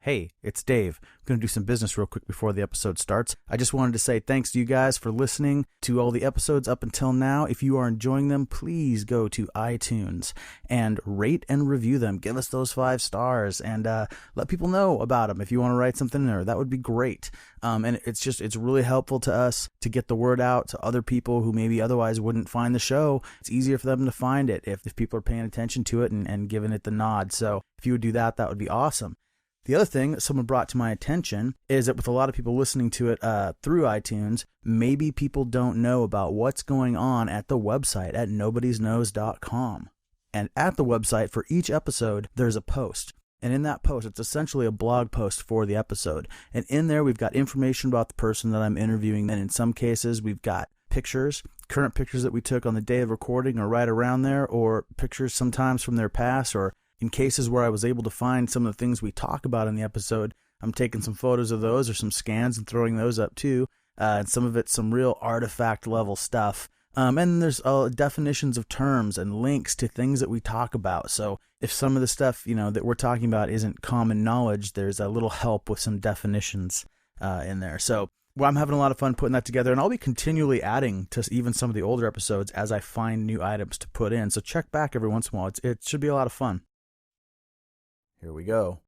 Hey, it's Dave. I'm going to do some business real quick before the episode starts. I just wanted to say thanks to you guys for listening to all the episodes up until now. If you are enjoying them, please go to iTunes and rate and review them. Give us those 5 stars and let people know about them. If you want to write something there, that would be great. And it's really helpful to us to get the word out to other people who maybe otherwise wouldn't find the show. It's easier for them to find it if people are paying attention to it and giving it the nod. So if you would do that, that would be awesome. The other thing that someone brought to my attention is that with a lot of people listening to it through iTunes, maybe people don't know about what's going on at the website at nobodiesknows.com. And at the website for each episode, there's a post. And in that post, it's essentially a blog post for the episode. And in there, we've got information about the person that I'm interviewing. And in some cases, we've got pictures, current pictures that we took on the day of recording or right around there, or pictures sometimes from their past, or in cases where I was able to find some of the things we talk about in the episode, I'm taking some photos of those or some scans and throwing those up too. And some of it's some real artifact level stuff. And there's definitions of terms and links to things that we talk about. So if some of the stuff, that we're talking about isn't common knowledge, there's a little help with some definitions in there. So I'm having a lot of fun putting that together, and I'll be continually adding to even some of the older episodes as I find new items to put in. So check back every once in a while. It should be a lot of fun. Here we go.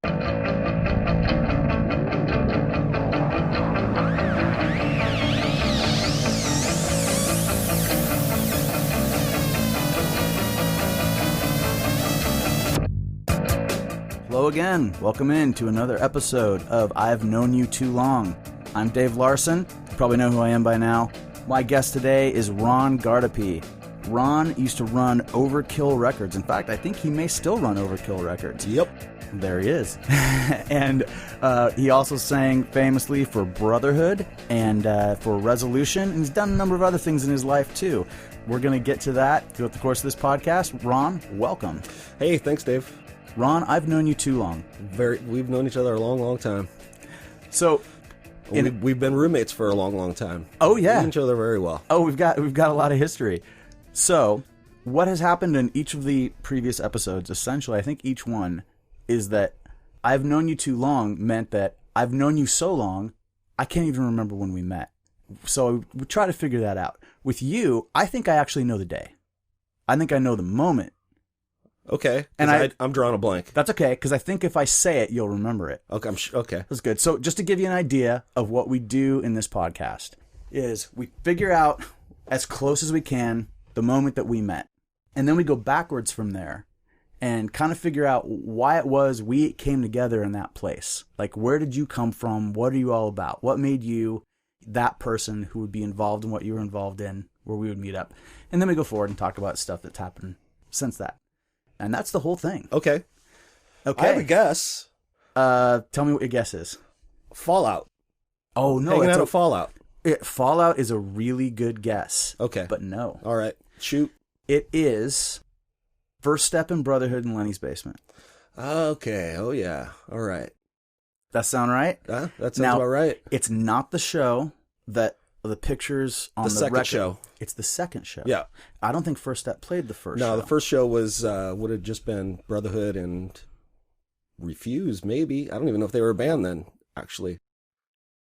Hello again. Welcome in to another episode of I've Known You Too Long. I'm Dave Larson. You probably know who I am by now. My guest today is Ron GUARDIPEE. Ron used to run Overkill Records. In fact, I think he may still run Overkill Records. Yep. There he is. And he also sang famously for Brotherhood and for Resolution. And he's done a number of other things in his life, too. We're going to get to that throughout the course of this podcast. Ron, welcome. Hey, thanks, Dave. Ron, I've known you too long. We've known each other a long, long time. So... we've been roommates for a long, long time. Oh, yeah. We know each other very well. Oh, we've got a lot of history. So, what has happened in each of the previous episodes, essentially, I think each one, is that I've known you too long meant that I've known you so long, I can't even remember when we met. So we try to figure that out. With you, I think I actually know the day. I think I know the moment. Okay. And I'm drawing a blank. That's okay, because I think if I say it, you'll remember it. Okay. Okay. That's good. So just to give you an idea of what we do in this podcast is we figure out as close as we can the moment that we met. And then we go backwards from there and kind of figure out why it was we came together in that place. Like, where did you come from? What are you all about? What made you that person who would be involved in what you were involved in, where we would meet up? And then we go forward and talk about stuff that's happened since that. And that's the whole thing. Okay. I have a guess. Tell me what your guess is. Fallout. Oh, no. Hanging out at Fallout. Fallout is a really good guess. Okay. But no. All right. Shoot. It is First Step in Brotherhood in Lenny's Basement. Okay. Oh, yeah. All right. That sound right? That sounds about right. It's not the show that the pictures on the second record. show. It's the second show. Yeah. I don't think First Step played the first show. No, the first show was would have just been Brotherhood and Refuse, maybe. I don't even know if they were a band then, actually.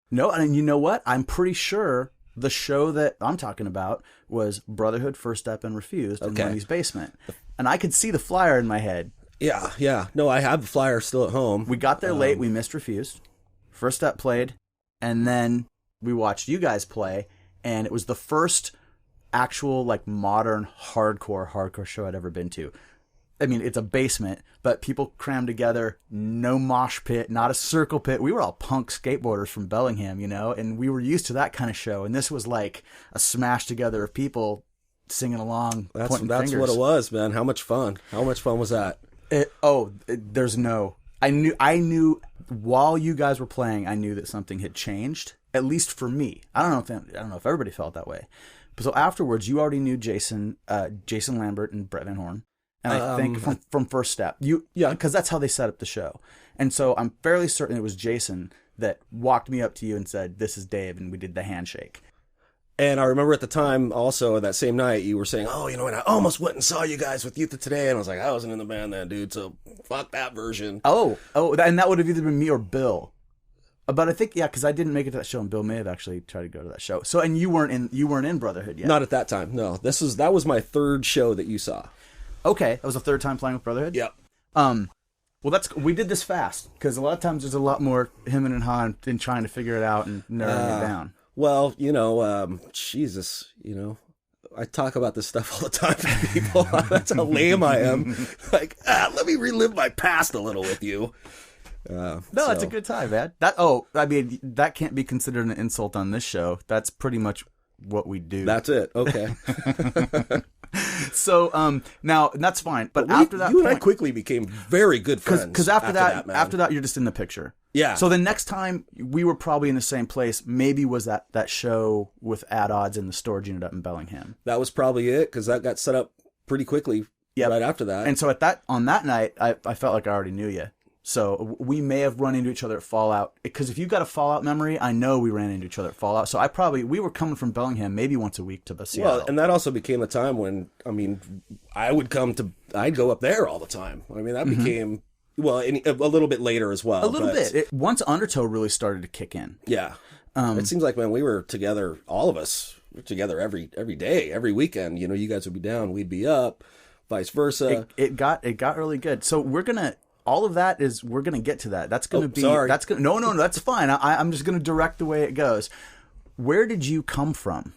No, and you know what? I'm pretty sure the show that I'm talking about was Brotherhood, First Step, and Refused in Lenny's Basement. And I could see the flyer in my head. Yeah. No, I have the flyer still at home. We got there late. We missed Refused. First Step played. And then we watched you guys play. And it was the first actual, modern hardcore show I'd ever been to. I mean, it's a basement, but people crammed together, no mosh pit, not a circle pit. We were all punk skateboarders from Bellingham, and we were used to that kind of show. And this was like a smash together of people singing along, pointing That's fingers. what it was, man. How much fun? How much fun was that? I knew while you guys were playing, I knew that something had changed, at least for me. I don't know if everybody felt that way. But so afterwards, you already knew Jason Lambert and Brett Van Horn. And I think from First Step, because that's how they set up the show. And so I'm fairly certain it was Jason that walked me up to you and said, "This is Dave," and we did the handshake. And I remember at the time, also that same night, you were saying, "Oh, you know what? I almost went and saw you guys with Youth of Today," and I was like, "I wasn't in the band then, dude. So fuck that version." Oh, and that would have either been me or Bill. But I think because I didn't make it to that show, and Bill may have actually tried to go to that show. So, and you weren't in Brotherhood yet. Not at that time. No, that was my third show that you saw. Okay, that was the third time playing with Brotherhood. Yep. Well, we did this fast because a lot of times there's a lot more him and Han in trying to figure it out and narrowing it down. Well, Jesus, I talk about this stuff all the time to people. That's how lame I am. Like, let me relive my past a little with you. It's a good time, man. That can't be considered an insult on this show. That's pretty much what we do. That's it. Okay. So, now that's fine. But after that, you and I quickly became very good friends. Because after that, you're just in the picture. Yeah. So the next time we were probably in the same place, maybe was that show with Ad Odds in the storage unit up in Bellingham. That was probably it, because that got set up pretty quickly right after that. And so on that night, I felt like I already knew you. So we may have run into each other at Fallout. Because if you've got a Fallout memory, I know we ran into each other at Fallout. So we were coming from Bellingham maybe once a week to the Seattle. Well, and that also became a time when, I'd go up there all the time. That became... Well, a little bit later as well. A little bit. Once Undertow really started to kick in. Yeah. It seems like, man, we were together, all of us were together every day, every weekend. You guys would be down, we'd be up, vice versa. It got really good. So we're going to get to that. That's going to be... Sorry. No, that's fine. I'm just going to direct the way it goes. Where did you come from?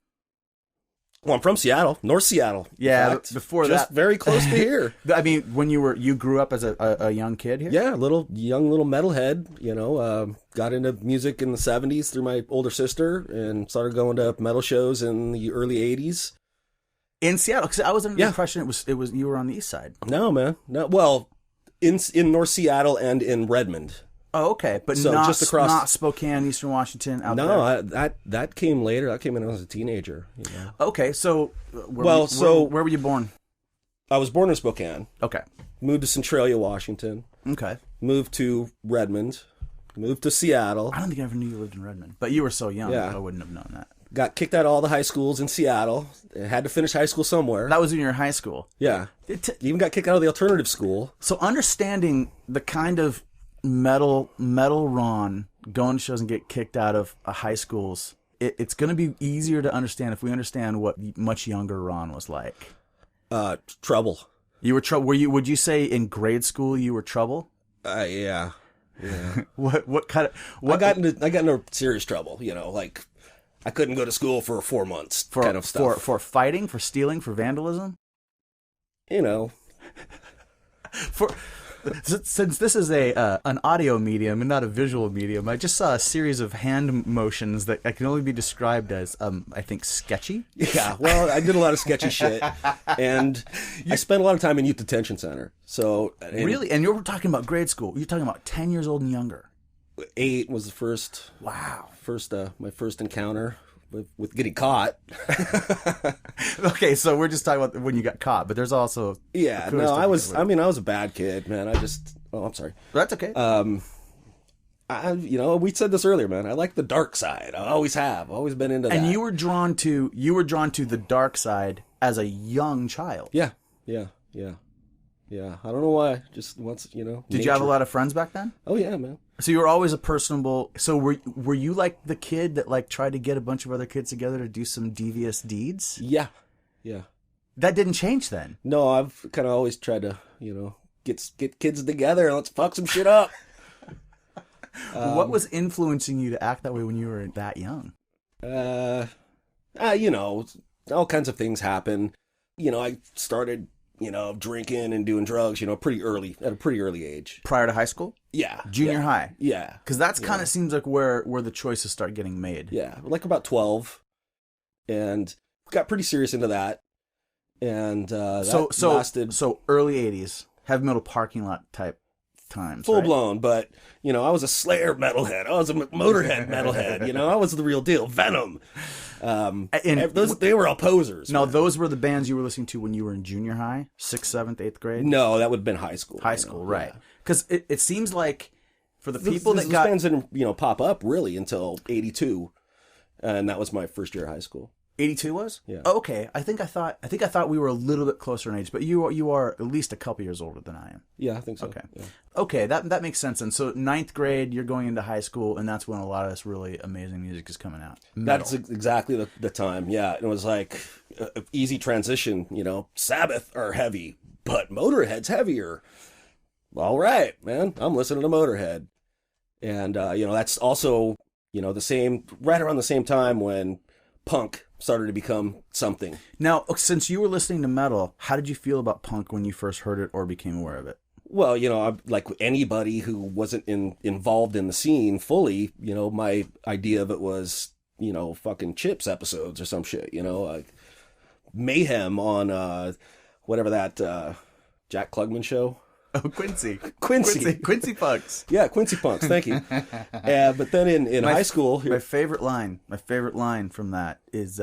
Well, I'm from Seattle, North Seattle. Yeah, before just that, very close to here. When you grew up as a young kid here. Yeah, young little metalhead. Got into music in the '70s through my older sister, and started going to metal shows in the early '80s in Seattle. Because I was under the impression it was you were on the east side. No, man. No, well, in North Seattle and in Redmond. Oh, okay, but so not, just across... not Spokane, Eastern Washington. No, that came later. That came when I was a teenager. Okay, so where were you born? I was born in Spokane. Okay, moved to Centralia, Washington. Okay, moved to Redmond. Moved to Seattle. I don't think I ever knew you lived in Redmond, but you were so young. I wouldn't have known that. Got kicked out of all the high schools in Seattle. Had to finish high school somewhere. That was in your high school. Yeah, even got kicked out of the alternative school. So understanding the kind of metal Ron going to shows and get kicked out of high schools, it's going to be easier to understand if we understand what much younger Ron was like. Trouble. You were trouble. Would you say in grade school you were trouble? Yeah. What kind of? I got into serious trouble. Like I couldn't go to school for 4 months. Kind of stuff. For fighting, for stealing, for vandalism. Since this is an audio medium and not a visual medium, I just saw a series of hand motions that can only be described as, I think, sketchy. Yeah, well, I did a lot of sketchy shit, and I spent a lot of time in youth detention center. So really, and you were talking about grade school. You're talking about 10 years old and younger. 8 was the first. Wow. My first encounter with getting caught. Okay, so we're just talking about when you got caught, but there's also I was a bad kid, man. I'm sorry. That's okay. We said this earlier, man. I like the dark side. I always have. Always been into that. And you were drawn to the dark side as a young child. Yeah. I don't know why. Just once, Did you have a lot of friends back then? Oh yeah, man. So you were always a personable. So were you like the kid that like tried to get a bunch of other kids together to do some devious deeds? Yeah. That didn't change then. No, I've kind of always tried to, get kids together and let's fuck some shit up. What was influencing you to act that way when you were that young? All kinds of things happen. I started, drinking and doing drugs, at a pretty early age. Prior to high school? Yeah. Junior high? Yeah. Because that's kind of seems like where the choices start getting made. Yeah. Like about 12. And got pretty serious into that. And lasted... So early 80s, heavy metal parking lot type times, full blown, but, I was a Slayer metalhead. I was a Motorhead metalhead. I was the real deal. Venom. They were all posers. No, those were the bands you were listening to when you were in junior high, 6th, 7th, 8th grade? No, that would have been high school. High school, right. Because it seems like for the people that got... Those bands didn't, pop up really until 82. And that was my first year of high school. 82 was? Yeah. Oh, okay. I think I thought we were a little bit closer in age, but you are at least a couple years older than I am. Yeah, I think so. Okay. Yeah. Okay, that makes sense. And so ninth grade, you're going into high school, and that's when a lot of this really amazing music is coming out. Metal. That's exactly the time. Yeah, it was like a easy transition. Sabbath are heavy, but Motorhead's heavier. All right, man, I'm listening to Motorhead, and that's also the same right around the same time when punk started to become something. Now, since you were listening to metal, how did you feel about punk when you first heard it or became aware of it? Well, I'm like anybody who wasn't involved in the scene fully, my idea of it was, fucking Chips episodes or some shit, like Mayhem on whatever that Jack Klugman show. Oh, Quincy Punks. Yeah, Quincy Punks. Thank you. But then in high school, my favorite line from that is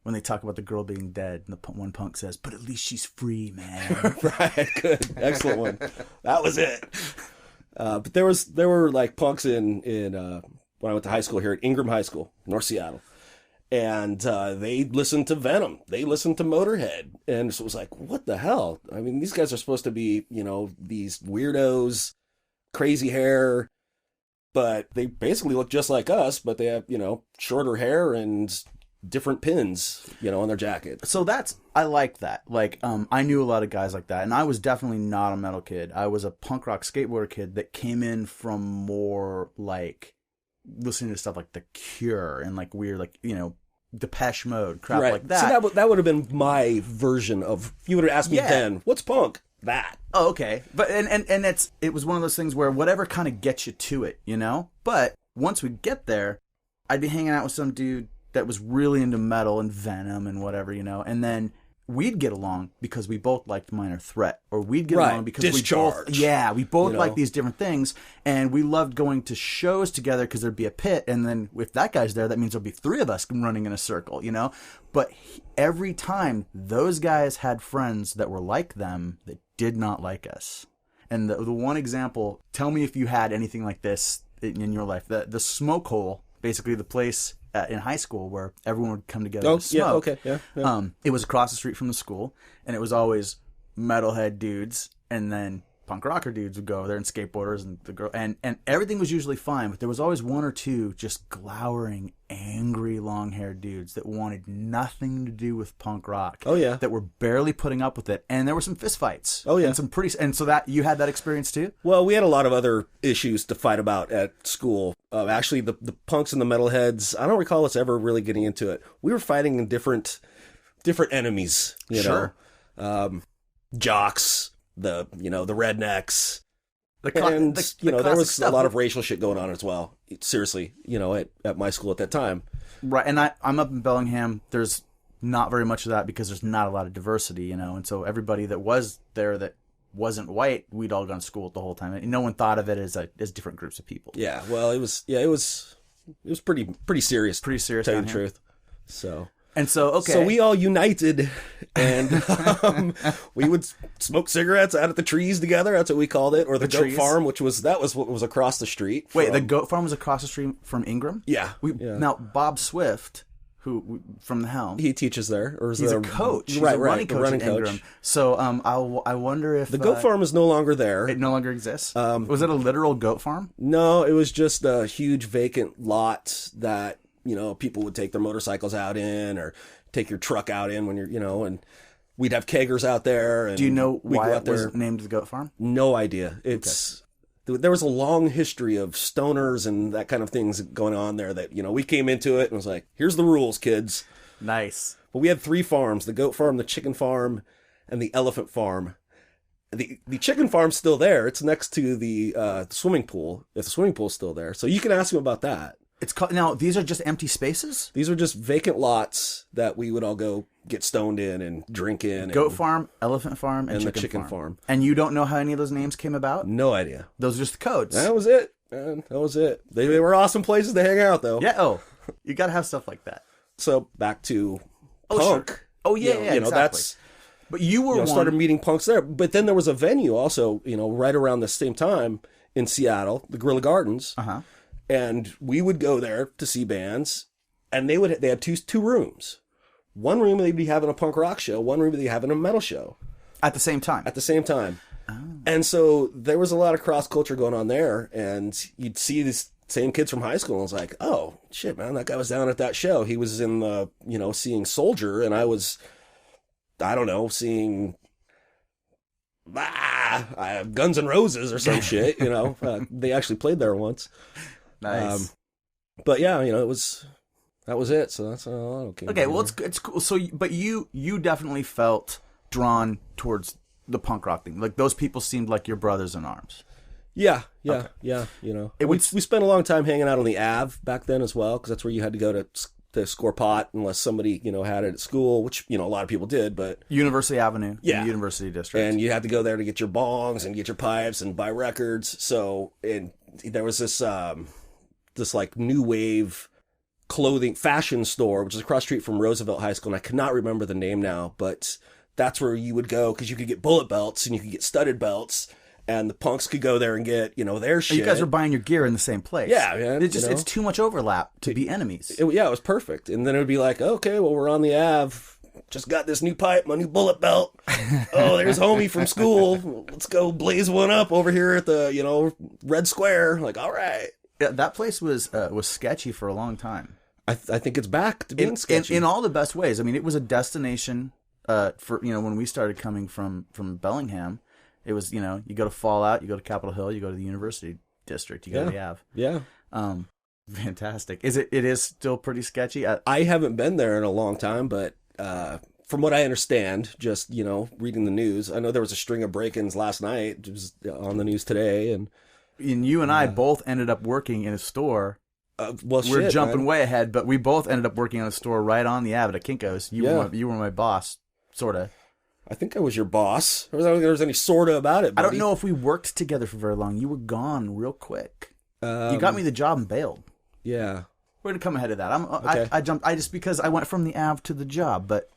when they talk about the girl being dead, and the one punk says, "But at least she's free, man." Right. Good. Excellent one. That was it. But there were like punks in when I went to high school here at Ingram High School, North Seattle. And they listened to Venom. They listened to Motorhead. And so it was like, what the hell? I mean, these guys are supposed to be, these weirdos, crazy hair, but they basically look just like us, but they have, shorter hair and different pins, on their jacket. So I like that. Like, I knew a lot of guys like that. And I was definitely not a metal kid. I was a punk rock skateboarder kid that came in from more like listening to stuff like The Cure and like weird, like, Depeche Mode, crap like that. So that would have been my version of, if you would have asked me then, what's punk? That. Oh, okay. But and it was one of those things where whatever kind of gets you to it, But once we get there, I'd be hanging out with some dude that was really into metal and Venom and whatever, and then we'd get along because we both liked Minor Threat, or we'd get along because we both liked these different things, and we loved going to shows together because there'd be a pit, and then if that guy's there, that means there'll be three of us running in a circle, But every time those guys had friends that were like them that did not like us. And the one example, tell me if you had anything like this in your life. The smoke hole, basically the place in high school where everyone would come together to smoke. Yeah, okay, yeah. It was across the street from the school, and it was always metalhead dudes, and then punk rocker dudes would go over there, and skateboarders, and the girl, and everything was usually fine, but there was always one or two just glowering, angry, long-haired dudes that wanted nothing to do with punk rock. Oh yeah, that were barely putting up with it, and there were some fistfights. Oh yeah, and so that you had that experience too. Well, we had a lot of other issues to fight about at school. Actually, the punks and the metalheads, I don't recall us ever really getting into it. We were fighting in different enemies. Sure. Jocks. The rednecks, and there was stuff. A lot of racial shit going on as well. Seriously, at my school at that time. Right, and I'm up in Bellingham. There's not very much of that because there's not a lot of diversity, and so everybody that was there that wasn't white, we'd all gone to school the whole time, and no one thought of it as different groups of people. Yeah, well, it was pretty serious. Pretty serious, to tell you the truth. So we all united, and we would smoke cigarettes out at the trees together. That's what we called it, or the goat trees? farm, that was what was across the street. Wait, the goat farm was across the street from Ingram? Yeah. Now Bob Swift, who from the Helm, he teaches there, or he's a coach. He's right, a running coach running at Ingram. So I wonder if the goat farm is no longer there. It no longer exists. Was it a literal goat farm? No, it was just a huge vacant lot that people would take their motorcycles out in, or take your truck out in when you're, and we'd have keggers out there. And do you know why it was named the Goat Farm? No idea. There was a long history of stoners and that kind of things going on there that, we came into it and was like, here's the rules, kids. Nice. But we had 3 farms, the goat farm, the chicken farm, and the elephant farm. The chicken farm's still there. It's next to the swimming pool, if the swimming pool's still there. So you can ask him about that. Now, these are just empty spaces? These are just vacant lots that we would all go get stoned in and drink in. Goat farm, elephant farm, and the chicken farm. And you don't know how any of those names came about? No idea. Those are just the codes. That was it, man. That was it. They were awesome places to hang out, though. Yeah, you got to have stuff like that. So, back to punk. Sure. Oh, yeah, exactly. That's... But you were started meeting punks there. But then there was a venue also, right around the same time in Seattle, the Guerrilla Gardens. Uh-huh. And we would go there to see bands, and they had two rooms. one room they'd be having a punk rock show, one room they'd be having a metal show. At the same time? At the same time. Oh. And so there was a lot of cross-culture going on there, and you'd see these same kids from high school, and I was like, oh, shit, man, that guy was down at that show. He was in the, seeing Soldier, and I was, I don't know, seeing Guns N' Roses or some shit, They actually played there once. Nice. But yeah, that was it. So that's all. Okay, well, it's cool. So, but you definitely felt drawn towards the punk rock thing. Like, those people seemed like your brothers in arms. Yeah. Okay. We spent a long time hanging out on the Ave back then as well, because that's where you had to go to score pot unless somebody, had it at school, which, a lot of people did, but... University Avenue. Yeah. In the University District. And you had to go there to get your bongs and get your pipes and buy records. So, and there was this like new wave clothing fashion store, which is across the street from Roosevelt High School, and I cannot remember the name now, but that's where you would go, because you could get bullet belts and you could get studded belts, and the punks could go there and get, their shit. You guys were buying your gear in the same place. Yeah, man. It's too much overlap to be enemies. It was perfect. And then it would be like, okay, well, we're on the Ave. Just got this new pipe, my new bullet belt. Oh, there's homie from school. Let's go blaze one up over here at the, Red Square. Like, all right. Yeah, that place was sketchy for a long time. I think it's back to being sketchy. In all the best ways. I mean, it was a destination for, when we started coming from Bellingham. It was, you go to Fallout, you go to Capitol Hill, you go to the University District, you go to the Ave. Yeah. Fantastic. It is still pretty sketchy? I haven't been there in a long time, but from what I understand, just, reading the news, I know there was a string of break-ins last night. It was on the news today. And you and I both ended up working in a store. We're jumping way ahead, but we both ended up working in a store right on the Ave at Kinko's. You were my boss, sort of. I think I was your boss. I don't think there was any sorta about it, buddy. I don't know if we worked together for very long. You were gone real quick. You got me the job and bailed. Yeah. We're gonna come ahead of that. Okay. I jumped. I just because I went from the Ave to the job, but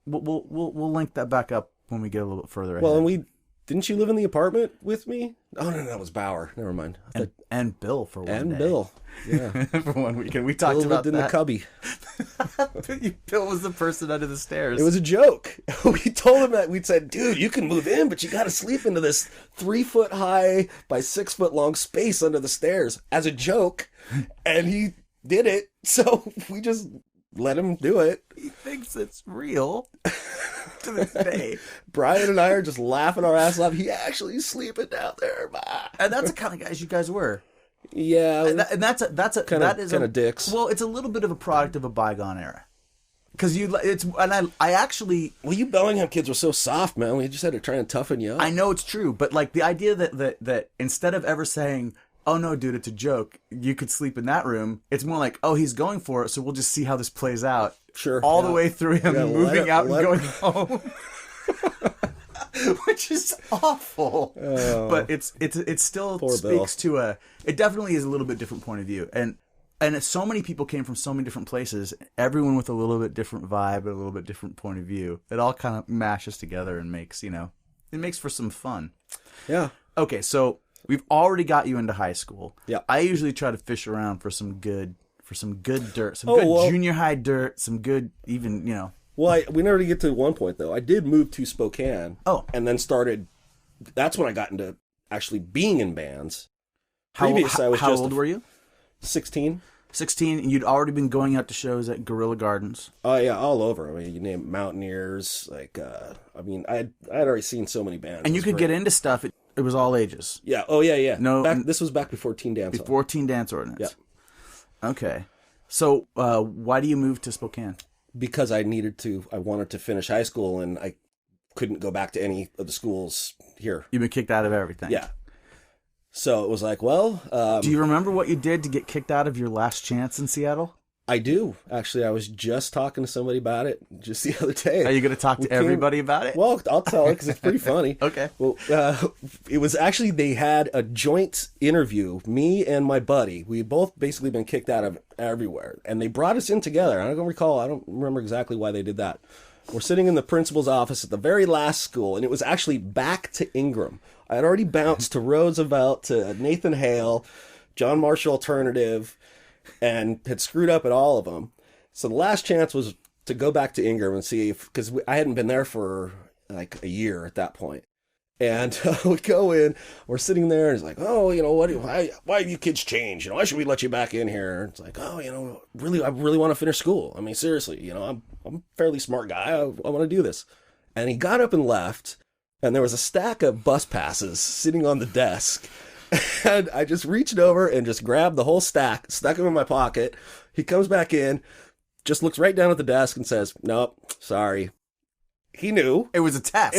we'll link that back up when we get a little bit further ahead. Well, and didn't you live in the apartment with me? Oh no, that was Bauer. Never mind. And Bill for one day. And Bill. Yeah. For one weekend. We talked Bill about lived in the cubby. Bill was the person under the stairs. It was a joke. We told him that. We'd said, dude, you can move in, but you got to sleep into this 3-foot high by 6-foot long space under the stairs as a joke. And he did it. So we just let him do it. He thinks it's real to this day. Brian and I are just laughing our ass off. He actually is sleeping down there. And that's the kind of guys you guys were. Yeah, and that's a kind of dicks. Well, it's a little bit of a product of a bygone era, because I actually. Well, you Bellingham kids were so soft, man. We just had to try and toughen you up. I know it's true, but like the idea that instead of ever saying, "Oh no, dude, it's a joke," you could sleep in that room. It's more like, "Oh, he's going for it, so we'll just see how this plays out." Sure, all the way through him moving out and going home. Which is awful, but it still speaks to it definitely is a little bit different point of view, and so many people came from so many different places, everyone with a little bit different vibe, and a little bit different point of view. It all kind of mashes together and makes it makes for some fun. Yeah. Okay, so we've already got you into high school. Yeah. I usually try to fish around for some good dirt, some junior high dirt, some good even. Well, we never get to one point, though. I did move to Spokane. Oh. And then that's when I got into actually being in bands. How old were you? 16. 16, and you'd already been going out to shows at Guerrilla Gardens. Oh, yeah, all over. I mean, you name Mountaineers. Like, I had already seen so many bands. And you could get into stuff. It was all ages. Yeah. Oh, yeah, yeah. No, this was back before Teen Dance. Before Teen Dance Ordinance. Yeah. Okay. So, why do you move to Spokane? Because I wanted to finish high school, and I couldn't go back to any of the schools here. You've been kicked out of everything. Yeah. So it was like, well... do you remember what you did to get kicked out of your last chance in Seattle? I do. Actually, I was just talking to somebody about it just the other day. Are you going to talk to everybody about it? Well, I'll tell it because it's pretty funny. Okay. Well, it was actually, they had a joint interview, me and my buddy. We had both basically been kicked out of everywhere. And they brought us in together. I don't remember exactly why they did that. We're sitting in the principal's office at the very last school, and it was actually back to Ingram. I had already bounced to Roosevelt, to Nathan Hale, John Marshall Alternative, and had screwed up at all of them. So the last chance was to go back to Ingram and see if, because I hadn't been there for like a year at that point. And we go in, we're sitting there, and it's like, oh, why have you kids changed? Why should we let you back in here? It's like, oh, I really want to finish school. I mean, seriously, I'm a fairly smart guy. I want to do this. And he got up and left, and there was a stack of bus passes sitting on the desk. And I just reached over and just grabbed the whole stack, stuck them in my pocket. He comes back in, just looks right down at the desk and says, nope, sorry. He knew. It was a test.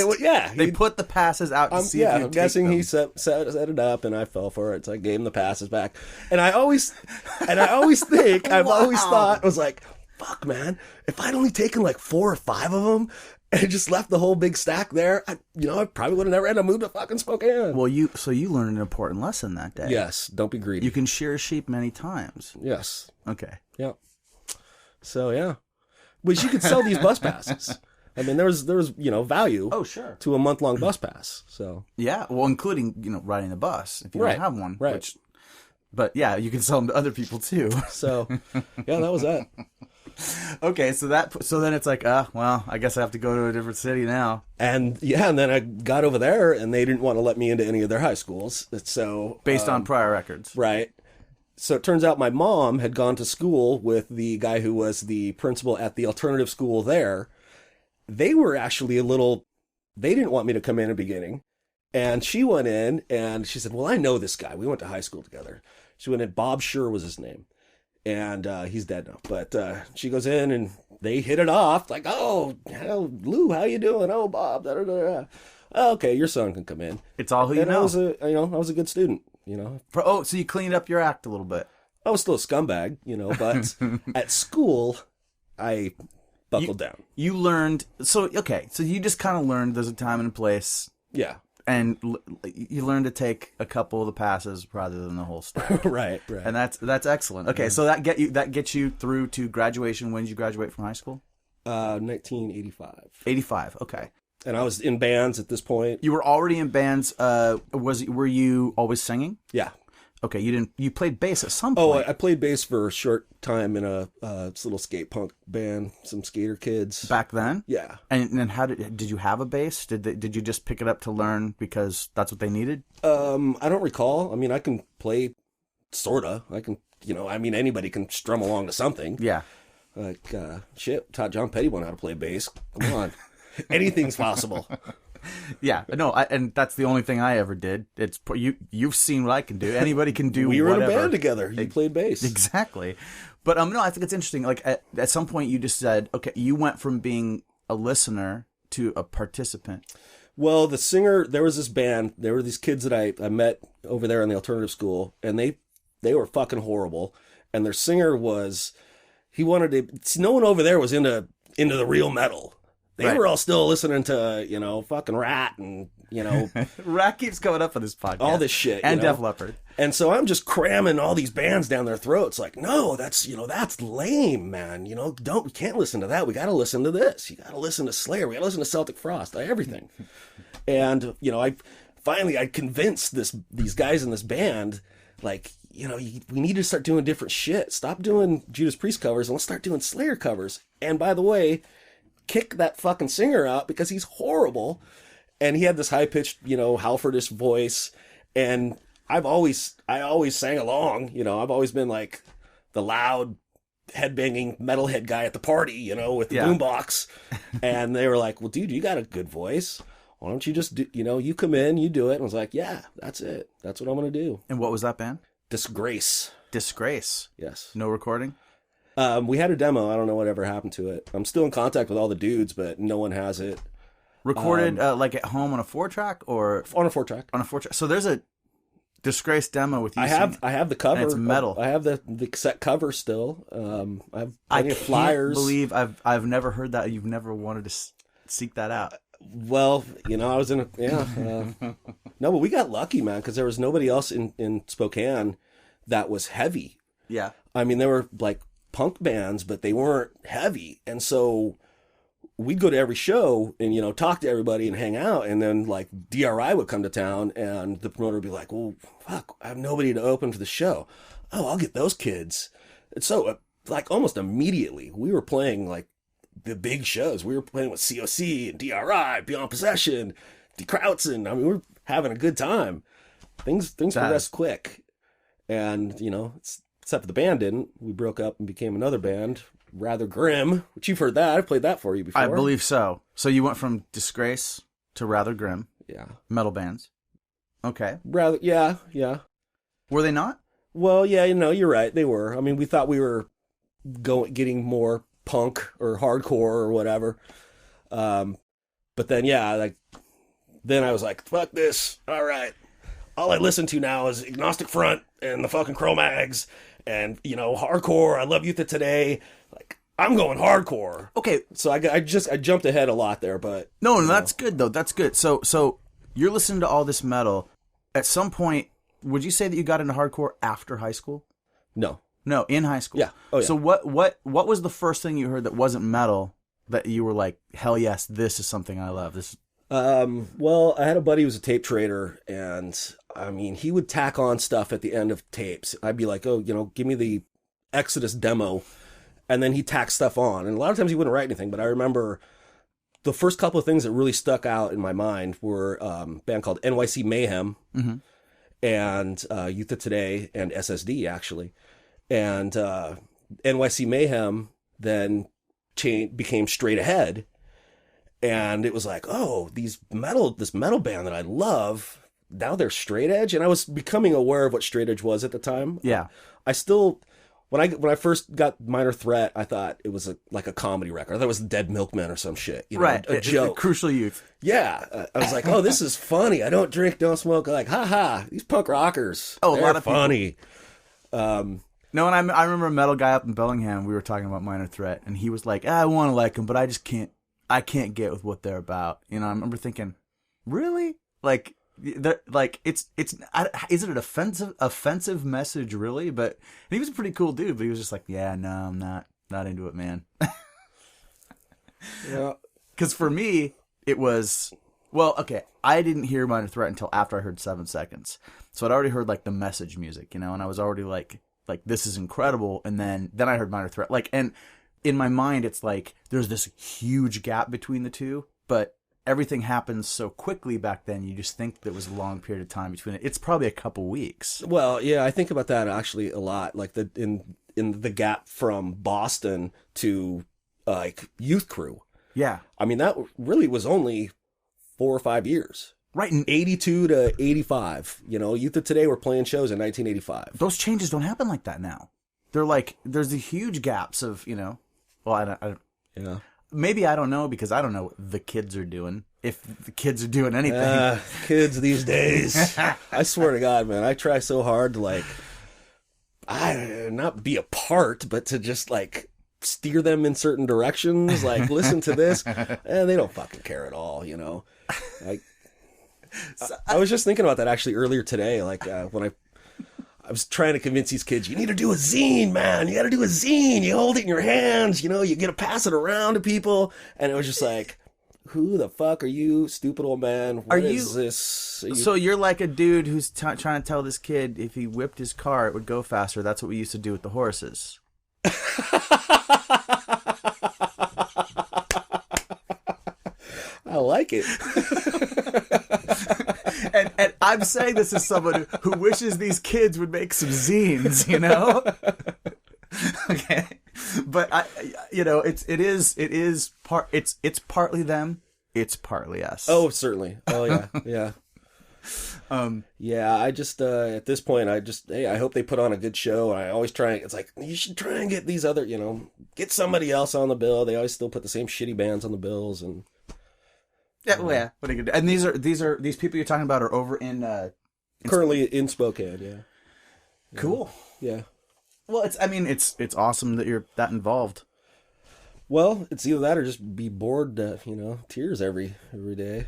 They put the passes out to see if you I'm guessing he set it up, and I fell for it, so I gave him the passes back. And I always think, I've always thought, I was like, fuck, man, if I'd only taken like 4 or 5 of them and just left the whole big stack there, I probably would have never had to move to fucking Spokane. Well, you learned an important lesson that day. Yes, don't be greedy. You can shear a sheep many times. Yes. Okay. Yeah. So, yeah. But you could sell these bus passes. I mean, there was value. Oh, sure. To a month-long bus pass. So yeah, well, including riding the bus if you don't have one. Right. But yeah, you can sell them to other people too. So yeah, that was that. Okay, so then it's like, well, I guess I have to go to a different city now. And then I got over there, and they didn't want to let me into any of their high schools. So based on prior records, right? So it turns out my mom had gone to school with the guy who was the principal at the alternative school there. They were actually they didn't want me to come in at the beginning. And she went in and she said, well, I know this guy. We went to high school together. She went in, Bob Schur was his name. And he's dead now. But she goes in and they hit it off. Like, oh, Lou, how you doing? Oh, Bob. Da, da, da. Okay, your son can come in. It's all who you know. I was a good student, So you cleaned up your act a little bit. I was still a scumbag, but at school, I buckled down. You learned, so you just kind of learned there's a time and a place. Yeah. And you learn to take a couple of the passes rather than the whole stack. Right. And that's excellent. Okay, so that gets you through to graduation. When did you graduate from high school? 1985. 85, okay. And I was in bands at this point. You were already in bands. Were you always singing? Yeah. Okay, you played bass at some point. Oh, I played bass for a short time in a little skate punk band, some skater kids. Back then? Yeah. And then how did you have a bass? Did you just pick it up to learn because that's what they needed? I don't recall. I mean, I can play sorta. I can, anybody can strum along to something. Yeah. Like taught John Pettibone how to play bass. Come on. Anything's possible. Yeah, no, and that's the only thing I ever did. It's you've seen what I can do. Anybody can do. We were whatever. in a band together. You played bass, exactly. But no, I think it's interesting. Like at some point, you just said, okay, you went from being a listener to a participant. Well, the singer, there was this band. There were these kids that I met over there in the alternative school, and they were fucking horrible. And their singer he wanted to. No one over there was into the real metal. They were all still listening to, fucking Rat and, Rat keeps coming up on this podcast. All this shit. And Def Leppard. And so I'm just cramming all these bands down their throats. Like, no, that's lame, man. You can't listen to that. We got to listen to this. You got to listen to Slayer. We got to listen to Celtic Frost, everything. And, I convinced these guys in this band, like, we need to start doing different shit. Stop doing Judas Priest covers and let's start doing Slayer covers. And by the way, kick that fucking singer out because he's horrible. And he had this high-pitched, Halfordish voice. And I always sang along. I've always been like the loud, headbanging metalhead guy at the party, with the boombox. And they were like, well, dude, you got a good voice. Why don't you just do, you come in, you do it. And I was like, yeah, that's it. That's what I'm going to do. And what was that band? Disgrace. Yes. No recording? We had a demo. I don't know whatever happened to it. I'm still in contact with all the dudes, but no one has it. Recorded like at home on a 4-track or on a 4-track? On a 4-track. So there's a Disgrace demo with you. I have the cover. And it's metal. I have the cassette cover still. I have plenty of flyers. I can't believe I've never heard that. You've never wanted to seek that out. Well, I was in a no, but we got lucky, man, because there was nobody else in Spokane that was heavy. Yeah. I mean, there were like punk bands, but they weren't heavy. And so we'd go to every show and, talk to everybody and hang out. And then like DRI would come to town and the promoter would be like, well, fuck, I have nobody to open for the show. Oh, I'll get those kids. And so like almost immediately we were playing like the big shows. We were playing with COC and DRI, Beyond Possession, Die Krautzen. I mean, we were having a good time. Things progressed quick. And, you know, except for the band didn't. We broke up and became another band, Rather Grim, which you've heard that. I've played that for you before. I believe so. So you went from Disgrace to Rather Grim. Yeah. Metal bands. Okay. Yeah. Were they not? Well, yeah, you know, you're right. They were. I mean, we thought we were getting more punk or hardcore or whatever. But then, yeah, then I was like, fuck this. All right. All I listen to now is Agnostic Front and the fucking Cro-Mags and, you know, hardcore. I love Youth of Today. Like, I'm going hardcore. Okay. So I jumped ahead a lot there, but. No, that's good, though. That's good. So you're listening to all this metal. At some point, would you say that you got into hardcore after high school? No, in high school. Yeah. Oh, yeah. So what was the first thing you heard that wasn't metal that you were like, hell yes, this is something I love? This. Well, I had a buddy who was a tape trader, and I mean, he would tack on stuff at the end of tapes. I'd be like, oh, you know, give me the Exodus demo, and then he'd tack stuff on. And a lot of times he wouldn't write anything, but I remember the first couple of things that really stuck out in my mind were a band called NYC Mayhem. Mm-hmm. And Youth of Today and SSD, actually. And NYC Mayhem then became Straight Ahead. And it was like, oh, this metal band that I love, now they're straight edge. And I was becoming aware of what straight edge was at the time. Yeah. I still, when I first got Minor Threat, I thought it was like a comedy record. I thought it was Dead Milkmen or some shit. You know, right. A joke. Crucial Youth. Yeah. I was like, oh, this is funny. I don't drink, don't smoke. Like, haha, these punk rockers. Oh, they're a lot of funny. No, and I remember a metal guy up in Bellingham, we were talking about Minor Threat, and he was like, I want to like them, but I just can't get with what they're about. You know, I remember thinking, really? Like, is it an offensive message, really? But and he was a pretty cool dude, but he was just like, yeah, no, I'm not into it, man. Yeah. Because for me, it was, well, okay, I didn't hear Minor Threat until after I heard 7 Seconds. So I'd already heard, like, the message music, you know, and I was already like, this is incredible. And then I heard Minor Threat. Like, and in my mind, it's like, there's this huge gap between the two, but everything happens so quickly back then, you just think there was a long period of time between it. It's probably a couple weeks. Well, yeah, I think about that actually a lot. Like, in the gap from Boston to, like, Youth Crew. Yeah. I mean, that really was only 4 or 5 years. Right. 82 to 85. You know, Youth of Today were playing shows in 1985. Those changes don't happen like that now. They're like, there's the huge gaps of, you know, well, I don't yeah. Maybe I don't know because I don't know what the kids are doing. If the kids are doing anything. Kids these days. I swear to God, man, I try so hard to, like, not be a part, but to just, like, steer them in certain directions. Like, listen to this. And they don't fucking care at all, you know. Like, I was just thinking about that actually earlier today. Like, when I was trying to convince these kids, you need to do a zine, man. You got to do a zine. You hold it in your hands. You know, you get to pass it around to people. And it was just like, who the fuck are you, stupid old man? What is this? So you're like a dude who's trying to tell this kid if he whipped his car, it would go faster. That's what we used to do with the horses. I like it. And I'm saying this as someone who wishes these kids would make some zines, you know? Okay. But it's partly them, it's partly us. Oh, certainly. Oh yeah. Yeah. Yeah, I just at this point I hope they put on a good show. I always try, it's like, you should try and get these other, you know, get somebody else on the bill. They always still put the same shitty bands on the bills. And yeah, well, yeah. What are you gonna do? And these people you're talking about are over in currently in Spokane. Yeah. Cool. Yeah. Well, it's awesome that you're that involved. Well, it's either that or just be bored to, you know, tears every day.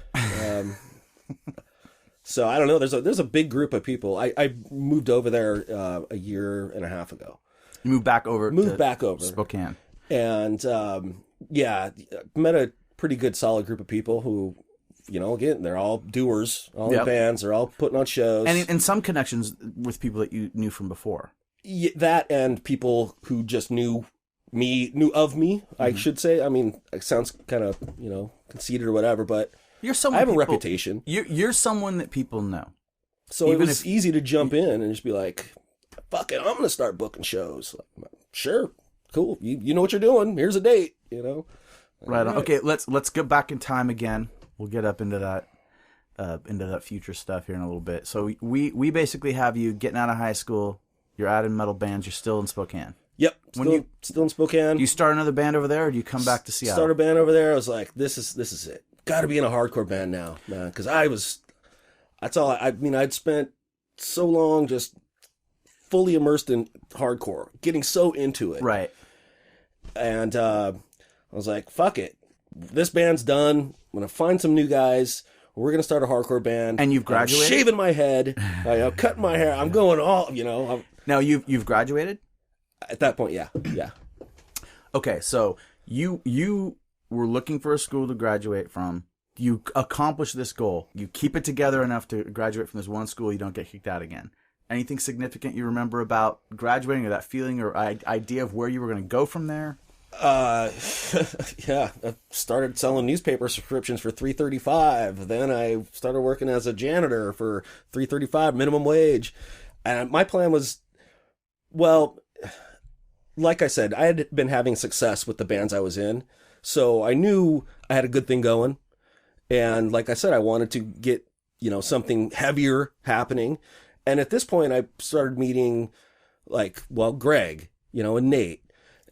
So I don't know. There's a big group of people. I moved over there a year and a half ago. You moved back over. Spokane. And yeah, met a pretty good solid group of people who, you know, again, they're all doers, all in bands, they're all putting on shows. And some connections with people that you knew from before. Yeah, that and people who just knew I should say. I mean, it sounds kind of, conceited or whatever, but You're someone I have a people- reputation. You're someone that people know. So it was easy to jump in and just be like, fuck it, I'm going to start booking shows. Like, sure, cool. You know what you're doing. Here's a date, Right on. Okay, let's get back in time again. We'll get up into that future stuff here in a little bit. So we basically have you getting out of high school. You're out in metal bands. You're still in Spokane. Yep. Still in Spokane. Do you start another band over there, or do you come back to Seattle? Start a band over there. I was like, this is it. Got to be in a hardcore band now, man. Because that's all. I'd spent so long just fully immersed in hardcore, getting so into it. Right. And I was like, fuck it. This band's done. I'm going to find some new guys. We're going to start a hardcore band. And you've graduated? I'm shaving my head. Cutting my hair. I'm going all, Now, you've graduated? At that point, yeah. Yeah. Okay, so you were looking for a school to graduate from. You accomplish this goal. You keep it together enough to graduate from this one school. You don't get kicked out again. Anything significant you remember about graduating, or that feeling or idea of where you were going to go from there? Yeah, I started selling newspaper subscriptions for $3.35. Then I started working as a janitor for $3.35 minimum wage. And my plan was, well, like I said, I had been having success with the bands I was in. So I knew I had a good thing going. And like I said, I wanted to get, something heavier happening. And at this point, I started meeting Greg, and Nate.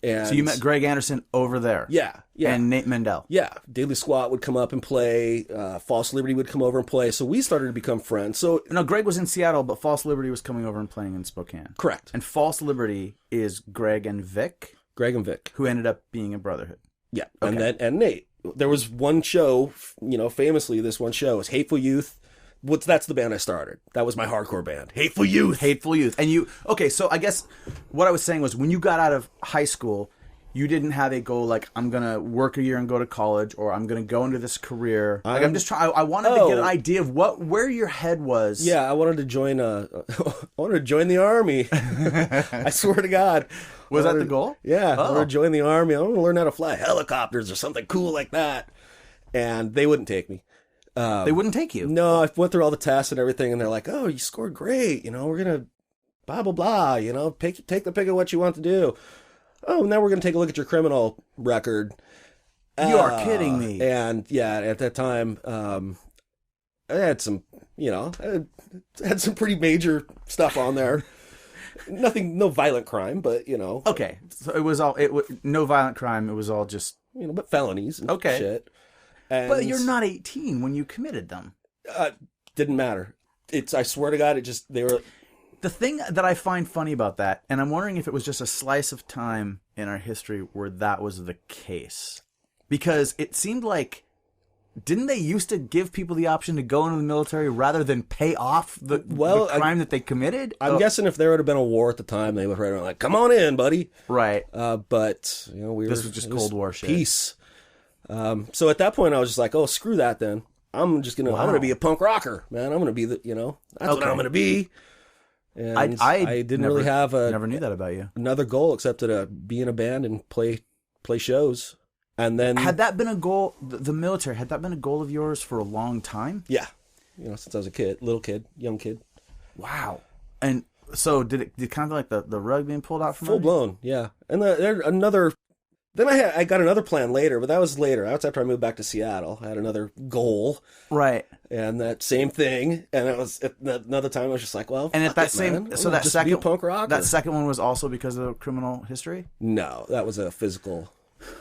And so you met Greg Anderson over there? Yeah. And Nate Mendel? Yeah. Daily Squat would come up and play. False Liberty would come over and play. So we started to become friends. So no, Greg was in Seattle, but False Liberty was coming over and playing in Spokane. Correct. And False Liberty is Greg and Vic? Greg and Vic. Who ended up being in Brotherhood. Yeah. Okay. And Nate. There was one show, famously this one show was Hateful Youth. That's the band I started. That was my hardcore band. Hateful Youth. Hateful Youth. And okay, so I guess what I was saying was when you got out of high school, you didn't have a goal like, I'm going to work a year and go to college, or I'm going to go into this career. I'm just trying, I wanted to get an idea of where your head was. Yeah, I wanted to join the army. I swear to God. Was that the goal? Yeah, I wanted to join the army. I want to learn how to fly helicopters or something cool like that. And they wouldn't take me. They wouldn't take you? No, I went through all the tests and everything, and they're like, oh, you scored great. We're going to blah, blah, blah. Take the pick of what you want to do. Oh, now we're going to take a look at your criminal record. You are kidding me. And yeah, at that time, I had some, I had some pretty major stuff on there. No violent crime, but, Okay, so it was no violent crime. It was all just, but felonies and shit. And, but you're not 18 when you committed them. Didn't matter. I swear to God, they were... The thing that I find funny about that, and I'm wondering if it was just a slice of time in our history where that was the case. Because it seemed like, didn't they used to give people the option to go into the military rather than pay off the crime that they committed? I'm guessing if there would have been a war at the time, they would have been like, come on in, buddy. Right. But, this was just Cold War shit. Peace. So at that point, I was just like, oh, screw that then. I'm gonna be a punk rocker, man. I'm gonna be that's what I'm gonna be. And I didn't really have never knew that about you. Another goal except to be in a band and play shows. And then had that been a goal, the military, had that been a goal of yours for a long time? Yeah, since I was a kid, young kid. Wow. And so did kind of like the rug being pulled out from full blown? Yeah. And then I got another plan later, but that was later. That's after I moved back to Seattle. I had another goal. Right. And that same thing. And it was another time I was just like, well, and at that same, man. So that just second, be a punk rocker. That second one was also because of criminal history? No, that was a physical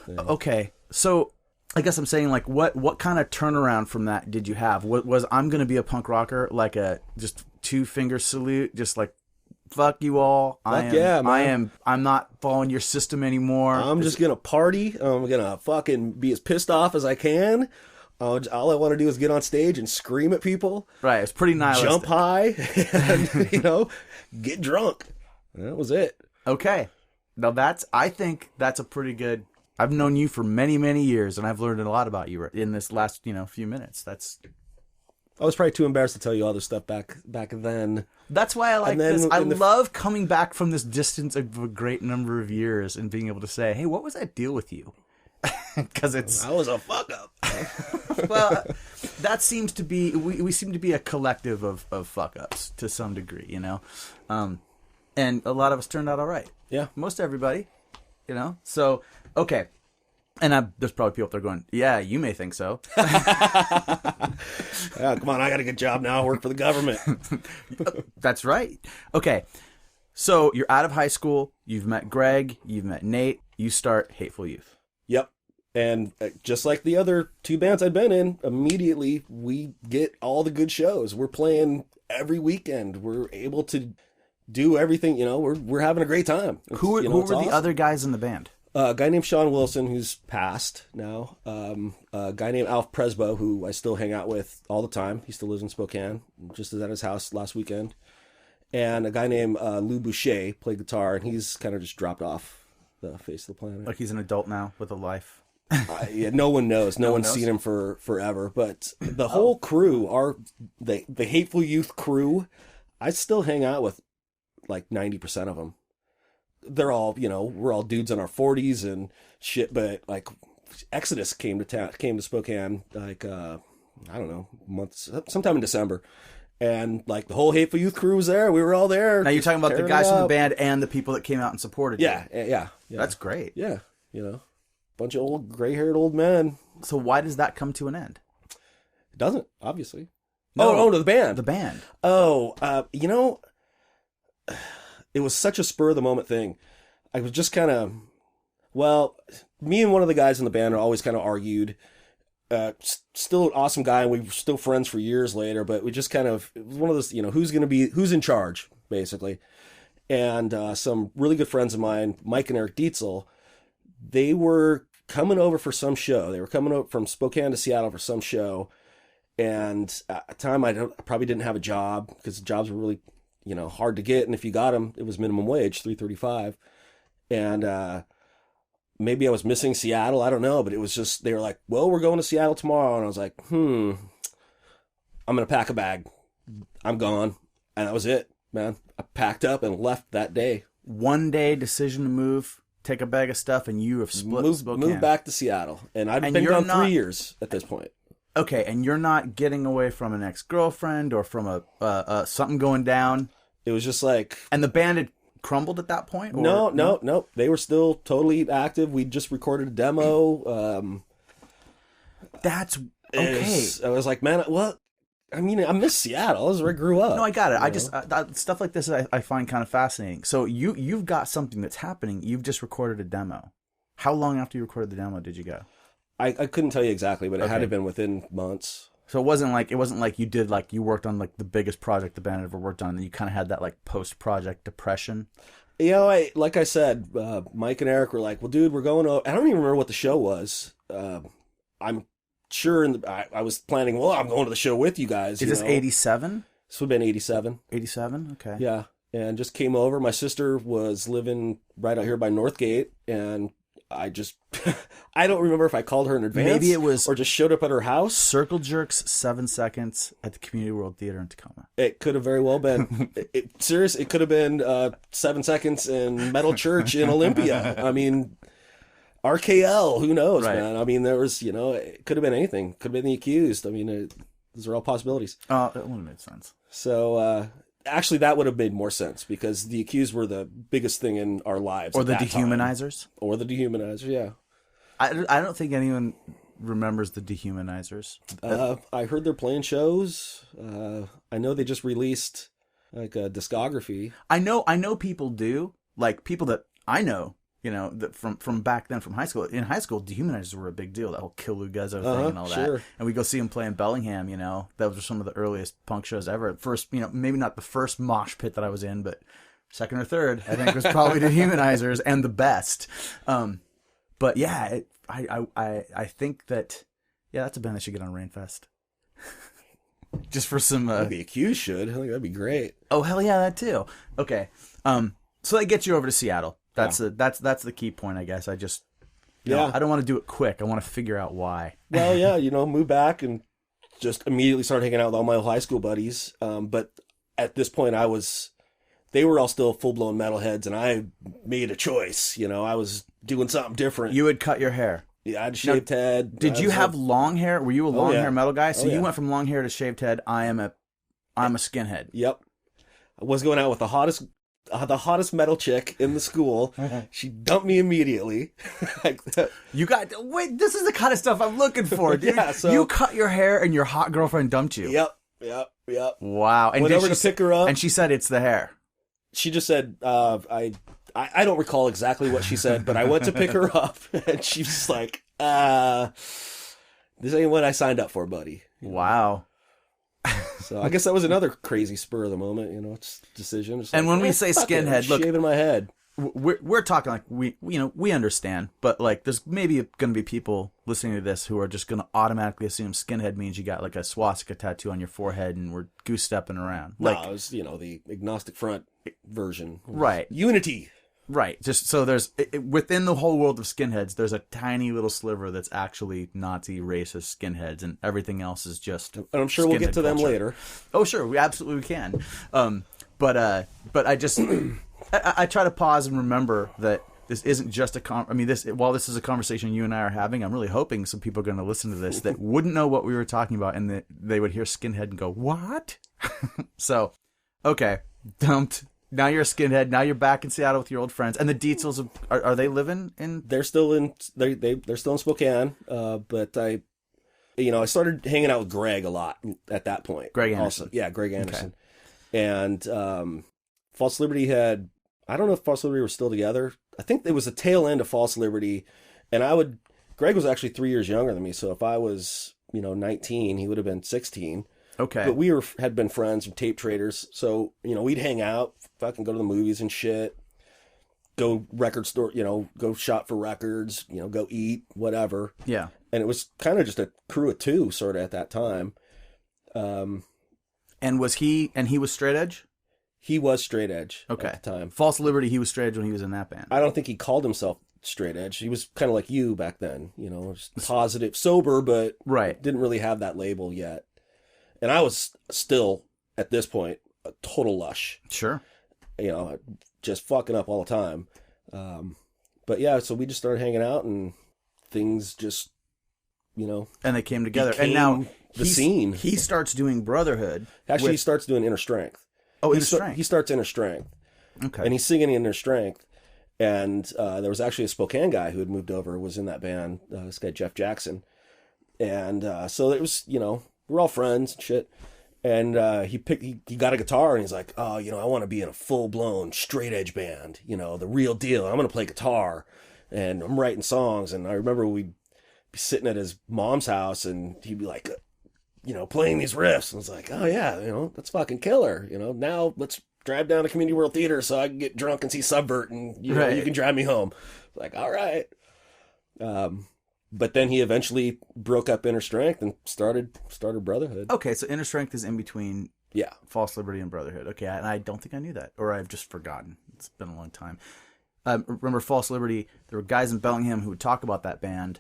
thing. Okay. So I guess I'm saying, like, what kind of turnaround from that did you have? Was I'm going to be a punk rocker, like a just 2-finger salute, just like, fuck you all. I'm not following your system anymore. I'm just going to party. I'm going to fucking be as pissed off as I can. All I want to do is get on stage and scream at people. Right. It's pretty nihilistic. Jump high and, get drunk. That was it. Okay. Now I think that's a pretty good, I've known you for many, many years, and I've learned a lot about you in this last, few minutes. I was probably too embarrassed to tell you all this stuff back then. That's why I like this. I love coming back from this distance of a great number of years and being able to say, hey, what was that deal with you? Because I was a fuck up. Well, that seems to be, we seem to be a collective of fuck ups to some degree, you know? And a lot of us turned out all right. Yeah. Most everybody, you know? So, okay. And there's probably people out there going, yeah, you may think so. Yeah, come on, I got a good job now. I work for the government. That's right. Okay. So you're out of high school. You've met Greg. You've met Nate. You start Hateful Youth. Yep. And just like the other two bands I'd been in, immediately we get all the good shows. We're playing every weekend. We're able to do everything. You know, we're having a great time. Who were the other guys in the band? A guy named Sean Wilson, who's passed now. A guy named Alf Presbo, who I still hang out with all the time. He still lives in Spokane. Just was at his house last weekend. And a guy named Lou Boucher played guitar, and he's kind of just dropped off the face of the planet. Like he's an adult now with a life. Yeah, no one knows. No one's seen him for forever. But the whole crew, the Hateful Youth crew, I still hang out with like 90% of them. They're all, you know, we're all dudes in our 40s and shit, but like Exodus came to Spokane like I don't know, sometime in December. And like the whole Hateful Youth crew was there. We were all there. Now you're talking about the guys from the band and the people that came out and supported you. Yeah. That's great. Yeah, you know, bunch of old gray-haired old men. So why does that come to an end? It doesn't, obviously. No, the band. The band. You know, it was such a spur of the moment thing. I was just kind of, me and one of the guys in the band are always kind of argued. Still an awesome guy, and we were still friends for years later, but we just kind of, it was one of those, you know, who's in charge, basically. And some really good friends of mine, Mike and Eric Dietzel, they were coming over for some show. They were coming over from Spokane to Seattle for some show. And at the time, I probably didn't have a job because jobs were really, you know, hard to get. And if you got them, it was minimum wage, $3.35. And maybe I was missing Seattle. I don't know. But it was just, they were like, well, we're going to Seattle tomorrow. And I was like, I'm going to pack a bag. I'm gone. And that was it, man. I packed up and left that day. One day decision to move, take a bag of stuff, and you have split moved back to Seattle. And I've been gone 3 years at this point. Okay, and you're not getting away from an ex-girlfriend or from a something going down? It was just like... And the band had crumbled at that point? Or? No. They were still totally active. We just recorded a demo. That's... Okay. I was like, man, what? I mean, I miss Seattle. This is where I grew up. No, I got it. I just... stuff like this I find kind of fascinating. So you've got something that's happening. You've just recorded a demo. How long after you recorded the demo did you go? I couldn't tell you exactly, but it had to have been within months. So it wasn't like you worked on like the biggest project the band had ever worked on, and you kind of had that like post-project depression. You know, like I said, Mike and Eric were like, "Well, dude, we're going over." I don't even remember what the show was. I'm sure I was planning. Well, I'm going to the show with you guys. Is this 87? This would have been 87. 87. Okay. Yeah, and just came over. My sister was living right out here by Northgate, and I just, I don't remember if I called her in advance. Maybe it was... Or just showed up at her house. Circle Jerks 7 Seconds at the Community World Theater in Tacoma. It could have very well been. Seriously, it could have been 7 Seconds in Metal Church in Olympia. I mean, RKL, who knows, man? I mean, there was, you know, it could have been anything. Could have been The Accused. I mean, those are all possibilities. That would have made sense. So, actually, that would have made more sense because The Accused were the biggest thing in our lives. Or the Dehumanizers. Or the Dehumanizers, yeah. I don't think anyone remembers the Dehumanizers. I heard they're playing shows. I know they just released like a discography. I know people do. Like people that I know, you know, that from back then from high school. In high school, Dehumanizers were a big deal. That whole Kill Lugezo thing and all that. And we go see them play in Bellingham, you know. Those were some of the earliest punk shows ever. First, you know, maybe not the first mosh pit that I was in, but second or third, I think was probably Dehumanizers and the best. But yeah, I think that, yeah, that's a band that should get on Rainfest. Just for some... The Accused should. I think that'd be great. Oh, hell yeah, that too. Okay. So that gets you over to Seattle. That's the key point, I guess. I just... You know, I don't want to do it quick. I want to figure out why. Well, yeah, you know, move back and just immediately started hanging out with all my high school buddies. But at this point, they were all still full-blown metalheads, and I made a choice. I was doing something different. You had cut your hair. Yeah, I had a shaved head. Did you have long hair? Were you a long hair metal guy? So you yeah. went from long hair to shaved head. I'm a skinhead. Yep. I was going out with the hottest metal chick in the school. She dumped me immediately. Wait, this is the kind of stuff I'm looking for, dude. Yeah, so you cut your hair and your hot girlfriend dumped you. Yep. Wow. And went over to pick her up. And she said it's the hair. She just said, I don't recall exactly what she said, but I went to pick her up, and she's like, this ain't what I signed up for, buddy. Wow. So I guess that was another crazy spur of the moment, it's decision. Just and when we say skinhead, look, shaving my head. We're talking like we understand, but like there's maybe going to be people listening to this who are just going to automatically assume skinhead means you got like a swastika tattoo on your forehead and we're goose stepping around. No, it was the agnostic front version, right? Unity, right? Just so there's within the whole world of skinheads, there's a tiny little sliver that's actually Nazi racist skinheads, and everything else is just. And I'm sure we'll get to them later. Oh, sure, we absolutely can. But I just. I try to pause and remember that this isn't just while this is a conversation you and I are having, I'm really hoping some people are going to listen to this that wouldn't know what we were talking about and that they would hear skinhead and go, what? So, okay, dumped. Now you're a skinhead. Now you're back in Seattle with your old friends. And the Dietzels, are they living in? They're still in Spokane. But I started hanging out with Greg a lot at that point. Greg Anderson. Also. Yeah, Greg Anderson. Okay. And False Liberty I don't know if False Liberty were still together. I think it was the tail end of False Liberty. And Greg was actually 3 years younger than me. So if I was, 19, he would have been 16. Okay. But we had been friends and tape traders. So, we'd hang out, fucking go to the movies and shit, go record store, go shop for records, go eat, whatever. Yeah. And it was kind of just a crew of two sort of at that time. And he was straight edge? He was straight edge at the time. False Liberty, he was straight edge when he was in that band. I don't think he called himself straight edge. He was kind of like you back then, positive, sober, but didn't really have that label yet. And I was still, at this point, a total lush. Sure. Just fucking up all the time. But yeah, so we just started hanging out and things just, And they came together. And now the scene. He starts doing Brotherhood. Actually, he starts doing Inner Strength. Oh, Inner Strength. He starts Inner Strength. Okay. And he's singing Inner Strength. And there was actually a Spokane guy who had moved over, was in that band, this guy Jeff Jackson. And so it was, we're all friends and shit. And he got a guitar and he's like, oh, I want to be in a full-blown straight edge band, the real deal. I'm going to play guitar. And I'm writing songs. And I remember we'd be sitting at his mom's house and he'd be like, playing these riffs. And I was like, oh yeah, that's fucking killer. Now let's drive down to Community World Theater so I can get drunk and see Subvert and, you can drive me home. Like, all right. But then he eventually broke up Inner Strength and started Brotherhood. Okay, so Inner Strength is in between False Liberty and Brotherhood. Okay, and I don't think I knew that, or I've just forgotten. It's been a long time. Remember False Liberty, there were guys in Bellingham who would talk about that band,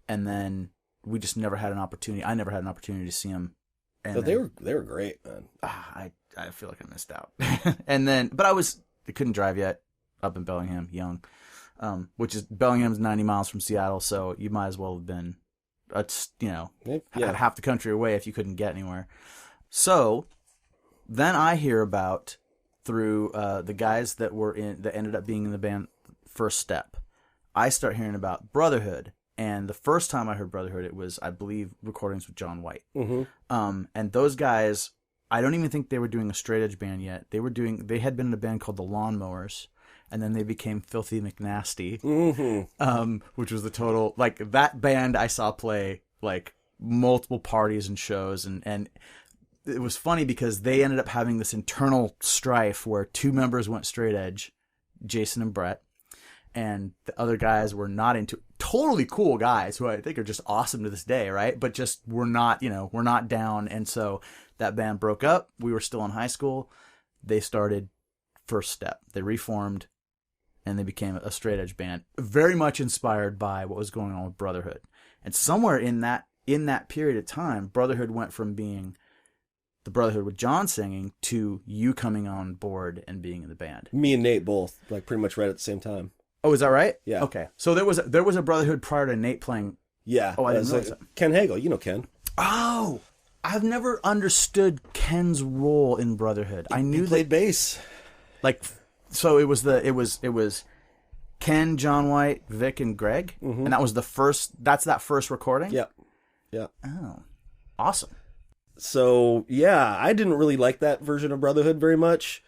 and then we just never had an opportunity. I never had an opportunity to see them. And they were great, man. I feel like I missed out. But I couldn't drive yet up in Bellingham, young. Which is Bellingham's 90 miles from Seattle, so you might as well have been, half the country away if you couldn't get anywhere. So then I hear about through the guys that ended up being in the band First Step. I start hearing about Brotherhood, and the first time I heard Brotherhood, it was, I believe, recordings with John White. Mm-hmm. And those guys, I don't even think they were doing a straight edge band yet. They had been in a band called the Lawnmowers. And then they became Filthy McNasty, which was the total, like, that band I saw play, like, multiple parties and shows. And it was funny because they ended up having this internal strife where two members went straight edge, Jason and Brett, and the other guys were not into it. Totally cool guys who I think are just awesome to this day, right? But just we're not down. And so that band broke up. We were still in high school. They started First Step. They reformed. And they became a straight edge band, very much inspired by what was going on with Brotherhood. And somewhere in that in that period of time, Brotherhood went from being the Brotherhood with John singing to you coming on board and being in the band. Me and Nate both, like pretty much right at the same time. Oh, is that right? Yeah. Okay. So there was a Brotherhood prior to Nate playing. Yeah. Oh, I didn't realize that. Ken Hagel, you know Ken. Oh, I've never understood Ken's role in Brotherhood. I knew he played bass. Like, so it was Ken, John White, Vic, and Greg, and that was that first recording. Yep. Yeah. Oh, awesome. So yeah, I didn't really like that version of Brotherhood very much.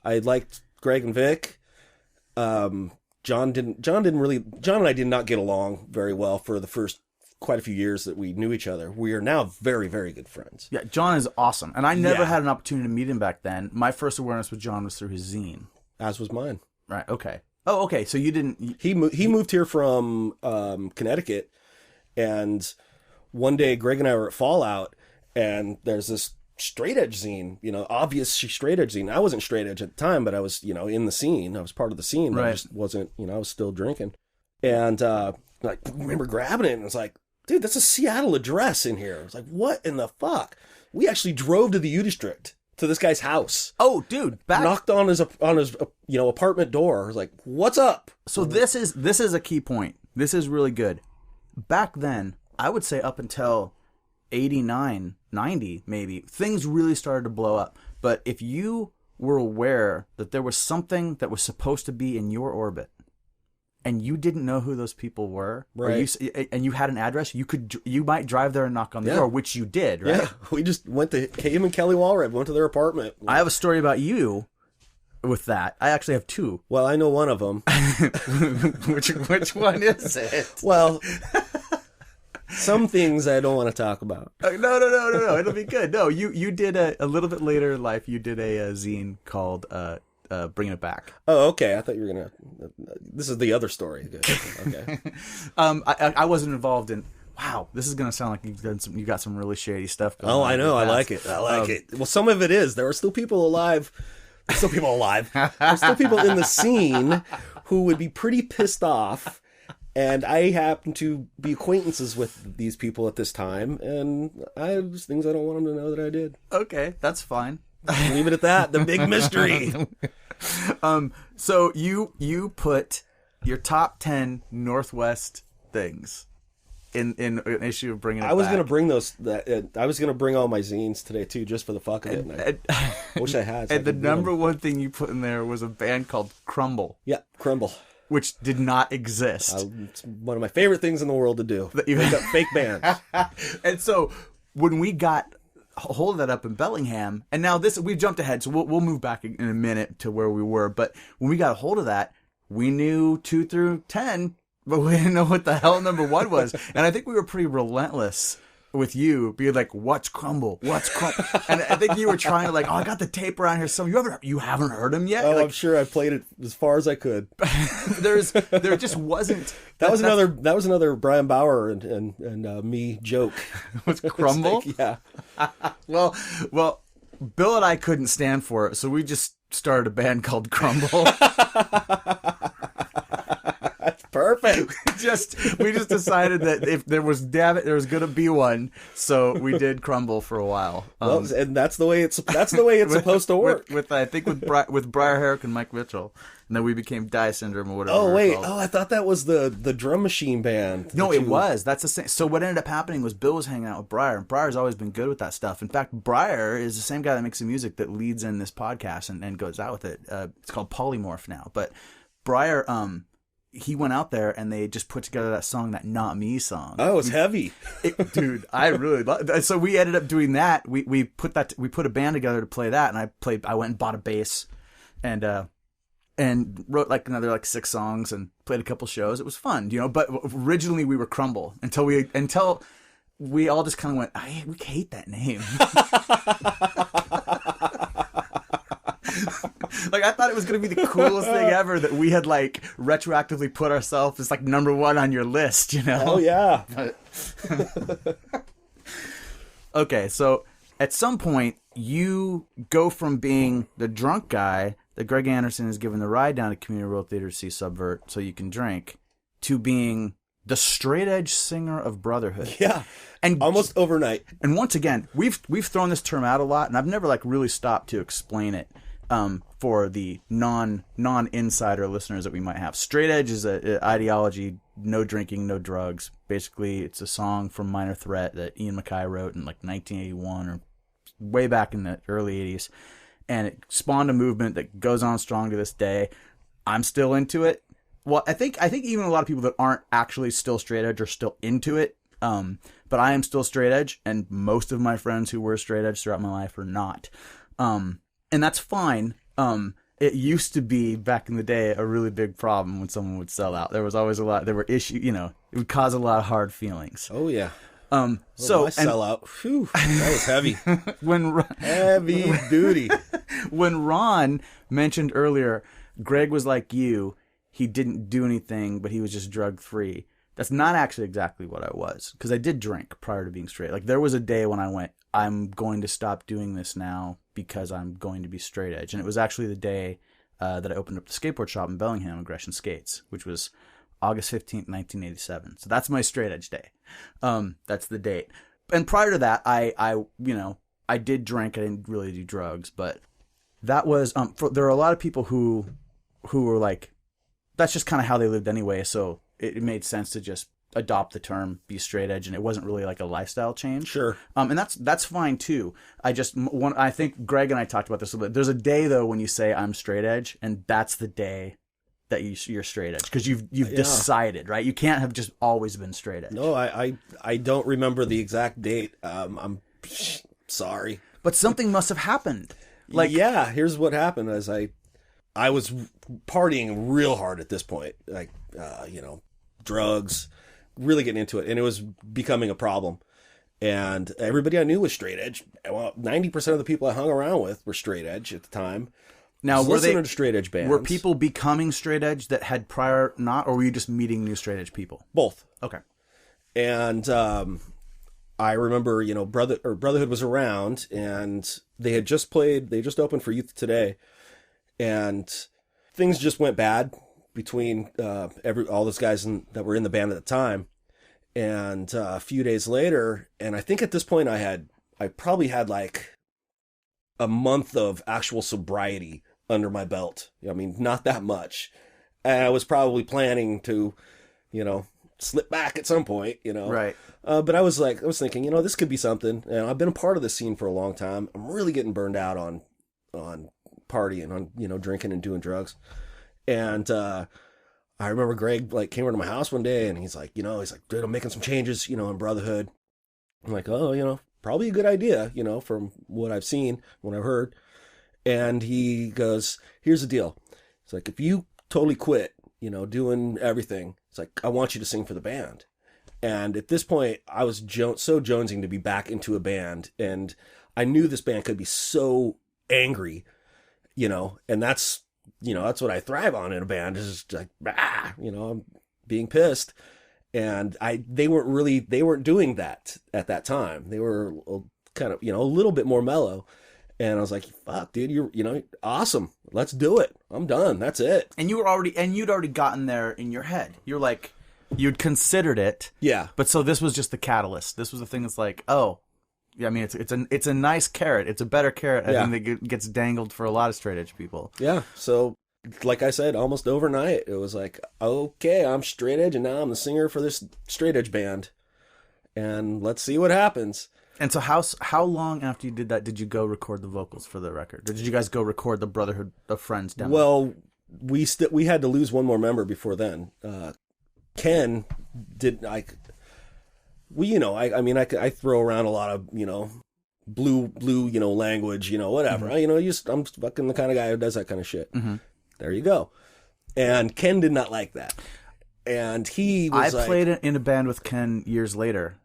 I liked Greg and Vic. John and I did not get along very well for the first quite a few years that we knew each other. We are now very, very good friends. Yeah, John is awesome, and I never had an opportunity to meet him back then. My first awareness with John was through his zine. As was mine. Right. Okay. Oh, okay. So you didn't. He moved here from Connecticut, and one day Greg and I were at Fallout. And there's this straight edge zine, obvious straight edge zine. I wasn't straight edge at the time, but I was, in the scene. I was part of the scene, but right. I just wasn't, I was still drinking. And I remember grabbing it and it's like, dude, that's a Seattle address in here. I was like, what in the fuck? We actually drove to the U District to this guy's house. Oh, dude, knocked on his apartment door. I was like, what's up? So this is a key point. This is really good. Back then, I would say up until 89, 90 maybe, things really started to blow up. But if you were aware that there was something that was supposed to be in your orbit and you didn't know who those people were, right, and you had an address, you might drive there and knock on the door, which you did, right? Yeah, we just went to him and Kelly Walred, went to their apartment. I have a story about you with that. I actually have two. Well, I know one of them. Which one is it? Well, some things I don't want to talk about. No. It'll be good. No, you did a little bit later in life. You did a zine called "Bringing It Back." Oh, okay. I thought you were gonna. This is the other story. Okay. I wasn't involved in. Wow, this is gonna sound like you got some really shady stuff going on. Oh, I know. I like it. Well, some of it is. There are still people alive. There's still people alive. There's still people in the scene who would be pretty pissed off. And I happen to be acquaintances with these people at this time, and I have just things I don't want them to know that I did. Okay, that's fine. Leave it at that. The big mystery. So you put your top 10 Northwest things in an issue of Bringing It Back. I was going to bring I was going to bring all my zines today too, just for the fuck of it. And I wish I had. And the number one thing you put in there was a band called Crumble. Yeah, Crumble. Which did not exist. It's one of my favorite things in the world to do. Make up fake bands. And so when we got hold of that up in Bellingham, and now we've jumped ahead, so we'll move back in a minute to where we were. But when we got a hold of that, we knew 2 through 10, but we didn't know what the hell number 1 was. And I think we were pretty relentless with you being like, what's Crumble? What's Crumble? And I think you were trying to like, I got the tape around here. So you haven't heard him yet? Oh, like, I'm sure I played it as far as I could. there just wasn't. That was another Brian Bauer and me joke. Was Crumble? Yeah. Well, Bill and I couldn't stand for it, so we just started a band called Crumble. Perfect. We just decided that if there was going to be one, so we did Crumble for a while. And that's the way it's supposed to work. With Briar Herrick and Mike Mitchell, and then we became Die Syndrome or whatever. Oh wait, I thought that was the drum machine band. No, it was. That's the same. So what ended up happening was Bill was hanging out with Briar, and Briar's always been good with that stuff. In fact, Briar is the same guy that makes the music that leads in this podcast and goes out with it. It's called Polymorph now, but Briar, he went out there and they just put together that song, that Not Me song. Oh, it's heavy. Dude, I really love it. So we ended up doing that. We put a band together to play that, and I went and bought a bass and wrote like another 6 songs and played a couple shows. It was fun, but originally we were Crumble until we all just kind of went, we hate that name. Like, I thought it was going to be the coolest thing ever that we had, retroactively put ourselves as, number 1 on your list, Oh, yeah. Okay, so at some point, you go from being the drunk guy that Greg Anderson is giving the ride down to Community World Theater to see Subvert so you can drink, to being the straight edge singer of Brotherhood. Yeah. And almost overnight. And once again, we've thrown this term out a lot, and I've never like really stopped to explain it for the non-insider listeners that we might have. Straight edge is a ideology, no drinking, no drugs. Basically, it's a song from Minor Threat that Ian MacKaye wrote in like 1981 or way back in the early 80s. And it spawned a movement that goes on strong to this day. I'm still into it. Well, I think even a lot of people that aren't actually still straight edge are still into it. But I am still straight edge, and most of my friends who were straight edge throughout my life are not. And that's fine. It used to be, back in the day, a really big problem when someone would sell out. There was always there were issues, it would cause a lot of hard feelings. Oh, yeah. So I sell out. Phew, that was heavy. Heavy duty. When Ron mentioned earlier, Greg was like you. He didn't do anything, but he was just drug free. That's not actually exactly what I was, because I did drink prior to being straight. Like, there was a day when I went, I'm going to stop doing this now because I'm going to be straight edge. And it was actually the day that I opened up the skateboard shop in Bellingham, Aggression Skates, which was August 15th, 1987. So that's my straight edge day. That's the date. And prior to that, I did drink. I didn't really do drugs, but that was, there are a lot of people who were like, that's just kind of how they lived anyway. So it made sense to just adopt the term be straight edge, and it wasn't really like a lifestyle change. Sure. And that's fine too. I think Greg and I talked about this a little bit. There's a day though when you say I'm straight edge, and that's the day that you're straight edge, because you've decided, right? You can't have just always been straight edge. No, I don't remember the exact date. I'm sorry, but something must have happened. Like, yeah, here's what happened: as I was partying real hard at this point, like drugs, really getting into it, and it was becoming a problem. And everybody I knew was straight edge. Well, 90% of the people I hung around with were straight edge at the time. Now, were they to straight edge bands? Were people becoming straight edge that had prior not, or were you just meeting new straight edge people? Both. Okay. And I remember, Brotherhood was around, and they just opened for Youth Today, and things just went bad between all those guys that were in the band at the time. And a few days later, and I think at this point I probably had like a month of actual sobriety under my belt. I mean, not that much. And I was probably planning to, slip back at some point, Right. But I was thinking, this could be something. And I've been a part of this scene for a long time. I'm really getting burned out on partying, on, drinking and doing drugs. And, I remember Greg came over to my house one day, and he's like, dude, I'm making some changes, in Brotherhood. I'm like, oh, probably a good idea, from what I've seen, what I've heard. And he goes, here's the deal. It's like, if you totally quit, doing everything, it's like, I want you to sing for the band. And at this point, I was so jonesing to be back into a band. And I knew this band could be so angry, and that's what I thrive on in a band, is just like, I'm being pissed. And they weren't doing that at that time. They were kind of, a little bit more mellow. And I was like, fuck, dude, you're awesome. Let's do it. I'm done. That's it. And you'd already gotten there in your head. You're like, you'd considered it. Yeah. But so this was just the catalyst. This was the thing that's like, oh, yeah, I mean, it's a nice carrot. It's a better carrot. I think that gets dangled for a lot of straight edge people. Yeah. So, like I said, almost overnight, it was like, okay, I'm straight edge, and now I'm the singer for this straight edge band, and let's see what happens. And so, how long after you did that did you go record the vocals for the record? Or did you guys go record the Brotherhood of Friends demo? Well, we had to lose one more member before then. Ken did I throw around a lot of blue language, whatever. Mm-hmm. I'm fucking the kind of guy who does that kind of shit. Mm-hmm. There you go. And Ken did not like that. And he was I played in a band with Ken years later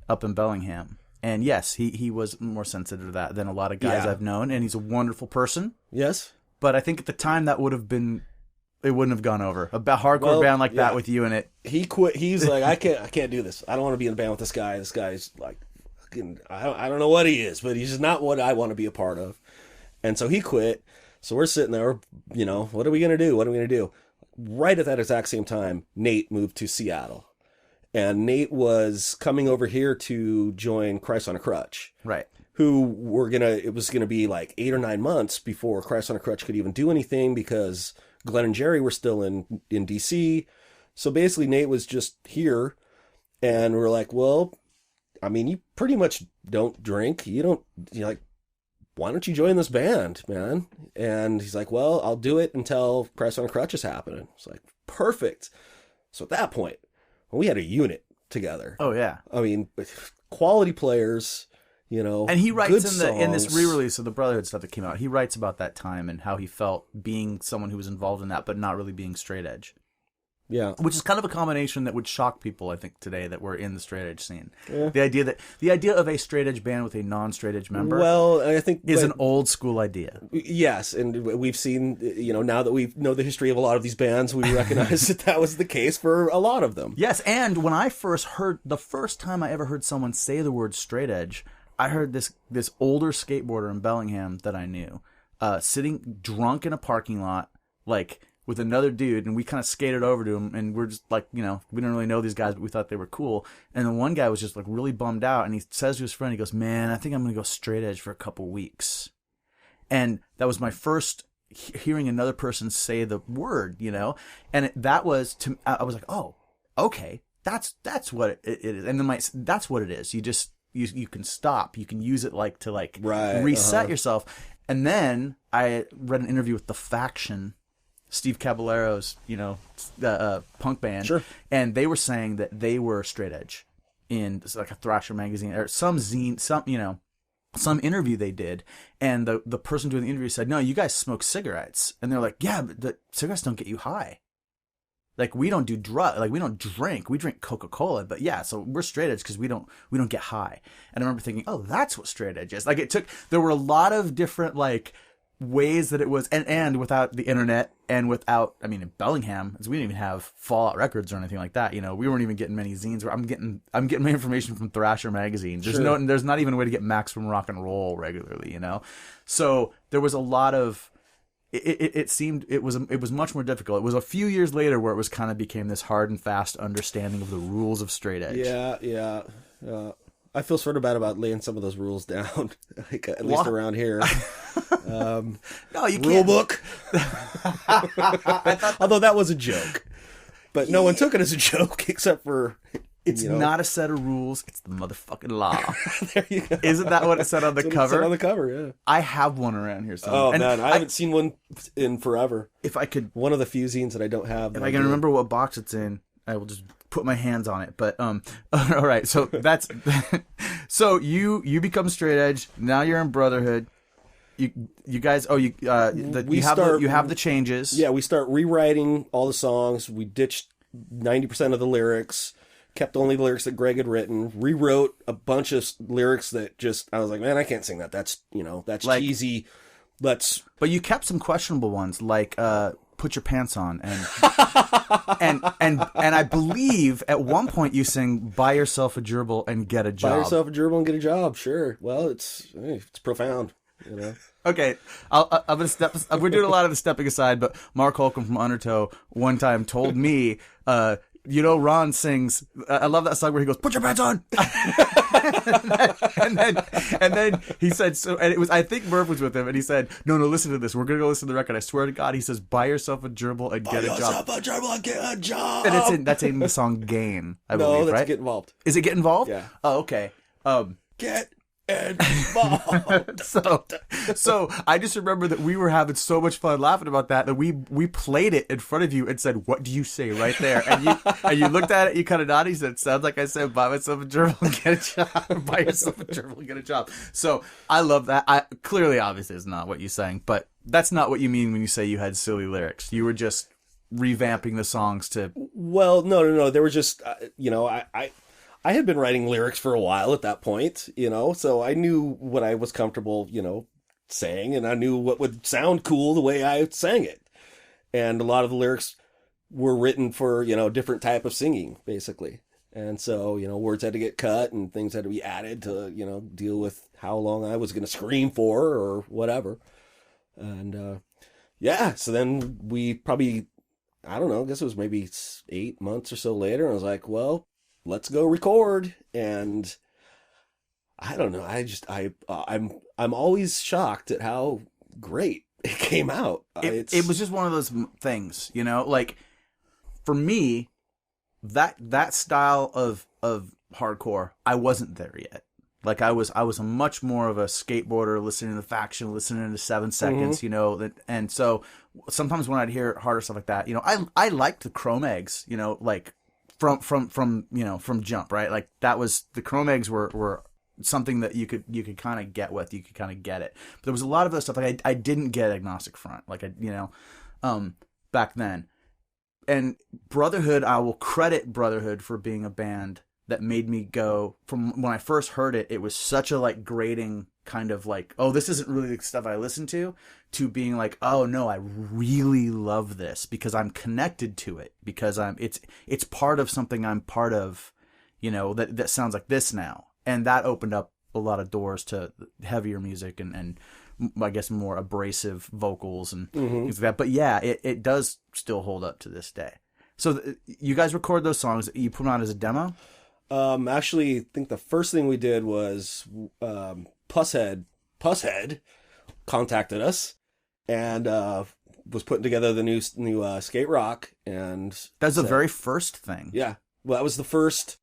up in Bellingham. And yes, he was more sensitive to that than a lot of guys I've known. And he's a wonderful person. Yes. But I think at the time that it wouldn't have gone over. A hardcore band like that with you in it. He quit. He's like, I can't do this. I don't want to be in a band with this guy. This guy's like, I don't know what he is, but he's just not what I want to be a part of. And so he quit. So we're sitting there, what are we going to do? What are we going to do? Right at that exact same time, Nate moved to Seattle. And Nate was coming over here to join Christ on a Crutch. Right. It was gonna be like 8 or 9 months before Christ on a Crutch could even do anything because Glenn and Jerry were still in DC. So basically Nate was just here, and we're like, well, I mean, you pretty much don't drink. You're like, why don't you join this band, man? And he's like, well, I'll do it until Christ on a Crutch is happening. It's like, perfect. So at that point, we had a unit together. Oh yeah. I mean, quality players, you know. And he writes good in this songs. re-release of the Brotherhood stuff that came out. He writes about that time and how he felt being someone who was involved in that, but not really being straight edge. Yeah. Which is kind of a combination that would shock people, I think, today that we're in the straight edge scene. Yeah. The idea of a straight edge band with a non-straight edge member, Well, I think is an old school idea. Yes, and we've seen, you know, now that we know the history of a lot of these bands, we recognize that was the case for a lot of them. Yes, and when I the first time I ever heard someone say the word straight edge, I heard this older skateboarder in Bellingham that I knew, sitting drunk in a parking lot, like, with another dude, and we kind of skated over to him, and we're just like, you know, we didn't really know these guys, but we thought they were cool. And then one guy was just like really bummed out, and he says to his friend, he goes, man, I think I'm going to go straight edge for a couple weeks. And that was my first hearing another person say the word, you know, and I was like, oh, okay, that's what it is. And then that's what it is. You can stop, you can use it to reset yourself. And then I read an interview with The Faction, Steve Caballero's, you know, punk band. Sure. And they were saying that they were straight edge in like a Thrasher magazine or some zine, some interview they did. And the person doing the interview said, no, you guys smoke cigarettes. And they're like, yeah, but the cigarettes don't get you high. Like, we don't do we don't drink. We drink Coca-Cola. But yeah, so we're straight edge because we don't get high. And I remember thinking, oh, that's what straight edge is. Like, there were a lot of different, like, ways that it was, and without the internet, and without, I mean, in Bellingham, we didn't even have Fallout Records or anything like that. You know, we weren't even getting many zines. I'm getting my information from Thrasher magazine. There's there's not even a way to get Max from Rock and Roll regularly. You know, so there was a lot of. It seemed it was much more difficult. It was a few years later where it was kind of became this hard and fast understanding of the rules of straight edge. Yeah. I feel sort of bad about laying some of those rules down, like at least around here. No, you rule can't. book. Although that was a joke, but no one took it as a joke except for. It's not a set of rules. It's the motherfucking law. There you go. Isn't that what it said on the cover? It said on the cover, yeah. I have one around here somewhere. Oh, man, I haven't seen one in forever. If I could, one of the few zines that I don't have. If I can remember what box it's in, I will just put my hands on it. But all right. So that's so you become straight edge. Now you're in Brotherhood. You guys. Oh, you have the changes. Yeah, we start rewriting all the songs. We ditched 90% of the lyrics. Kept only the lyrics that Greg had written, rewrote a bunch of lyrics that I was like, man, I can't sing that. That's like, cheesy. But you kept some questionable ones, like "Put Your Pants On," and and I believe at one point you sing "Buy Yourself a Gerbil and Get a Job." Buy yourself a gerbil and get a job. Sure. Well, it's profound. You know. Okay, I'm gonna step. We're doing a lot of the stepping aside, but Mark Holcomb from Undertow one time told me. You know, Ron sings. I love that song where he goes, "Put your pants on," and then he said, "So." And it was, I think Murph was with him, and he said, "No, listen to this. We're gonna go listen to the record. I swear to God." He says, "Buy yourself a gerbil and get a job." Buy yourself a gerbil and get a job. And that's in the song "Gain." I believe, that's right? Get Involved. Is it Get Involved? Yeah. Oh, okay. Get involved. So I just remember that we were having so much fun laughing about that we played it in front of you and said, "What do you say?" right there, and you looked at it, you kind of nodded, you said, "Sounds like I said, buy myself a gerbil and get a job." Buy yourself a gerbil and get a job. So I love that. Clearly, obviously, it's not what you're saying, but that's not what you mean when you say you had silly lyrics. You were just revamping the songs to. Well, no. There were just I had been writing lyrics for a while at that point, so I knew what I was comfortable, saying, and I knew what would sound cool the way I sang it. And a lot of the lyrics were written for, different type of singing, basically. And so, words had to get cut and things had to be added to, deal with how long I was going to scream for or whatever. And, so then we probably, I don't know, I guess it was maybe 8 months or so later. And I was like, well, let's go record. And I don't know. I'm always shocked at how great it came out. It was just one of those things, you know, like for me, that style of hardcore, I wasn't there yet. Like I was a much more of a skateboarder, listening to Faction, listening to 7 Seconds, you know, and so sometimes when I'd hear harder stuff like that, you know, I liked the Chrome Eggs, you know, like from you know, from Jump, right? Like that was, the Chrome Eggs were something that you could kind of get with, you could kind of get it. But there was a lot of other stuff like I didn't get Agnostic Front, like back then. And Brotherhood, I will credit Brotherhood for being a band that made me go, from when I first heard it, it was such a like grating kind of like, oh, this isn't really the stuff I listen to being like, oh no, I really love this because I'm connected to it, because it's part of something I'm part of, you know, that sounds like this now. And that opened up a lot of doors to heavier music and I guess more abrasive vocals and things like that. But yeah, it does still hold up to this day. So you guys record those songs, you put them out as a demo? Actually, I think the first thing we did was Pusshead contacted us and was putting together the new Skate Rock, and that's the very first thing. Yeah, well, that was the first.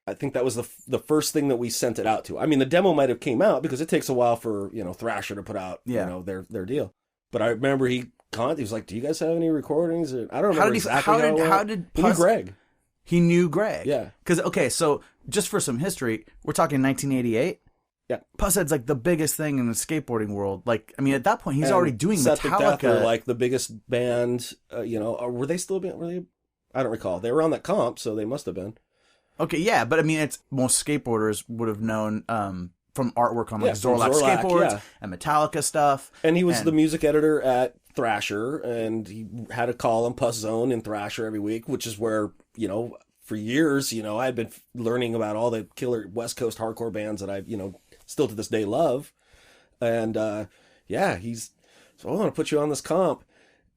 I think that was the first thing that we sent it out to. I mean, the demo might have came out because it takes a while for, you know, Thrasher to put out, you know, their deal. But I remember he was like, "Do you guys have any recordings?" Or, I don't remember how did he knew Greg? He knew Greg. Yeah. Because okay, so just for some history, we're talking 1988. Yeah. Pushead's like the biggest thing in the skateboarding world. Like, I mean, at that point, he's already doing Seth Metallica. Were like the biggest band. You know, or were they still being? Were they? I don't recall. They were on that comp, so they must have been. Okay, yeah, but I mean, it's most skateboarders would have known from artwork on like Zorlak skateboards and Metallica stuff. And he was the music editor at Thrasher, and he had a column, Puss Zone, in Thrasher every week, which is where, you know, for years, you know, I'd been learning about all the killer West Coast hardcore bands that I, you know, still to this day love. And so I want to put you on this comp.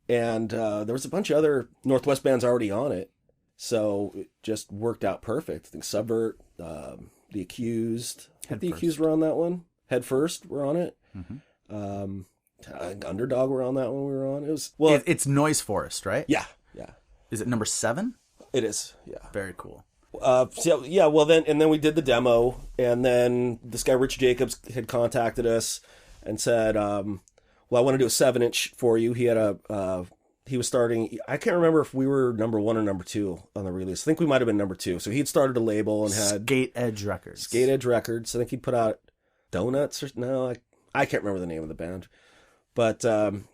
And there was a bunch of other Northwest bands already on it. So it just worked out perfect. I think Subvert, The Accused. The Accused were on that one. Head First were on it. Underdog were on that one we were on. It was it's Noise Forest, right? Yeah. Is it number 7? It is. Yeah. Very cool. Well then we did the demo, and then this guy Rich Jacobs had contacted us and said, "Well, I want to do a 7-inch for you." He had he was starting. I can't remember if we were number 1 or number 2 on the release. I think we might have been number 2. So he'd started a label and had Skate-Edge Records. Skate-Edge Records. I think he'd put out Donuts or no, I can't remember the name of the band, but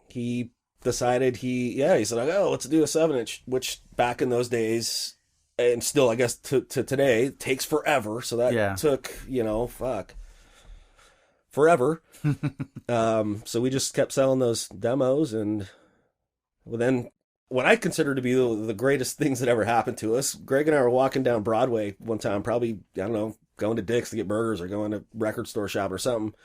he decided he said, "Oh, let's do a 7-inch," which back in those days, and still I guess to today, takes forever. So that took, you know, forever. So we just kept selling those demos, and then what I consider to be the greatest things that ever happened to us, Greg and I were walking down Broadway one time, probably, I don't know, going to Dick's to get burgers or going to record store shop or something,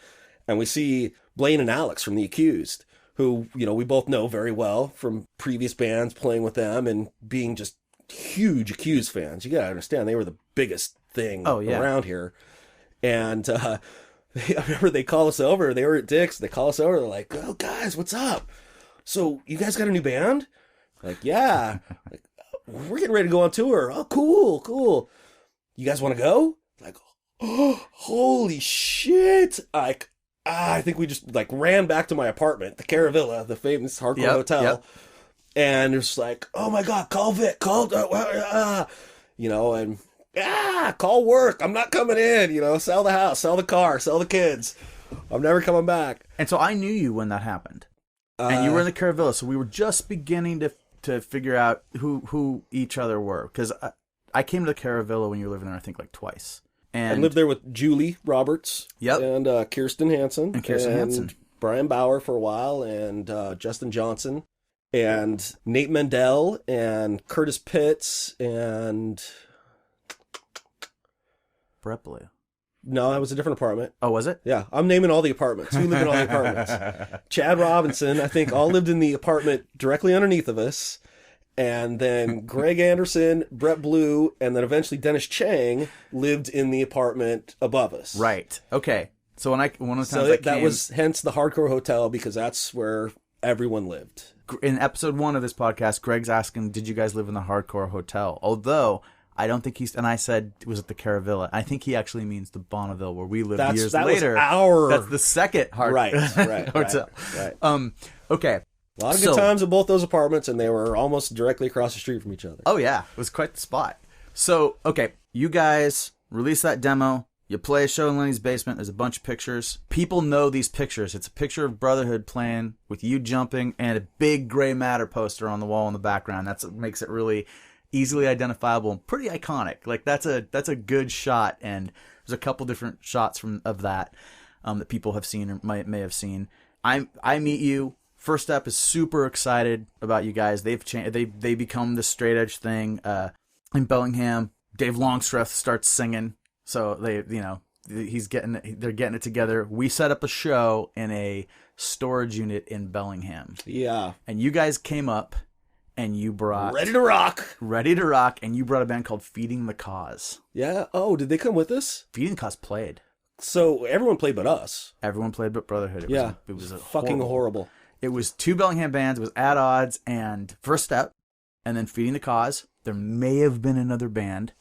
and we see Blaine and Alex from The Accused, who, you know, we both know very well from previous bands, playing with them and being just huge Accused fans. You gotta understand, they were the biggest thing around here. And I remember they call us over. They were at Dick's. They call us over. They're like, "Oh, guys, what's up? So you guys got a new band?" Like, "Yeah." Like, "We're getting ready to go on tour." "Oh, cool. You guys want to go?" Like, "Oh, holy shit!" Like, I think we just like ran back to my apartment, the Caravilla, the famous hardcore hotel, and it's like, "Oh my god, call Vic, you know, and call work. I'm not coming in. You know, sell the house, sell the car, sell the kids. I'm never coming back." And so I knew you when that happened, and you were in the Caravilla, so we were just beginning to figure out who each other were, because I came to the Caravilla when you were living there, I think like twice. And I lived there with Julie Roberts, and Kirsten Hansen, and Brian Bauer for a while, and Justin Johnson, and Nate Mendel, and Curtis Pitts, and Brepley. No, that was a different apartment. Oh, was it? Yeah, I'm naming all the apartments. Who lived in all the apartments? Chad Robinson, I think, all lived in the apartment directly underneath of us. And then Greg Anderson, Brett Blue, and then eventually Dennis Chang lived in the apartment above us. Right. Okay. So one of the times that was hence the Hardcore Hotel, because that's where everyone lived. In episode 1 of this podcast, Greg's asking, did you guys live in the Hardcore Hotel? Although I don't think and I said it was at the Caravilla. I think he actually means the Bonneville, where we lived years later. That's the second hotel. Right. Okay. A lot of good times in both those apartments, and they were almost directly across the street from each other. Oh, yeah. It was quite the spot. So, okay, you guys release that demo. You play a show in Lenny's basement. There's a bunch of pictures. People know these pictures. It's a picture of Brotherhood playing with you jumping and a big Gray Matter poster on the wall in the background. That's what makes it really easily identifiable and pretty iconic. Like, that's a good shot, and there's a couple different shots of that that people have seen or may have seen. I meet you. First Step is super excited about you guys. They've changed. They become the straight edge thing. In Bellingham, Dave Longstreth starts singing. So they're getting it together. We set up a show in a storage unit in Bellingham. Yeah. And you guys came up and you brought Ready to Rock, and you brought a band called Feeding the Cause. Yeah. Oh, did they come with us? Feeding the Cause played. So everyone played but us. Everyone played but Brotherhood. It was fucking horrible. It was 2 Bellingham bands. It was At Odds and First Step, and then Feeding the Cause. There may have been another band.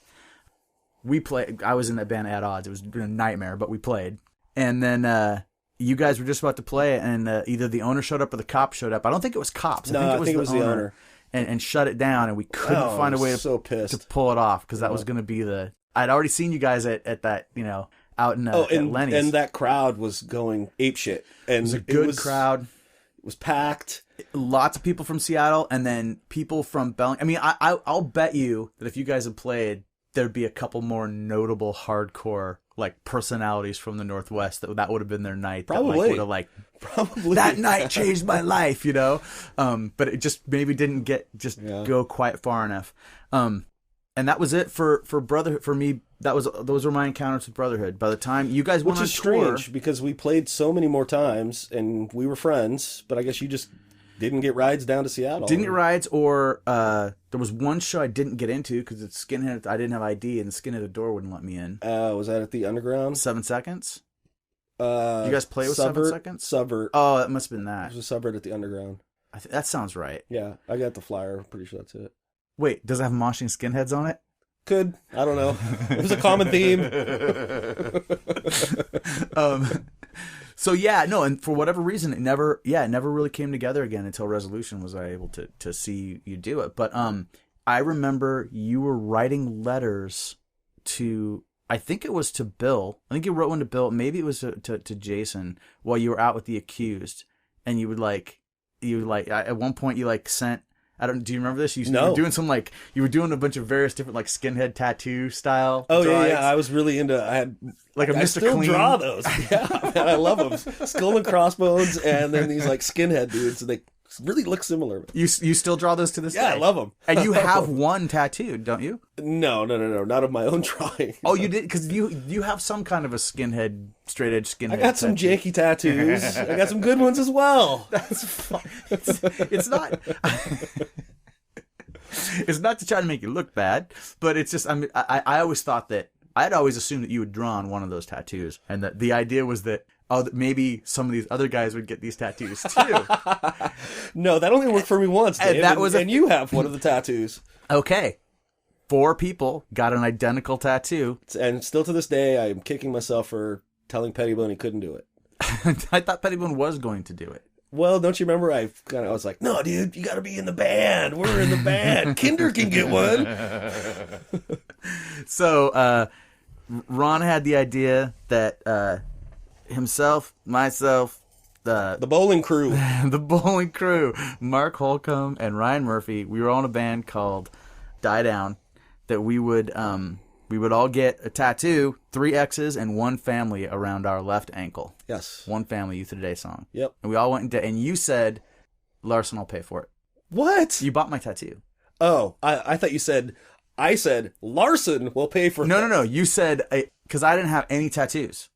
I was in that band At Odds. It was a nightmare, but we played. And then you guys were just about to play, and either the owner showed up or the cops showed up. I don't think it was cops. I think it was the owner. And shut it down, and we couldn't find a way to pull it off, because that was going to be I'd already seen you guys at that, out in at Lenny's. And that crowd was going apeshit. And it was a good crowd. It was packed. Lots of people from Seattle, and then people from Bellingham. I mean, I'll bet you that if you guys had played, there'd be a couple more notable hardcore personalities from the Northwest that would have been their night. Probably. Probably. That night changed my life, But it just maybe didn't go quite far enough. And that was it for Brotherhood. For me, those were my encounters with Brotherhood. By the time you guys went on tour, which is strange, because we played so many more times and we were friends, but I guess you just didn't get rides down to Seattle. Didn't get rides, or there was one show I didn't get into because it's Skinhead. I didn't have ID, and the Skinhead at the door wouldn't let me in. Was that at the Underground? 7 Seconds. You guys play with 7 Seconds? Subvert. Oh, that must have been that. It was a Subvert at the Underground. That sounds right. Yeah, I got the flyer. I'm pretty sure that's it. Wait, does it have moshing skinheads on it? Could. I don't know. It was a common theme. So yeah, no, and for whatever reason, it never really came together again until Resolution was I able to see you do it. But I remember you were writing letters to, I think it was to Bill. I think you wrote one to Bill. Maybe it was to Jason while you were out with the Accused, and you would at one point you sent. Do you remember this? You were doing you were doing a bunch of various different drinking tattoo style. Oh drawings. yeah, I was really into. I had a Mr. I still Clean. Draw those. Yeah, man, I love them. Skull and crossbones, and then these skinhead dudes. They really look similar. You still draw those to this day? Yeah, I love them. And you have one tattooed, don't you? No, not of my own drawing. Oh, you did? Because you have some kind of a skinhead, straight edge skinhead. I got some janky tattoos. I got some good ones as well. That's fine. It's not. It's not to try to make you look bad, but it's just. I always thought that I'd always assumed that you had drawn one of those tattoos, and that the idea was that maybe some of these other guys would get these tattoos too. No, that only worked for me once, Dave, and you have one of the tattoos. Okay. 4 people got an identical tattoo. And still to this day, I am kicking myself for telling Pettibone he couldn't do it. I thought Pettibone was going to do it. Well, don't you remember? I was like, no, dude, you got to be in the band. We're in the band. Kinder can get one. So Ron had the idea that himself, myself, the bowling crew, Mark Holcomb and Ryan Murphy, we were on a band called Die Down, that we would all get a tattoo, 3 X's and 1 family around our left ankle. Yes. 1 family, Youth of the Day song. Yep. And we all went and you said, Larson, I'll pay for it. What? You bought my tattoo. Oh, I thought you said, I said, Larson will pay for it. No. You said, because I didn't have any tattoos.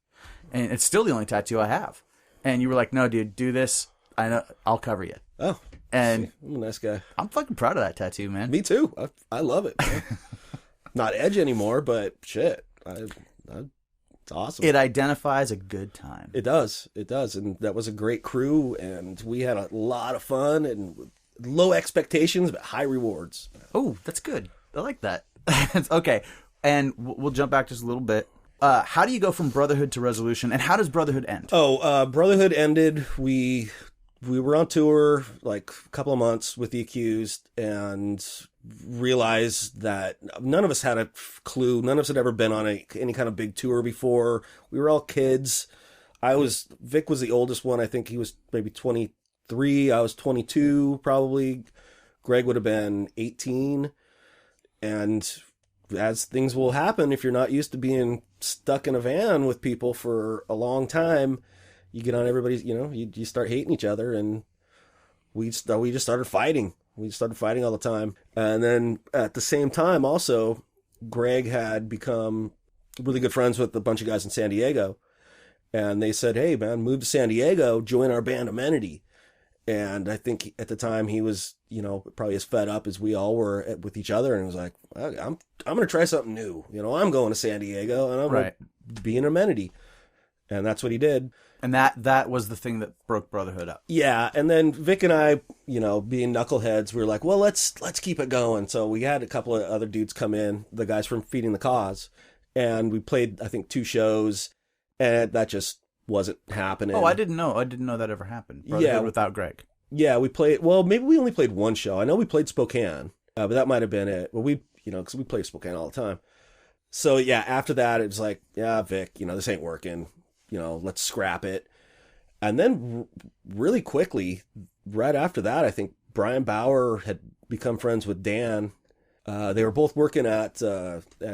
And it's still the only tattoo I have. And you were like, no, dude, do this. I know, I'll cover you. Oh. And I'm a nice guy. I'm fucking proud of that tattoo, man. Me too. I love it, man. Not Edge anymore, but shit. It's awesome. It identifies a good time. It does. It does. And that was a great crew, and we had a lot of fun and low expectations, but high rewards. Oh, that's good. I like that. Okay. And we'll jump back just a little bit. How do you go from Brotherhood to Resolution, and how does Brotherhood end? Brotherhood ended. We were on tour like a couple of months with The Accused and realized that none of us had a clue. None of us had ever been on any kind of big tour before. We were all kids. Vic was the oldest one. I think he was maybe 23. I was 22 probably. Greg would have been 18. And as things will happen, if you're not used to being stuck in a van with people for a long time, you get on everybody's, you start hating each other, and we just started fighting. We started fighting all the time. And then at the same time, also, Greg had become really good friends with a bunch of guys in San Diego. And they said, hey, man, move to San Diego, join our band Amenity. And I think at the time he was, probably as fed up as we all were with each other. And was like, I'm going to try something new. I'm going to San Diego, and I'm going to be an Amenity. And that's what he did. And that was the thing that broke Brotherhood up. Yeah. And then Vic and I, being knuckleheads, we were like, well, let's keep it going. So we had a couple of other dudes come in, the guys from Feeding the Cause. And we played, I think, 2 shows. And that just wasn't happening. Oh, I didn't know that ever happened. Brotherhood without Greg. Yeah, we played, well, maybe we only played 1 show. I know we played Spokane, but that might have been it. Well, because we play Spokane all the time. So yeah, after that, it was like, yeah, Vic, this ain't working. Let's scrap it. And then really quickly, right after that, I think Brian Bauer had become friends with Dan. They were both working at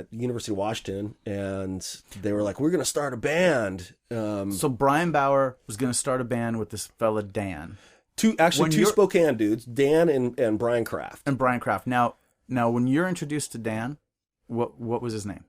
University of Washington, and they were like, we're going to start a band. So Brian Bauer was going to start a band with this fella, Dan. Two Spokane dudes, Dan and Brian Kraft. And Brian Kraft. Now, when you're introduced to Dan, what was his name?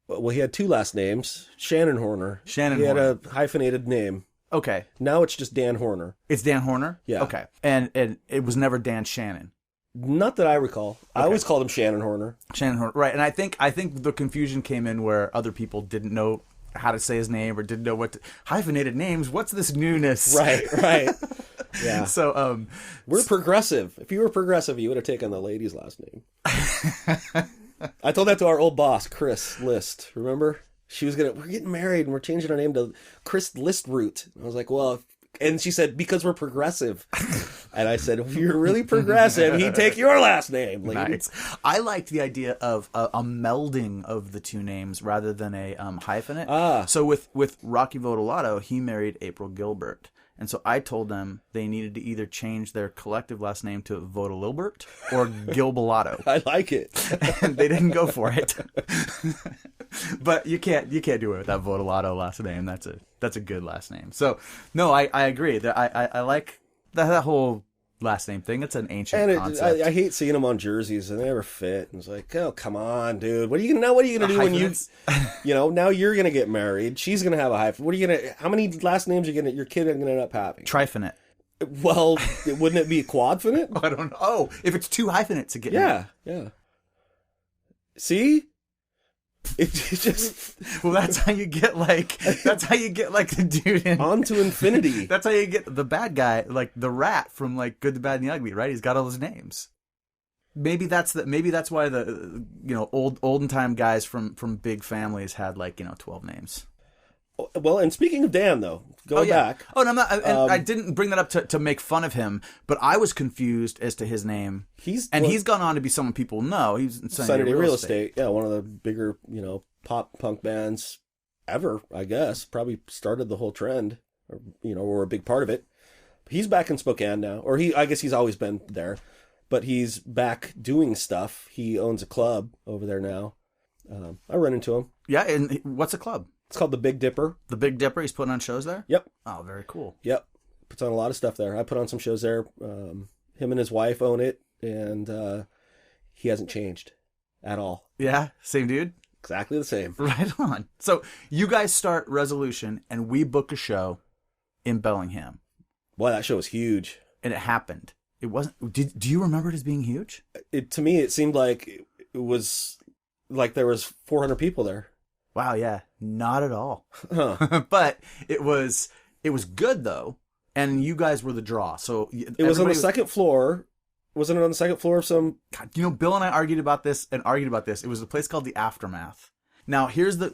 Well, he had 2 last names, Shannon Horner. He had a hyphenated name. Okay. Now it's just Dan Horner. It's Dan Horner? Yeah. Okay. And it was never Dan Shannon. Not that I recall. Okay. I always called him Shannon Horner. Shannon Horner, right. And I think the confusion came in where other people didn't know how to say his name or didn't know hyphenated names. What's this newness? Right. Yeah. So we're progressive. If you were progressive, you would have taken the lady's last name. I told that to our old boss, Chris List. Remember? We're getting married and we're changing our name to Chris Listroot. I was like, well, and she said, because we're progressive. And I said, if you're really progressive, he'd take your last name, lady. Nice. I liked the idea of a melding of the 2 names rather than a hyphenate. So with Rocky Votolato, he married April Gilbert. And so I told them they needed to either change their collective last name to Vodolilbert or Gilbalato. I like it. And they didn't go for it. But you can't do it with that Vodolato last name. That's a good last name. So no, I agree. I like that whole last name thing. It's an ancient concept. I hate seeing them on jerseys, and they never fit. And it's like, oh, come on, dude. What are you gonna do when now you're gonna get married? She's gonna have a hyphen. What are you gonna? How many last names are your kid gonna end up having? Triphenate. Well, wouldn't it be quadphenate? I don't know. Oh, if it's 2 hyphenates, it get yeah. See. It just well, that's how you get the dude in On to Infinity. That's how you get the bad guy, like the rat from like Good, the Bad, and the Ugly, right? He's got all his names. Maybe that's why the olden time guys from big families had 12 names. Well, and speaking of Dan, though, going back. Oh, no, I didn't bring that up to make fun of him, but I was confused as to his name. He's gone on to be someone people know. He's in Sunny Real Estate. Yeah, one of the bigger, pop punk bands ever, I guess. Probably started the whole trend, or a big part of it. He's back in Spokane now, I guess he's always been there, but he's back doing stuff. He owns a club over there now. I run into him. Yeah, and what's a club? It's called the Big Dipper. The Big Dipper? He's putting on shows there? Yep. Oh, very cool. Yep. Puts on a lot of stuff there. I put on some shows there. Him and his wife own it, and he hasn't changed at all. Yeah? Same dude? Exactly the same. Right on. So you guys start Resolution, and we book a show in Bellingham. Boy, that show was huge. And it happened. It wasn't. Do you remember it as being huge? To me, it seemed like it was like there was 400 people there. Wow, yeah, not at all. Huh. But it was good though, and you guys were the draw. So it was on the second floor. Wasn't it on the second floor of some? God, Bill and I argued about this. It was a place called the Aftermath. Now, here's the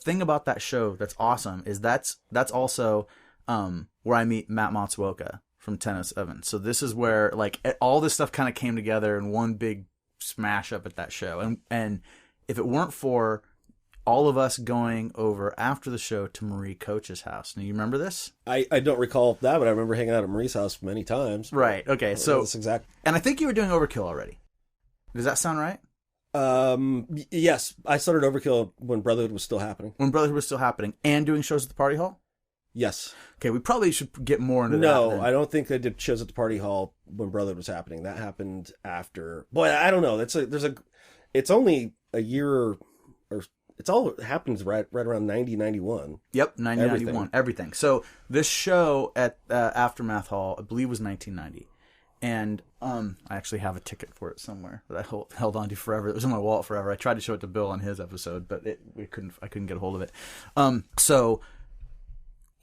thing about that show that's awesome is that's also where I meet Matt Matsuoka from Tennis Evans. So this is where like all this stuff kind of came together in one big smash up at that show. And if it weren't for all of us going over after the show to Marie Coach's house. Now, you remember this? I don't recall that, but I remember hanging out at Marie's house many times. Right. Okay. So that's exact. And I think you were doing Overkill already. Does that sound right? Yes. I started Overkill when Brotherhood was still happening. When Brotherhood was still happening and doing shows at the Party Hall? Yes. Okay, we probably should get more into that. No, I don't think I did shows at the Party Hall when Brotherhood was happening. That happened after. Boy, I don't know. It's only a year or it's all happens right around 90, 91. Yep, 90, 91, everything. So this show at Aftermath Hall, I believe, was 1990. And I actually have a ticket for it somewhere that I held on to forever. It was in my wallet forever. I tried to show it to Bill on his episode, but I couldn't get a hold of it. So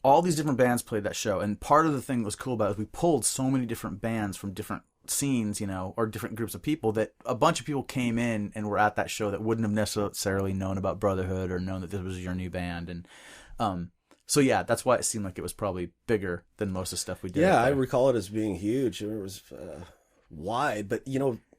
all these different bands played that show, and part of the thing that was cool about it is we pulled so many different bands from different scenes, or different groups of people, that a bunch of people came in and were at that show that wouldn't have necessarily known about Brotherhood or known that this was your new band. And so yeah, that's why it seemed like it was probably bigger than most of the stuff we did. Yeah, I recall it as being huge. It was wide, but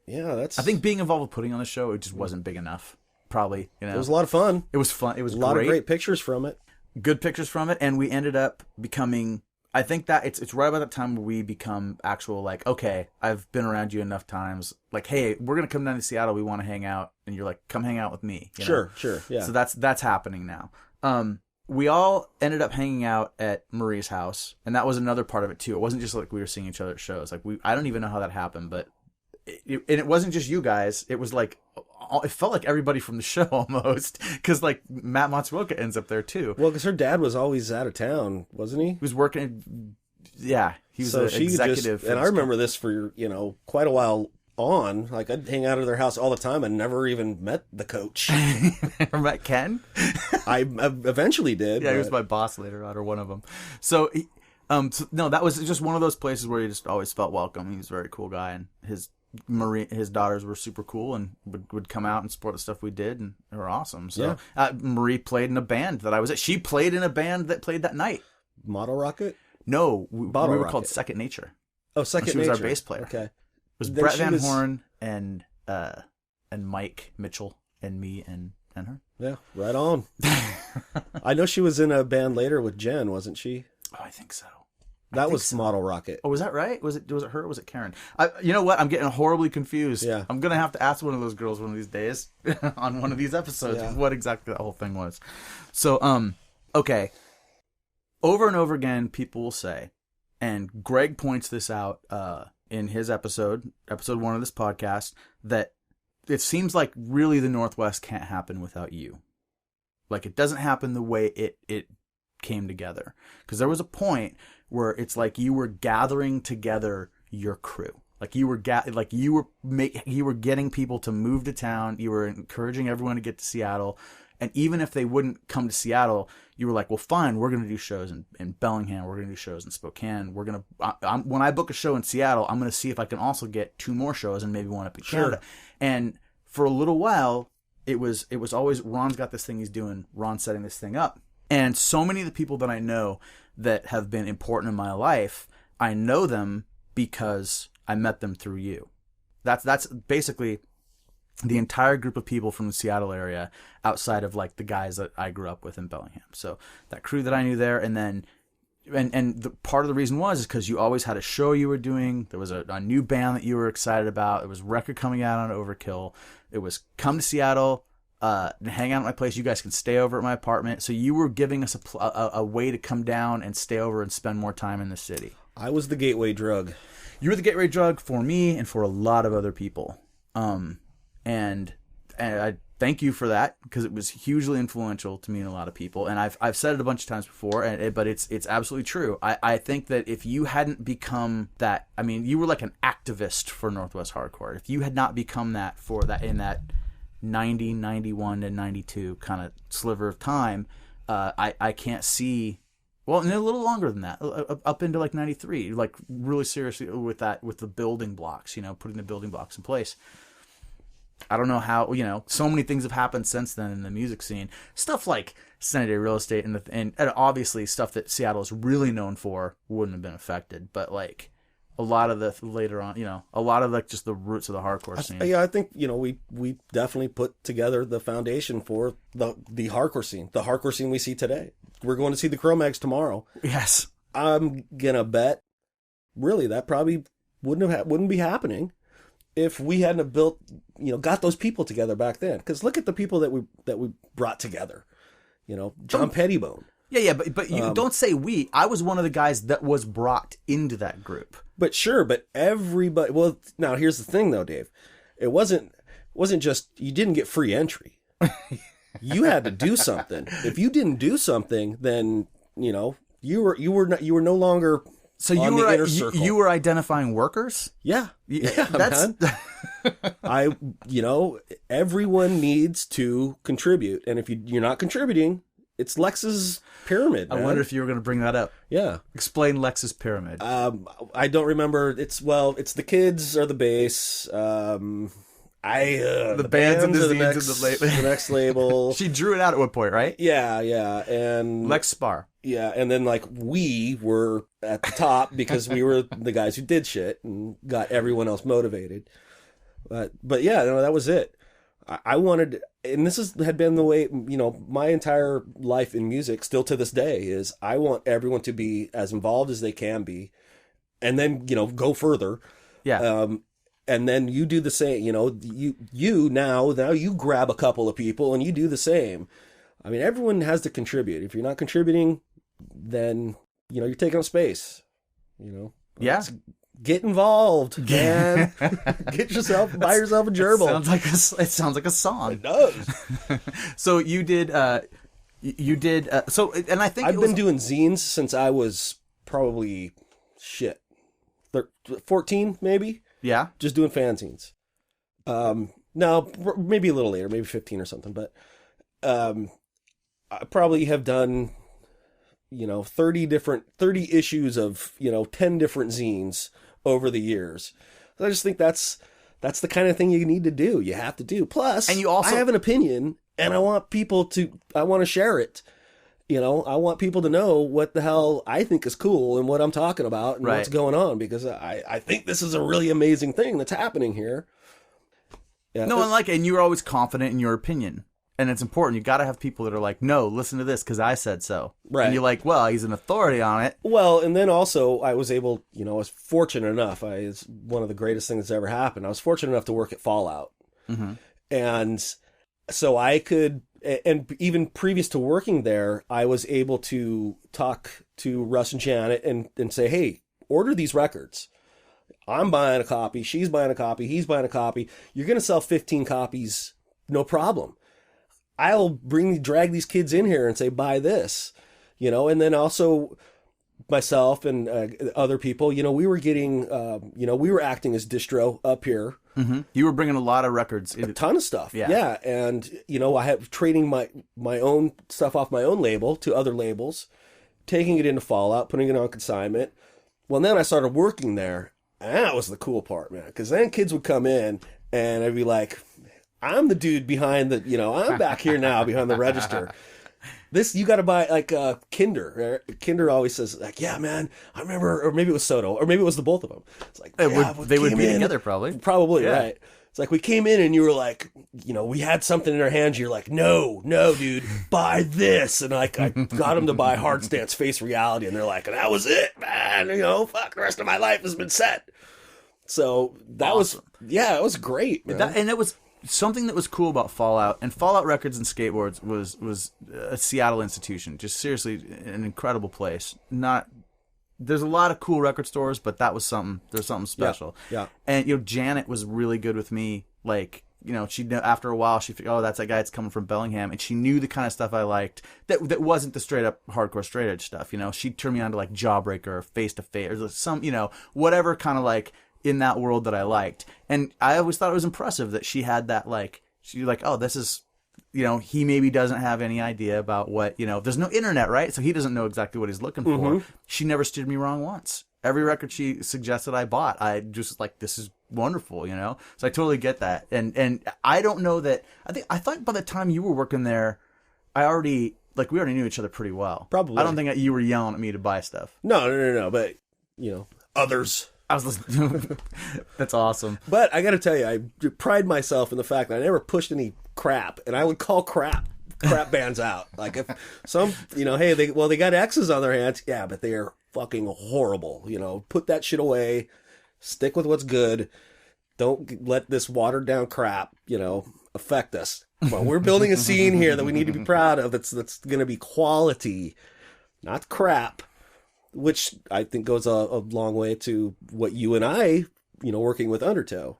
that's. I think being involved with putting on the show, it just wasn't big enough. Probably, It was a lot of fun. It was fun. It was a lot of great pictures from it. Good pictures from it, and we ended up becoming. I think that it's right about that time where we become actual, like, okay, I've been around you enough times. Like, hey, we're gonna come down to Seattle. We want to hang out, and you're like, come hang out with me. Sure, yeah. So that's happening now. We all ended up hanging out at Marie's house, and that was another part of it too. It wasn't just like we were seeing each other at shows. Like I don't even know how that happened, but it wasn't just you guys. It was like it felt like everybody from the show almost, because like Matt Matsuoka ends up there too. Well, because her dad was always out of town, wasn't he? He was working. Yeah, he was an executive. And I remember this for quite a while on. Like I'd hang out at their house all the time and never even met the coach. Never met Ken? I eventually did. Yeah, he was my boss later on, or one of them. So no, that was just one of those places where he just always felt welcome. He was a very cool guy, and his daughters were super cool and would come out and support the stuff we did, and they were awesome. So yeah. Marie played in a band that I was at. She played in a band that played that night. Model Rocket? No, we were called Second Nature. Oh, Second Nature. She was our bass player. Okay. It was Brett Van Horn and Mike Mitchell and me and her. Yeah, right on. I know she was in a band later with Jen, wasn't she? Oh, I think so. That was Model Rocket. Oh, was that right? Was it her or was it Karen? You know what? I'm getting horribly confused. Yeah. I'm going to have to ask one of those girls one of these days on one of these episodes what exactly that whole thing was. So, okay. Over and over again, people will say, and Greg points this out in his episode 1 of this podcast, that it seems like really the Northwest can't happen without you. Like it doesn't happen the way it came together. Because there was a point where it's like you were gathering together your crew. Like you were getting people to move to town. You were encouraging everyone to get to Seattle. And even if they wouldn't come to Seattle, you were like, well, fine, we're going to do shows in Bellingham. We're going to do shows in Spokane. When I book a show in Seattle, I'm going to see if I can also get 2 more shows and maybe one up in Canada. And for a little while, it was always, Ron's got this thing he's doing. Ron's setting this thing up. And so many of the people that I know that have been important in my life, I know them because I met them through you. That's basically the entire group of people from the Seattle area, outside of like the guys that I grew up with in Bellingham. So that crew that I knew there, and then the part of the reason was because you always had a show you were doing. There was a new band that you were excited about. There was a record coming out on Overkill. It was come to Seattle, hang out at my place. You guys can stay over at my apartment. So you were giving us a way to come down and stay over and spend more time in the city. I was the gateway drug. You were the gateway drug for me and for a lot of other people. And thank you for that, because it was hugely influential to me and a lot of people. And I've said it a bunch of times before, but it's absolutely true. I think that if you hadn't become that, I mean, you were like an activist for Northwest hardcore. If you had not become that for that in that 90, 91, and 92 kind of sliver of time, I can't see. Well, and a little longer than that, up into like 93, like really seriously with the building blocks, putting the building blocks in place. I don't know how, so many things have happened since then in the music scene. Stuff like Sanitary Real Estate and obviously stuff that Seattle is really known for wouldn't have been affected. But like a lot of the later on, a lot of like just the roots of the hardcore scene. Yeah, I think, we definitely put together the foundation for the hardcore scene, we see today. We're going to see the Cro-Mags tomorrow. Yes. I'm going to bet really that probably wouldn't be happening if we hadn't have built, got those people together back then. Because look at the people that we brought together. John Pettibone. Yeah, but you don't say we. I was one of the guys that was brought into that group. But everybody. Well, now here's the thing, though, Dave. It wasn't just you didn't get free entry. You had to do something. If you didn't do something, then you were no longer. So you were identifying workers? Yeah. That's man. Everyone needs to contribute, and if you're not contributing, it's Lex's pyramid. Man. I wonder if you were going to bring that up. Yeah. Explain Lex's pyramid. I don't remember. It's the kids are the base. The bands and the next label. She drew it out at one point, right? Yeah, and Lex Spar. Yeah, and then like we were at the top because we were the guys who did shit and got everyone else motivated. But yeah, that was it. I wanted, and this had been the way, my entire life in music, still to this day, is I want everyone to be as involved as they can be, and then go further. Yeah. And then you do the same. Now you grab a couple of people and you do the same. I mean, everyone has to contribute. If you're not contributing, then you're taking up space. Yeah. Get involved, man. Buy yourself a gerbil. It sounds like a song. It does. So you did. So, and I think I've been doing zines since I was probably 14, maybe. Yeah. Just doing fanzines. No, maybe a little later, maybe 15 or something. But I probably have done, 30 issues of, 10 different zines over the years. So I just think that's the kind of thing you need to do. You have to do. Plus, and you also, I have an opinion, and I want to share it. I want people to know what the hell I think is cool and what I'm talking about and what's going on, because I think this is a really amazing thing that's happening here. Yeah. No, and you're always confident in your opinion. And it's important. You got to have people that are like, no, listen to this because I said so. Right. And you're like, well, he's an authority on it. Well, and then also I was able, I was fortunate enough. It's one of the greatest things that's ever happened. I was fortunate enough to work at Fallout. Mm-hmm. And so I could, and even previous to working there, I was able to talk to Russ and Janet and say, hey, order these records. I'm buying a copy. She's buying a copy. He's buying a copy. You're going to sell 15 copies. No problem. I'll drag these kids in here and say, buy this, and then also myself and other people, we were getting, we were acting as distro up here. Mm-hmm. You were bringing a lot of records. A ton of stuff. Yeah. And, I have trading my own stuff off my own label to other labels, taking it into Fallout, putting it on consignment. Well, then I started working there, and that was the cool part, man, because then kids would come in and I'd be like, I'm the dude behind I'm back here now behind the register. This, you got to buy, like, Kinder. Kinder always says, like, yeah, man, I remember, or maybe it was Soto, or maybe it was the both of them. It's like, they would be together, probably. Probably, yeah. Right. It's like, we came in and you were like, we had something in our hands. You're like, no, dude, buy this. And like, I got them to buy Hard Stance Face Reality. And they're like, that was it, man. Fuck, the rest of my life has been set. So that awesome. It was great, man. And it was something that was cool about Fallout, and Fallout Records and Skateboards was a Seattle institution. Just seriously an incredible place. There's a lot of cool record stores, but that was something. There's something special. Yeah. And Janet was really good with me. Like, she after a while she figured, oh, that's that guy that's coming from Bellingham, and she knew the kind of stuff I liked that wasn't the straight up hardcore straight edge stuff. She'd turn me on to like Jawbreaker or Face to Face or some whatever kind of like in that world that I liked. And I always thought it was impressive that she had that she's like, oh, this is he maybe doesn't have any idea about what there's no internet, right? So he doesn't know exactly what he's looking for. Mm-hmm. She never steered me wrong once. Every record she suggested I bought, I just like, this is wonderful, So I totally get that. And I don't know that, I thought by the time you were working there, we already knew each other pretty well. Probably. I don't think that you were yelling at me to buy stuff. No. But, others. I was listening. That's awesome. But I got to tell you, I pride myself in the fact that I never pushed any crap, and I would call crap bands out. Like if some, hey, they got X's on their hands. Yeah, but they are fucking horrible. Put that shit away. Stick with what's good. Don't let this watered down crap, affect us. Well, we're building a scene here that we need to be proud of. That's going to be quality, not crap, which I think goes a long way to what you and I, working with Undertow.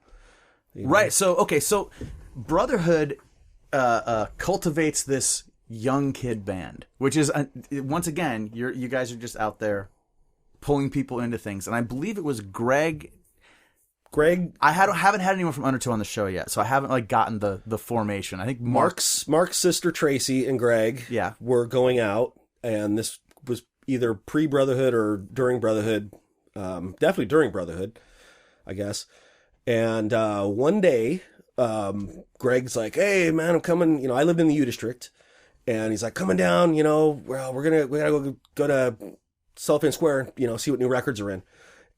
Right. So Brotherhood cultivates this young kid band, which is once again, you guys are just out there pulling people into things. And I believe it was Greg. I haven't had anyone from Undertow on the show yet, so I haven't gotten the formation. I think Mark's sister Tracy and Greg were going out, and this was either pre-Brotherhood or during Brotherhood. Definitely during Brotherhood, I guess. And one day, Greg's like, "Hey man, I'm coming." I lived in the U District, and he's like, "Coming down. We gotta go to Cellophane Square. See what new records are in."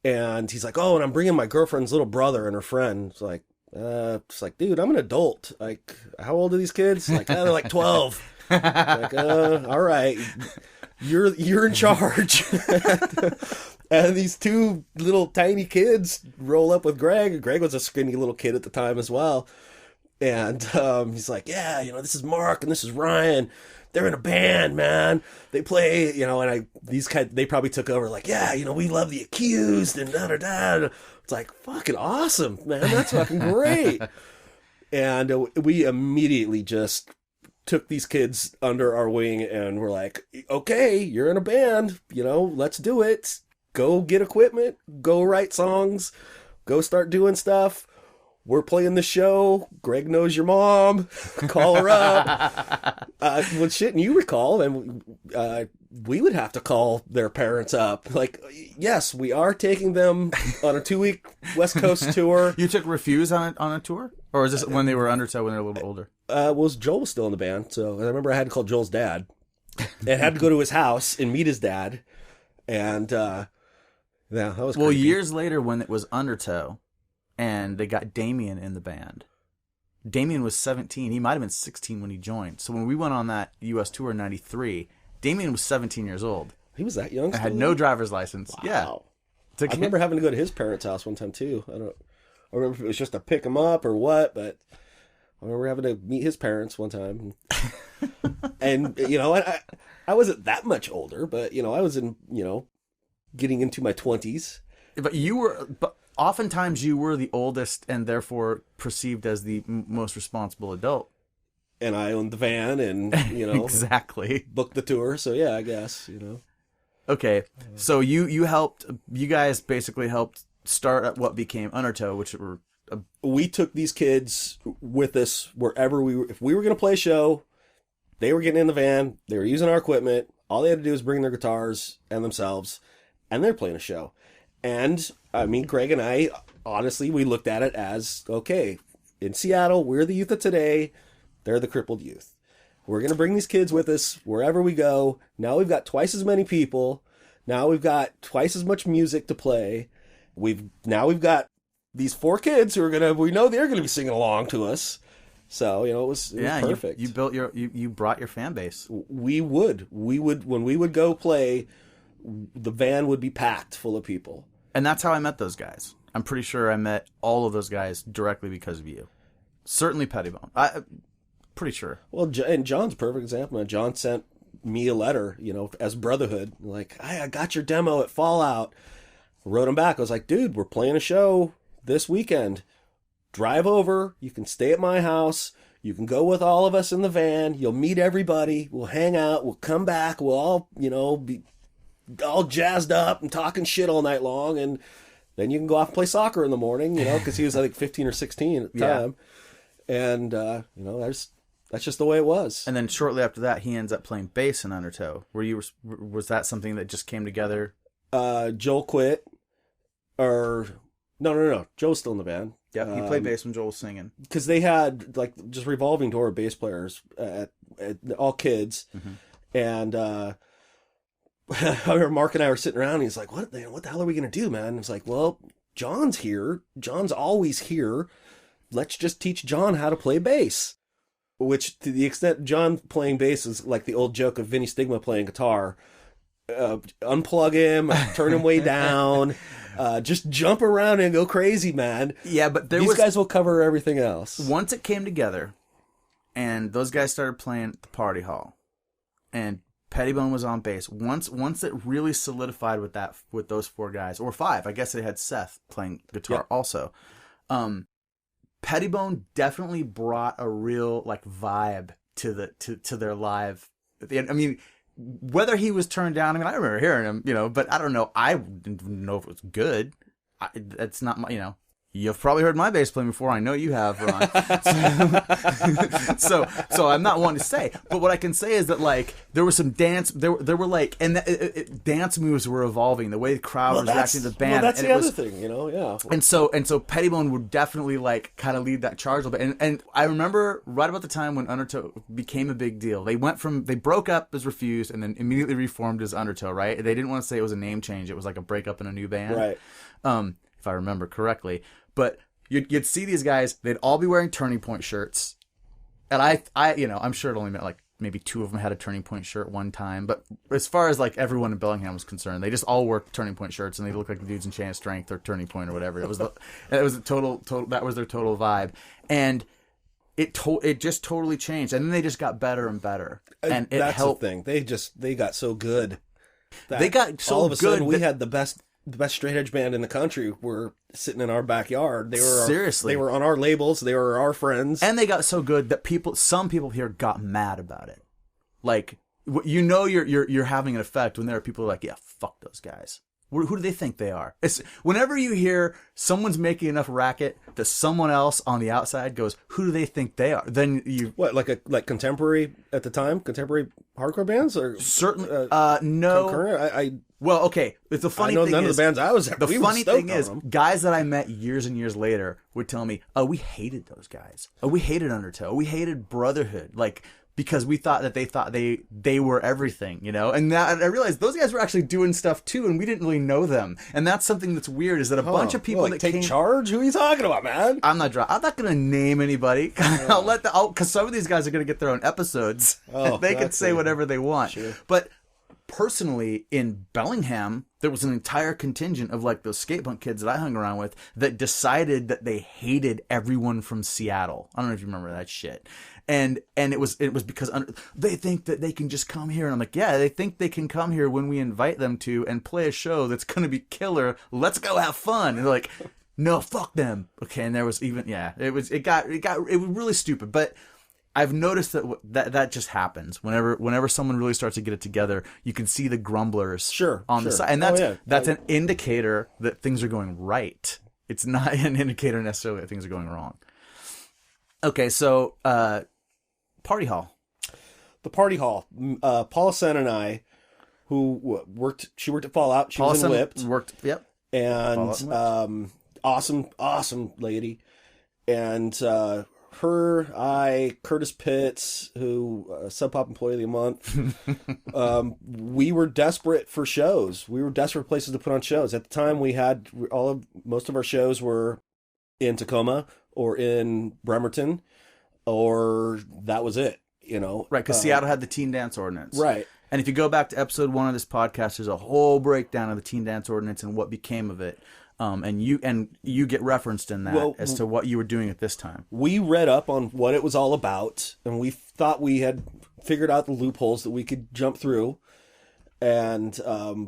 And he's like, "Oh, and I'm bringing my girlfriend's little brother and her friend." It's like, dude, I'm an adult. Like, how old are these kids? Like, they're like 12. Like, all right, you're in charge. And these two little tiny kids roll up with Greg. Greg was a skinny little kid at the time as well. And he's like, "Yeah, this is Mark and this is Ryan. They're in a band, man. They play, and they probably took over like, yeah, we love The Accused and da-da-da." It's like, fucking awesome, man. That's fucking great. And we immediately just took these kids under our wing and we're like, okay, you're in a band, let's do it. Go get equipment, go write songs, go start doing stuff. We're playing the show. Greg knows your mom. Call her up. Well, shit, and you recall, and we would have to call their parents up. Like, yes, we are taking them on a 2-week West Coast tour. You took Refuse on a tour? Or is this when they were Undertow, when they were a little bit older? Joel was still in the band, so I remember I had to call Joel's dad. And had to go to his house and meet his dad. And, that was Well, creepy. years later when it was Undertow, and they got Damien in the band. Damien was 17. He might have been 16 when he joined. So when we went on that U.S. tour in 93, Damien was 17 years old. He was that young still? I had no driver's license. Wow. Yeah. I remember having to go to his parents' house one time, too. I remember if it was just to pick him up or what, but I remember having to meet his parents one time. And, I wasn't that much older, but, I was in, getting into my 20s. But oftentimes you were the oldest and therefore perceived as the most responsible adult. And I owned the van and, exactly booked the tour. So yeah, I guess, Okay. So you guys basically helped start at what became Undertow, which were... We took these kids with us wherever if we were going to play a show, they were getting in the van, they were using our equipment. All they had to do was bring their guitars and themselves, and they're playing a show. And Greg and I, honestly, we looked at it as, okay, in Seattle, we're the youth of today. They're the crippled youth. We're going to bring these kids with us wherever we go. Now we've got twice as many people. Now we've got twice as much music to play. We've got these 4 kids who we know they're going to be singing along to us. So, it was perfect. You built you brought your fan base. We would, when we would go play, the van would be packed full of people. And that's how I met those guys. I'm pretty sure I met all of those guys directly because of you. Certainly Pettibone. Pretty sure. Well, and John's a perfect example. John sent me a letter, as Brotherhood. Like, I got your demo at Fallout. Wrote him back. I was like, dude, we're playing a show this weekend. drive over. You can stay at my house. You can go with all of us in the van. You'll meet everybody. We'll hang out. We'll come back. We'll all, be all jazzed up and talking shit all night long. And then you can go off and play soccer in the morning, because he was, I think, 15 or 16 at the time. And, that's just the way it was. And then shortly after that, he ends up playing bass in Undertow. Was that something that just came together? Joel quit. Or, no. Joe's still in the band. Yeah, he played bass when Joel was singing. Because they had, just revolving door bass players, at all kids. Mm-hmm. And I remember Mark and I were sitting around, and he's like, what the hell are we going to do, man? And it's like, well, John's here. John's always here. Let's just teach John how to play bass. Which, to the extent John playing bass is like the old joke of Vinny Stigma playing guitar. Unplug him, turn him way down, just jump around and go crazy, man. Yeah, but these guys will cover everything else. Once it came together, and those guys started playing at the party hall, and Pettibone was on bass. Once it really solidified with those 4 guys, or 5, I guess they had Seth playing guitar also. Pettibone definitely brought a real vibe to their live. I mean, whether he was turned down, I remember hearing him, but I don't know. I didn't know if it was good. That's not my, You've probably heard my bass playing before. I know you have, Ron. So I'm not one to say. But what I can say is that there was some dance. There were dance moves were evolving. The way the crowd was reacting to the band. Well, that's the other thing, yeah. And so Pettibone would definitely kind of lead that charge a little bit. And I remember right about the time when Undertow became a big deal. They broke up as Refused and then immediately reformed as Undertow. Right? They didn't want to say it was a name change. It was like a breakup in a new band. Right. If I remember correctly. But you'd see these guys, they'd all be wearing Turning Point shirts. And I I'm sure it only meant maybe 2 of them had a Turning Point shirt one time. But as far as everyone in Bellingham was concerned, they just all wore Turning Point shirts and they looked like the dudes in Chain of Strength or Turning Point or whatever. It was a total that was their total vibe. And it just totally changed. And then they just got better and better. And that's helped. The thing. They got so good. They got so all of a good sudden we had the best straight edge band in the country were sitting in our backyard. They were seriously. They were on our labels. They were our friends, and they got so good that some people here got mad about it. You're having an effect when there are people who are like, yeah, fuck those guys. Who do they think they are? Whenever you hear someone's making enough racket that someone else on the outside goes, who do they think they are? Then you like contemporary at the time, contemporary hardcore bands, or certainly no. Current? Well, okay. It's a funny thing. None of the bands I was at. The funny thing is, guys that I met years and years later would tell me, "Oh, we hated those guys. Oh, we hated Undertow. We hated Brotherhood." Because we thought that they were everything, And that, I realized those guys were actually doing stuff too, and we didn't really know them. And that's something that's weird is that a bunch of people that take charge. Who are you talking about, man? I'm not going to name anybody. Because some of these guys are going to get their own episodes. They can say whatever they want. Sure. But personally, in Bellingham, there was an entire contingent of those skate punk kids that I hung around with that decided that they hated everyone from Seattle. I don't know if you remember that shit. And it was because they think that they can just come here. And I'm like, yeah, they think they can come here when we invite them to and play a show that's going to be killer. Let's go have fun. And they're like, no, fuck them. Okay. And there was even, it was really stupid. But I've noticed that just happens whenever someone really starts to get it together. You can see the grumblers on the side. And that's an indicator that things are going right. It's not an indicator necessarily that things are going wrong. Okay. So, Party Hall. The Party Hall. Paula Sen and I, who she worked at Fallout. She was in Whipped. Yep. And awesome lady. And Curtis Pitts, who Sub Pop Employee of the Month. We were desperate for shows. We were desperate places to put on shows. At the time, we had most of our shows were in Tacoma or in Bremerton, or that was it, Right, because Seattle had the teen dance ordinance. Right. And if you go back to episode 1 of this podcast, there's a whole breakdown of the teen dance ordinance and what became of it. And you get referenced in that as to what you were doing at this time. We read up on what it was all about, and we thought we had figured out the loopholes that we could jump through. And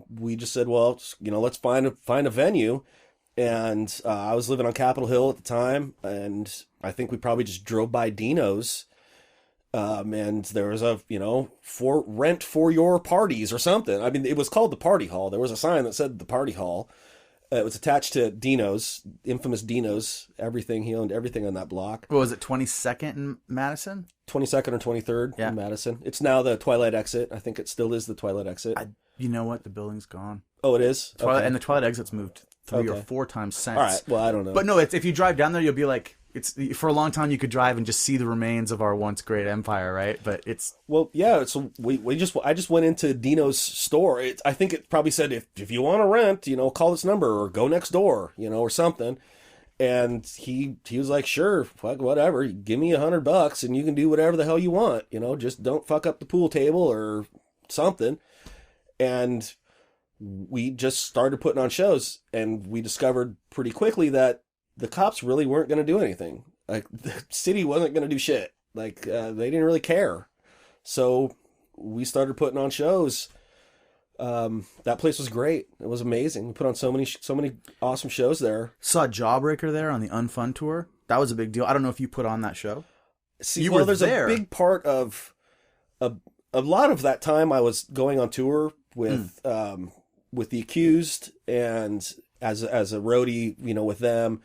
we just said, well, let's find a venue. And I was living on Capitol Hill at the time, and I think we probably just drove by Dino's. And there was a, for rent for your parties or something. I mean, it was called the Party Hall. There was a sign that said the Party Hall. It was attached to Dino's, infamous Dino's, everything. He owned everything on that block. What was it, 22nd in Madison? 22nd or 23rd in Madison. It's now the Twilight Exit. I think it still is the Twilight Exit. You know what? The building's gone. Oh, it is? Okay. And the Twilight Exit's moved 3 or 4 times since. All right. Well, I don't know. But no, if you drive down there, you'll be like, for a long time you could drive and just see the remains of our once great empire, right? But it's... Well, yeah, so I just went into Dino's store. I think it probably said, if you want to rent, call this number or go next door, or something. And he was like, sure, fuck, whatever. Give me $100 and you can do whatever the hell you want. Just don't fuck up the pool table or something. And we just started putting on shows, and we discovered pretty quickly that the cops really weren't going to do anything. Like, the city wasn't going to do shit. Like, they didn't really care. So we started putting on shows. That place was great. It was amazing. We put on so many awesome shows there. Saw Jawbreaker there on the Unfun tour. That was a big deal. I don't know if you put on that show. See, there's a big part of a lot of that time I was going on tour with The Accused and as a roadie, with them.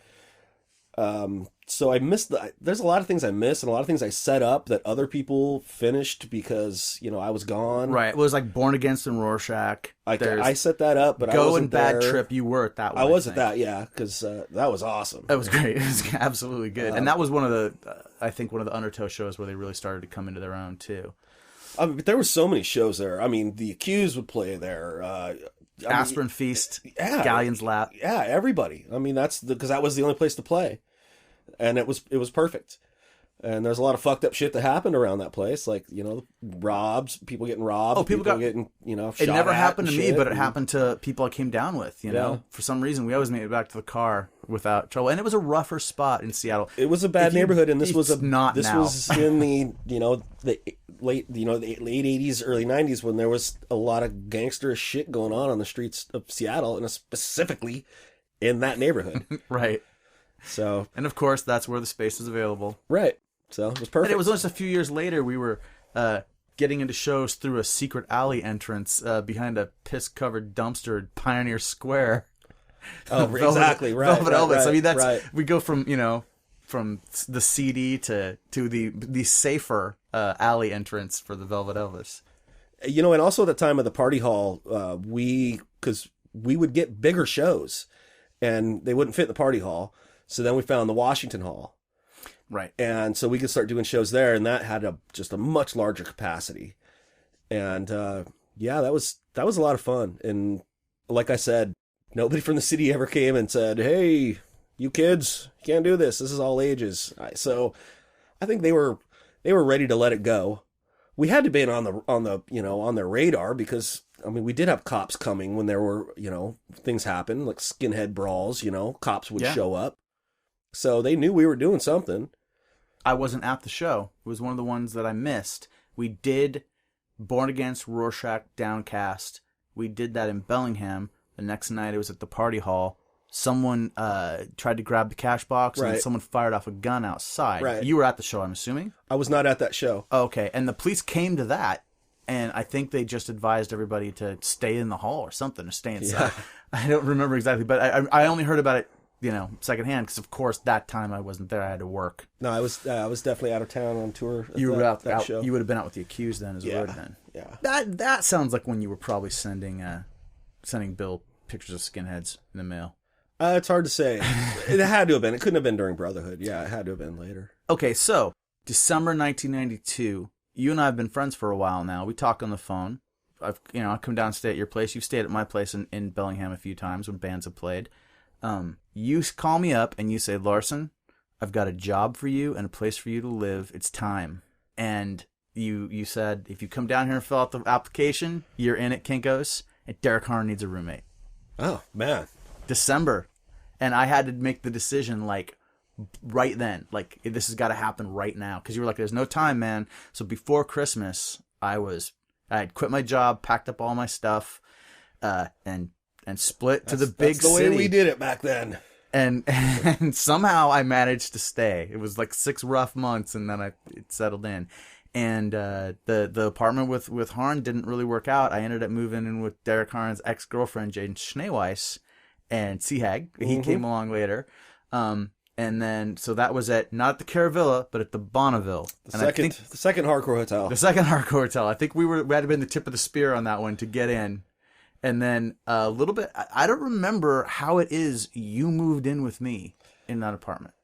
So I missed there's a lot of things I missed and a lot of things I set up that other people finished because, I was gone. Right. It was like Born Against and Rorschach. I set that up, but I wasn't there. Go and Bad Trip, you were at that one. I was at that, yeah, because that was awesome. That was great. It was absolutely good. And that was one of the Undertow shows where they really started to come into their own, too. But there were so many shows there. I mean, The Accused would play there. Aspirin Feast, Galleon's Lap. Yeah, everybody. I mean, because that was the only place to play. And it was perfect. And there's a lot of fucked up shit that happened around that place, like people getting robbed. Oh, people getting shot. It never happened to me, shit. but it happened to people I came down with. For some reason, we always made it back to the car without trouble, and it was a rougher spot in Seattle. It was a bad neighborhood, and this was not. This now. was in the the late '80s, early '90s when there was a lot of gangster shit going on the streets of Seattle, and specifically in that neighborhood. Right. So, and of course, that's where the space was available. Right. So it was perfect. And it was just a few years later we were getting into shows through a secret alley entrance behind a piss-covered dumpster at Pioneer Square. Oh, exactly. Right. Velvet Elvis. Right, I mean, that's right. We go from from the CD to the safer alley entrance for the Velvet Elvis. And also at the time of the Party Hall, because we would get bigger shows, and they wouldn't fit in the Party Hall. So then we found the Washington Hall. Right. And so we could start doing shows there, and that had just a much larger capacity. And that was a lot of fun. And like I said, nobody from the city ever came and said, "Hey, you kids, you can't do this. This is all ages." So I think they were ready to let it go. We had to be on their radar because we did have cops coming when there were things happen like skinhead brawls. Cops would show up. So they knew we were doing something. I wasn't at the show. It was one of the ones that I missed. We did Born Against, Rorschach, Downcast. We did that in Bellingham. The next night it was at the Party Hall. Someone tried to grab the cash box, and someone fired off a gun outside. Right. You were at the show, I'm assuming? I was not at that show. Okay, and the police came to that, and I think they just advised everybody to stay in the hall or something, to stay inside. Yeah. I don't remember exactly, but I only heard about it secondhand, because of course that time I wasn't there. I had to work. No, I was definitely out of town on tour. You were out show. You would have been out with The Accused then as well. Then. Yeah. That sounds like when you were probably sending Bill pictures of skinheads in the mail. It's hard to say. It had to have been. It couldn't have been during Brotherhood. Yeah, it had to have been later. Okay, so December 1992. You and I have been friends for a while now. We talk on the phone. I come down and stay at your place. You've stayed at my place in Bellingham a few times when bands have played. You call me up and you say, "Larson, I've got a job for you and a place for you to live. It's time." And you said, if you come down here and fill out the application, you're in at Kinko's, and Derek Harn needs a roommate. Oh, man. December. And I had to make the decision, right then. This has got to happen right now. Because you were like, there's no time, man. So before Christmas, I had quit my job, packed up all my stuff, and split to the big city. That's the way we did it back then. And somehow I managed to stay. It was like 6 rough months, and then it settled in. And the apartment with Harn didn't really work out. I ended up moving in with Derek Harn's ex-girlfriend, Jane Schneeweiss, and Seahag. He came along later. And then, so that was not at the Caravilla, but at the Bonneville. The second hardcore hotel. The second hardcore hotel. I think we had been the tip of the spear on that one to get in. And then a little bit, I don't remember how it is you moved in with me in that apartment.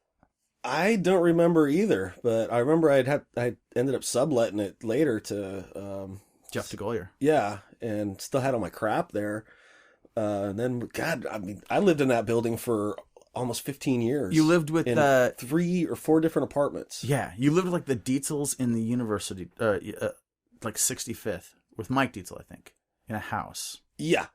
I don't remember either, but I remember I ended up subletting it later to Jeff DeGollier. Yeah, and still had all my crap there. And then, God, I mean, I lived in that building for almost 15 years. You lived with 3 or 4 different apartments. Yeah, you lived with like the Dietzels in the university, like 65th, with Mike Dietzel, I think, in a house. Yeah.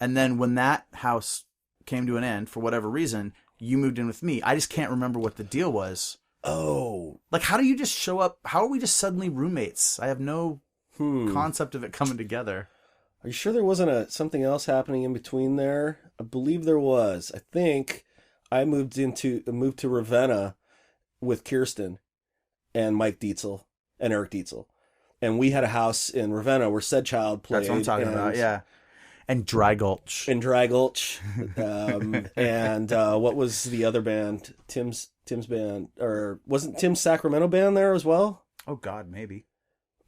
And then when that house came to an end, for whatever reason, you moved in with me. I just can't remember what the deal was. Oh. Like, how do you just show up? How are we just suddenly roommates? I have no concept of it coming together. Are you sure there wasn't something else happening in between there? I believe there was. I think I moved to Ravenna with Kirsten and Mike Dietzel and Eric Dietzel. And we had a house in Ravenna where Said Child played. That's what I'm talking about, yeah. And Dry Gulch. And what was the other band? Tim's band, or wasn't Tim's Sacramento band there as well? Oh God, maybe.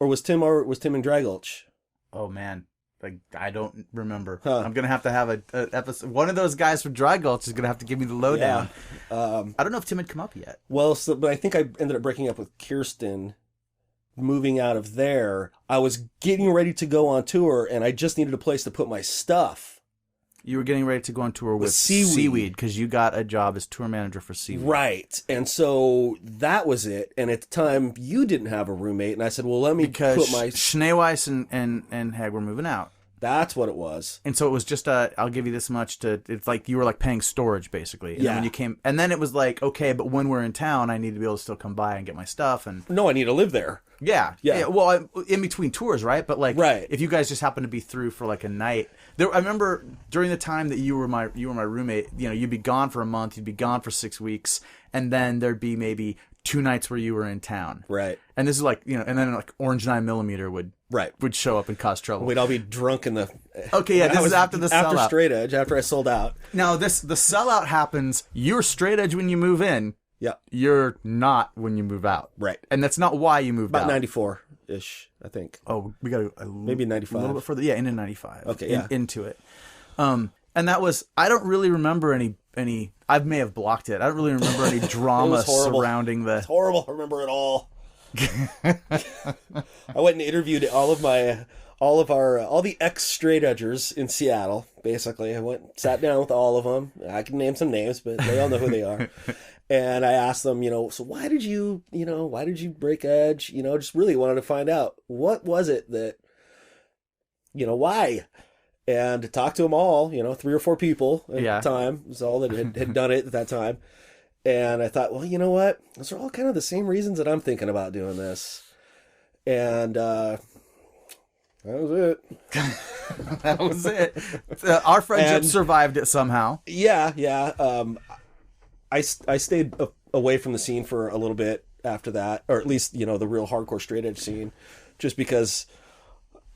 Or was Tim in Dry Gulch? Oh man, like I don't remember. Huh. I'm gonna have to have a episode. One of those guys from Dry Gulch is gonna have to give me the lowdown. Yeah. I don't know if Tim had come up yet. Well, but I think I ended up breaking up with Kirsten. Moving out of there, I was getting ready to go on tour, and I just needed a place to put my stuff. You were getting ready to go on tour with Seaweed because you got a job as tour manager for Seaweed. Right, and so that was it. And at the time, you didn't have a roommate, and I said, "Well, let me put my Schneeweiss and Hag were moving out." That's what it was. And so it was just I'll give you this much it's like you were like paying storage basically. And yeah. Then when you came, and then it was like, okay, but when we're in town, I need to be able to still come by and get my stuff. And no, I need to live there. Yeah. Well, in between tours, right? But like, right. If you guys just happen to be through for like a night, I remember during the time that you were my roommate. You know, you'd be gone for a month, you'd be gone for 6 weeks, and then there'd be maybe 2 nights where you were in town. Right. And this is like, you know, and then like Orange 9mm would show up and cause trouble. We'd all be drunk in the... Okay, yeah, this is after the sellout. After Straight Edge, after I sold out. Now, the sellout happens, you're Straight Edge when you move in. Yeah. You're not when you move out. Right. And that's not why you moved out. About 94-ish, I think. Oh, we got maybe 95. A little bit further. Yeah, into 95. Okay, yeah. Into it. And that was, I don't really remember any, I may have blocked it. I don't really remember any drama surrounding the... It's horrible. I remember it all. I went and interviewed all the ex-straight edgers in Seattle. Basically, I went and sat down with all of them. I can name some names, but they all know who they are. And I asked them, so why did you break Edge? Just really wanted to find out what was it that, why? And to talk to them all, 3 or 4 people at the time was all that had done it at that time. And I thought, well, you know what? Those are all kind of the same reasons that I'm thinking about doing this. And that was it. That was it. Our friendship survived it somehow. Yeah. I stayed away from the scene for a little bit after that, or at least, the real hardcore straight edge scene, just because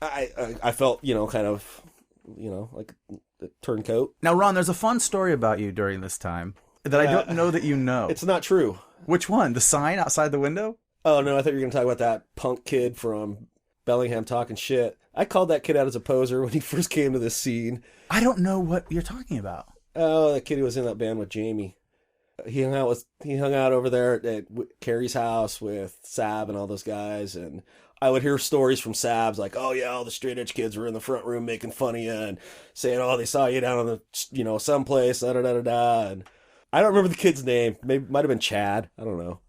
I felt, kind of, like a turncoat. Now, Ron, there's a fun story about you during this time that I don't know that you know. It's not true. Which one? The sign outside the window? Oh, no, I thought you were going to talk about that punk kid from Bellingham talking shit. I called that kid out as a poser when he first came to this scene. I don't know what you're talking about. Oh, that kid who was in that band with Jamie. He hung out over there at Carrie's house with Sab and all those guys, and I would hear stories from Sabs like, oh yeah, all the straight edge kids were in the front room making fun of you and saying, oh, they saw you down on the, someplace, da-da-da-da-da. And I don't remember the kid's name. Maybe might have been Chad. I don't know.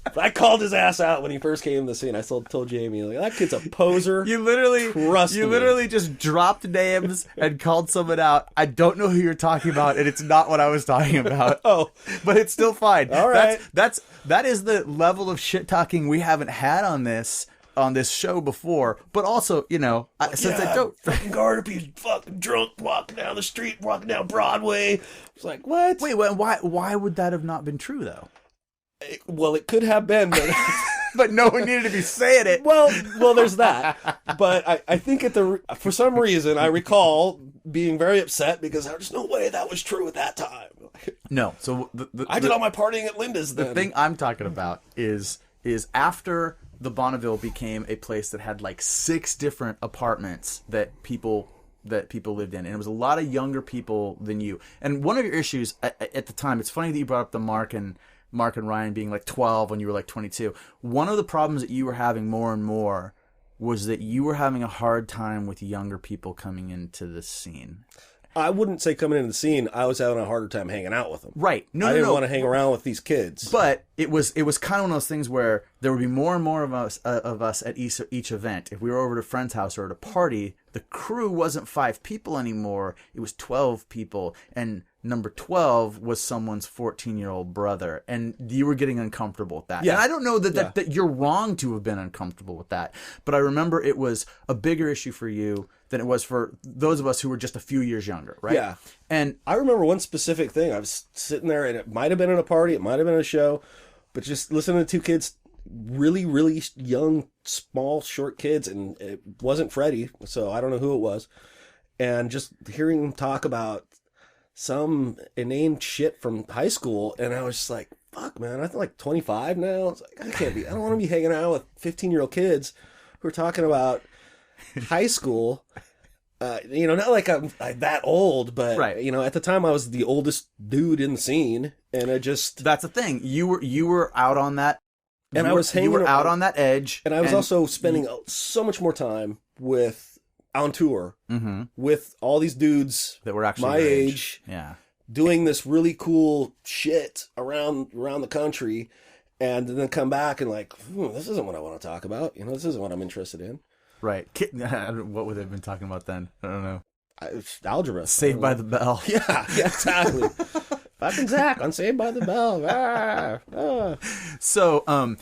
But I called his ass out when he first came to the scene. I told Jamie, like, that kid's a poser. You literally just dropped names and called someone out. I don't know who you're talking about, and it's not what I was talking about. Oh, but it's still fine. All right. That is the level of shit talking we haven't had on this on this show before, but also, you know, since I don't... Fucking GUARDIPEE's fucking drunk walking down the street, walking down Broadway. It's like, what? Wait, why would that have not been true, though? Well, it could have been, but... But no one needed to be saying it. Well, there's that. But I think for some reason, I recall being very upset because there's no way that was true at that time. No. So I did all my partying at Linda's then. The thing I'm talking about is after the Bonneville became a place that had like 6 different apartments that people lived in, and it was a lot of younger people than you. And one of your issues at the time, it's funny that you brought up the Mark and Ryan being like 12 when you were like 22. One of the problems that you were having more and more was that you were having a hard time with younger people coming into the scene. I wouldn't say coming into the scene. I was having a harder time hanging out with them. Right. I didn't want to hang around with these kids. But it was kind of one of those things where there would be more and more of us at each event. If we were over at a friend's house or at a party, the crew wasn't 5 people anymore. It was 12 people. And number 12 was someone's 14-year-old brother. And you were getting uncomfortable with that. Yeah. And I don't know that you're wrong to have been uncomfortable with that. But I remember it was a bigger issue for you than it was for those of us who were just a few years younger, right? Yeah. And I remember one specific thing. I was sitting there, and it might have been at a party, it might have been a show, but just listening to 2 kids, really, really young, small, short kids, and it wasn't Freddie, so I don't know who it was, and just hearing them talk about some inane shit from high school, and I was just like, fuck, man, I'm like 25 now. It's like, I don't want to be hanging out with 15-year-old kids who are talking about high school. Not like I'm that old, but right. At the time I was the oldest dude in the scene, and that's the thing. You were out on that, and I was hanging. You were out on that edge, and I was also spending so much more time on tour with all these dudes that were actually my age, doing this really cool shit around the country, and then come back and like, this isn't what I want to talk about. This isn't what I'm interested in. Right. What would they have been talking about then? I don't know. Algebra. Saved by the Bell. Yeah, exactly. Fucking Zach on Saved by the Bell. So,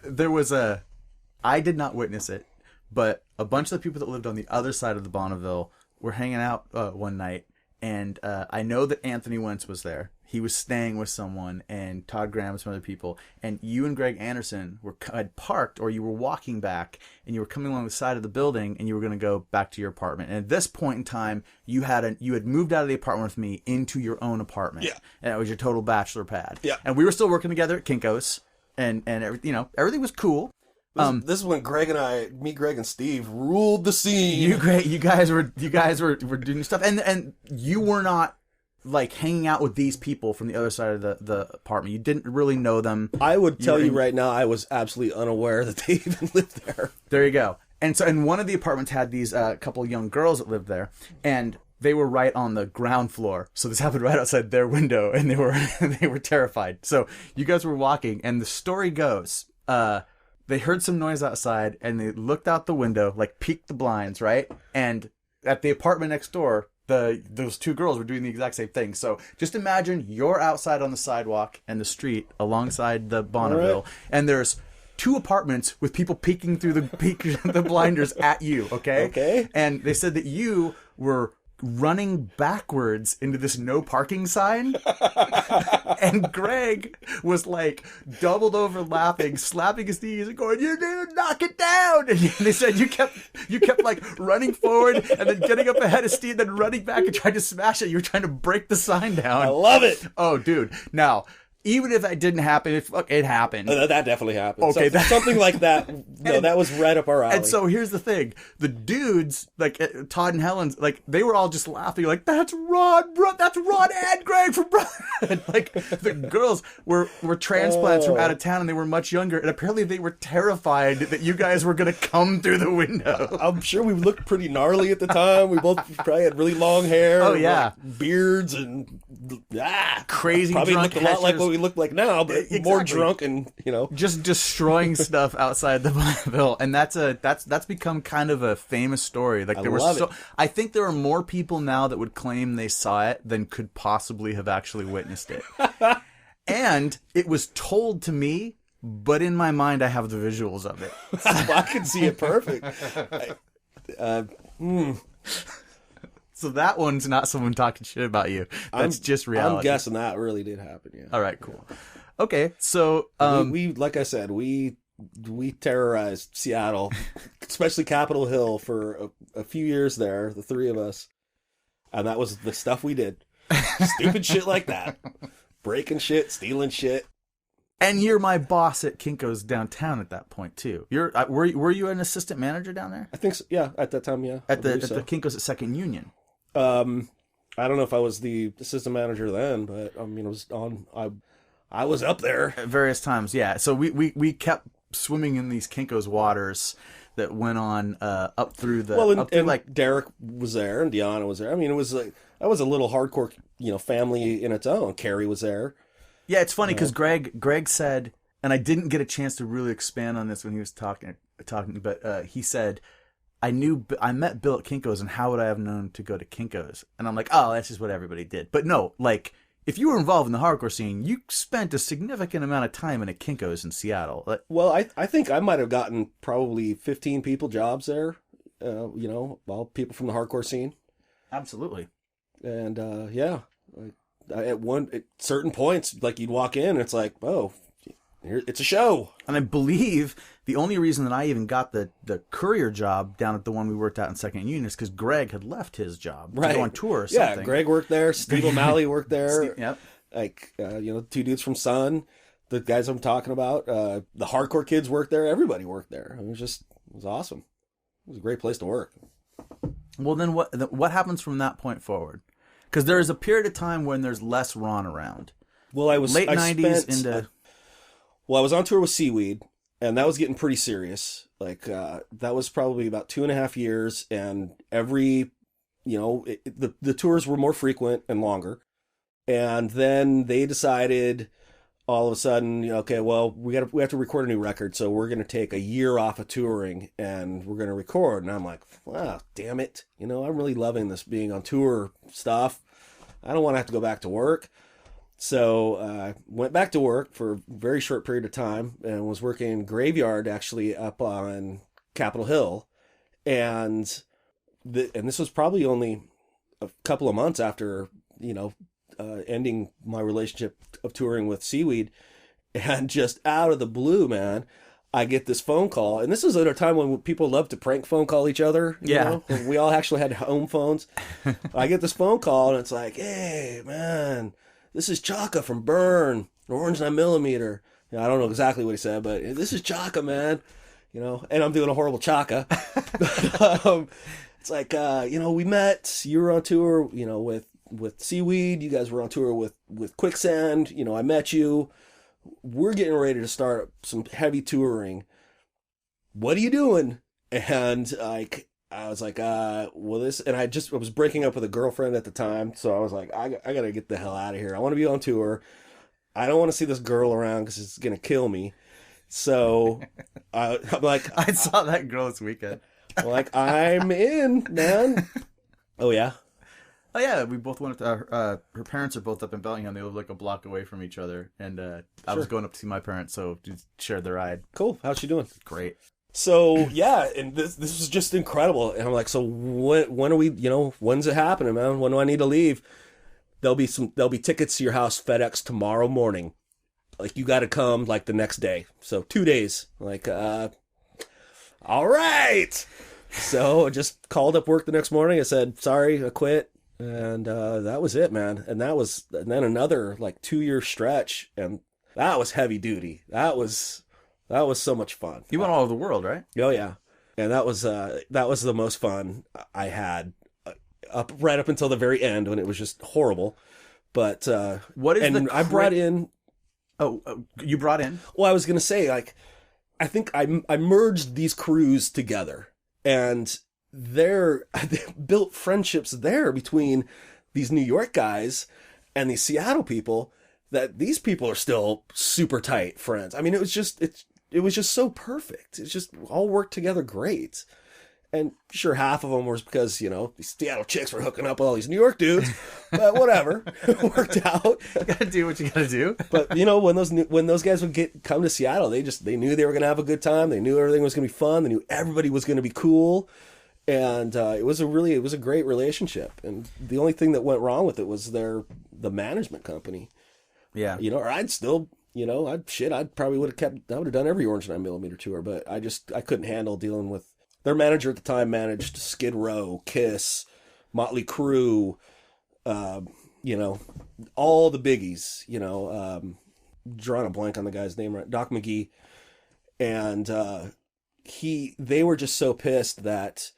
there was I did not witness it, but a bunch of the people that lived on the other side of the Bonneville were hanging out one night, and I know that Anthony Wentz was there. He was staying with someone, and Todd Graham and some other people, and you and Greg Anderson had parked, or you were walking back, and you were coming along the side of the building, and you were going to go back to your apartment. And at this point in time, you had moved out of the apartment with me into your own apartment. Yeah. And it was your total bachelor pad. Yeah. And we were still working together at Kinko's, and everything was cool. This is when Greg and Steve ruled the scene. You guys were doing stuff, and you were not like hanging out with these people from the other side of the apartment. You didn't really know them. I would tell you right now, I was absolutely unaware that they even lived there. There you go. And one of the apartments had these couple young girls that lived there, and they were right on the ground floor. So this happened right outside their window, and they were terrified. So you guys were walking, and the story goes, they heard some noise outside, and they looked out the window, like peeked the blinds, right? And at the apartment next door, those 2 girls were doing the exact same thing. So just imagine you're outside on the sidewalk and the street alongside the Bonneville, right, and there's 2 apartments with people peeking through the blinders at you, okay? Okay. And they said that you were running backwards into this no parking sign, and Greg was like doubled over laughing, slapping his knees and going, "You didn't knock it down!" And they said you kept like running forward and then getting up ahead of Steve, then running back and trying to smash it. You were trying to break the sign down. I love it. Oh, dude. Now, even if that didn't happen, it happened. That definitely happened. Okay, something like that. No, that was right up our alley. And so here's the thing: the dudes, like Todd and Helen's, like they were all just laughing, like that's Rod and Greg from Brotherhood. Like the girls were transplants from out of town, and they were much younger, and apparently they were terrified that you guys were going to come through the window. I'm sure we looked pretty gnarly at the time. We both probably had really long hair. Oh yeah, like beards and crazy. Probably drunk looked a lot like what we look like now, but exactly. More drunk and just destroying stuff outside the Bonneville, and that's become kind of a famous story. Like I think there are more people now that would claim they saw it than could possibly have actually witnessed it. And it was told to me but in my mind, I have the visuals of it. I can see it perfect. So that one's not someone talking shit about you. That's just reality. I'm guessing that really did happen. Yeah. All right, cool. Okay, so we like I said, we terrorized Seattle, especially Capitol Hill for a few years there, the three of us, and that was the stuff we did. Stupid shit like that, breaking shit, stealing shit. And you're my boss at Kinko's downtown at that point too. Were you an assistant manager down there? I think so. Yeah, at that time, yeah. At the Kinko's at Second Union. I don't know if I was the assistant manager then, but I mean, I was up there at various times. Yeah, so we kept swimming in these Kinko's waters that went on up through the like Derek was there and Deanna was there. I mean, it was like that was a little hardcore, family in its own. Carrie was there. Yeah, it's funny because Greg said, and I didn't get a chance to really expand on this when he was talking, but he said, I met Bill at Kinko's, and how would I have known to go to Kinko's? And I'm like, oh, that's just what everybody did. But no, like, if you were involved in the hardcore scene, you spent a significant amount of time in a Kinko's in Seattle. Well, I think I might have gotten probably 15 people jobs there, all people from the hardcore scene. Absolutely. And, at certain points, like you'd walk in and it's like, oh, it's a show. And I believe the only reason that I even got the courier job down at the one we worked at in Second Union is because Greg had left his job to go on tour or something. Yeah, Greg worked there. Steve O'Malley worked there. Yep. Like, two dudes from Sun, the guys I'm talking about. The hardcore kids worked there. Everybody worked there. It was awesome. It was a great place to work. Well, then what happens from that point forward? Because there is a period of time when there's less Ron around. Well, I was late 90s into. Well, I was on tour with Seaweed, and that was getting pretty serious. Like that was probably about 2.5 years, and every, the tours were more frequent and longer. And then they decided all of a sudden, okay, well, we have to record a new record, so we're going to take a year off of touring and we're going to record. And I'm like, wow, damn it. I'm really loving this being on tour stuff. I don't want to have to go back to work. So I went back to work for a very short period of time and was working graveyard actually up on Capitol Hill. And this was probably only a couple of months after, ending my relationship of touring with Seaweed, and just out of the blue, man, I get this phone call. And this was at a time when people loved to prank phone call each other. You know? We all actually had home phones. I get this phone call and it's like, hey, man, this is Chaka from Burn, Orange 9mm. I don't know exactly what he said, but this is Chaka, man. And I'm doing a horrible Chaka. It's like, we met, you were on tour, with Seaweed, you guys were on tour with Quicksand, I met you, we're getting ready to start some heavy touring, what are you doing? And I was like, well, this, and I was breaking up with a girlfriend at the time, so I was like, I gotta get the hell out of here, I want to be on tour, I don't want to see this girl around because it's gonna kill me, so I'm like, I saw that girl this weekend. Like, I'm in, man. Oh yeah. Oh yeah, we both went up to her parents are both up in Bellingham. They live like a block away from each other, and I was going up to see my parents, so just shared the ride. Cool. How's she doing? Great. So yeah, and this was just incredible. And I'm like, so when are we? When's it happening, man? When do I need to leave? There'll be tickets to your house FedEx tomorrow morning. Like, you got to come like the next day. So 2 days. Like, all right. So I just called up work the next morning. I said, sorry, I quit. And that was it, man. And then another like 2-year stretch, and that was heavy duty. That was so much fun. You went all over the world, right? Oh yeah, and that was the most fun I had right up until the very end when it was just horrible. But what is and I brought in? Oh, you brought in? Well, I was gonna say, like, I think I merged these crews together, and they built friendships there between these New York guys and these Seattle people, that these people are still super tight friends. I mean, it was just so perfect. It's just all worked together great. And sure, half of them was because, you know, these Seattle chicks were hooking up with all these New York dudes. But whatever. It worked out. You gotta do what you gotta do. But, you know, when those guys would come to Seattle, they knew they were going to have a good time. They knew everything was going to be fun. They knew everybody was going to be cool. And it was a great relationship. And the only thing that went wrong with it was the management company. Yeah. You know, or I'd still, you know, I probably would have done every Orange 9mm tour, but I couldn't handle dealing with. Their manager at the time managed Skid Row, Kiss, Motley Crue, you know, all the biggies, you know, drawing a blank on the guy's name, right? Doc McGee. And they were just so pissed that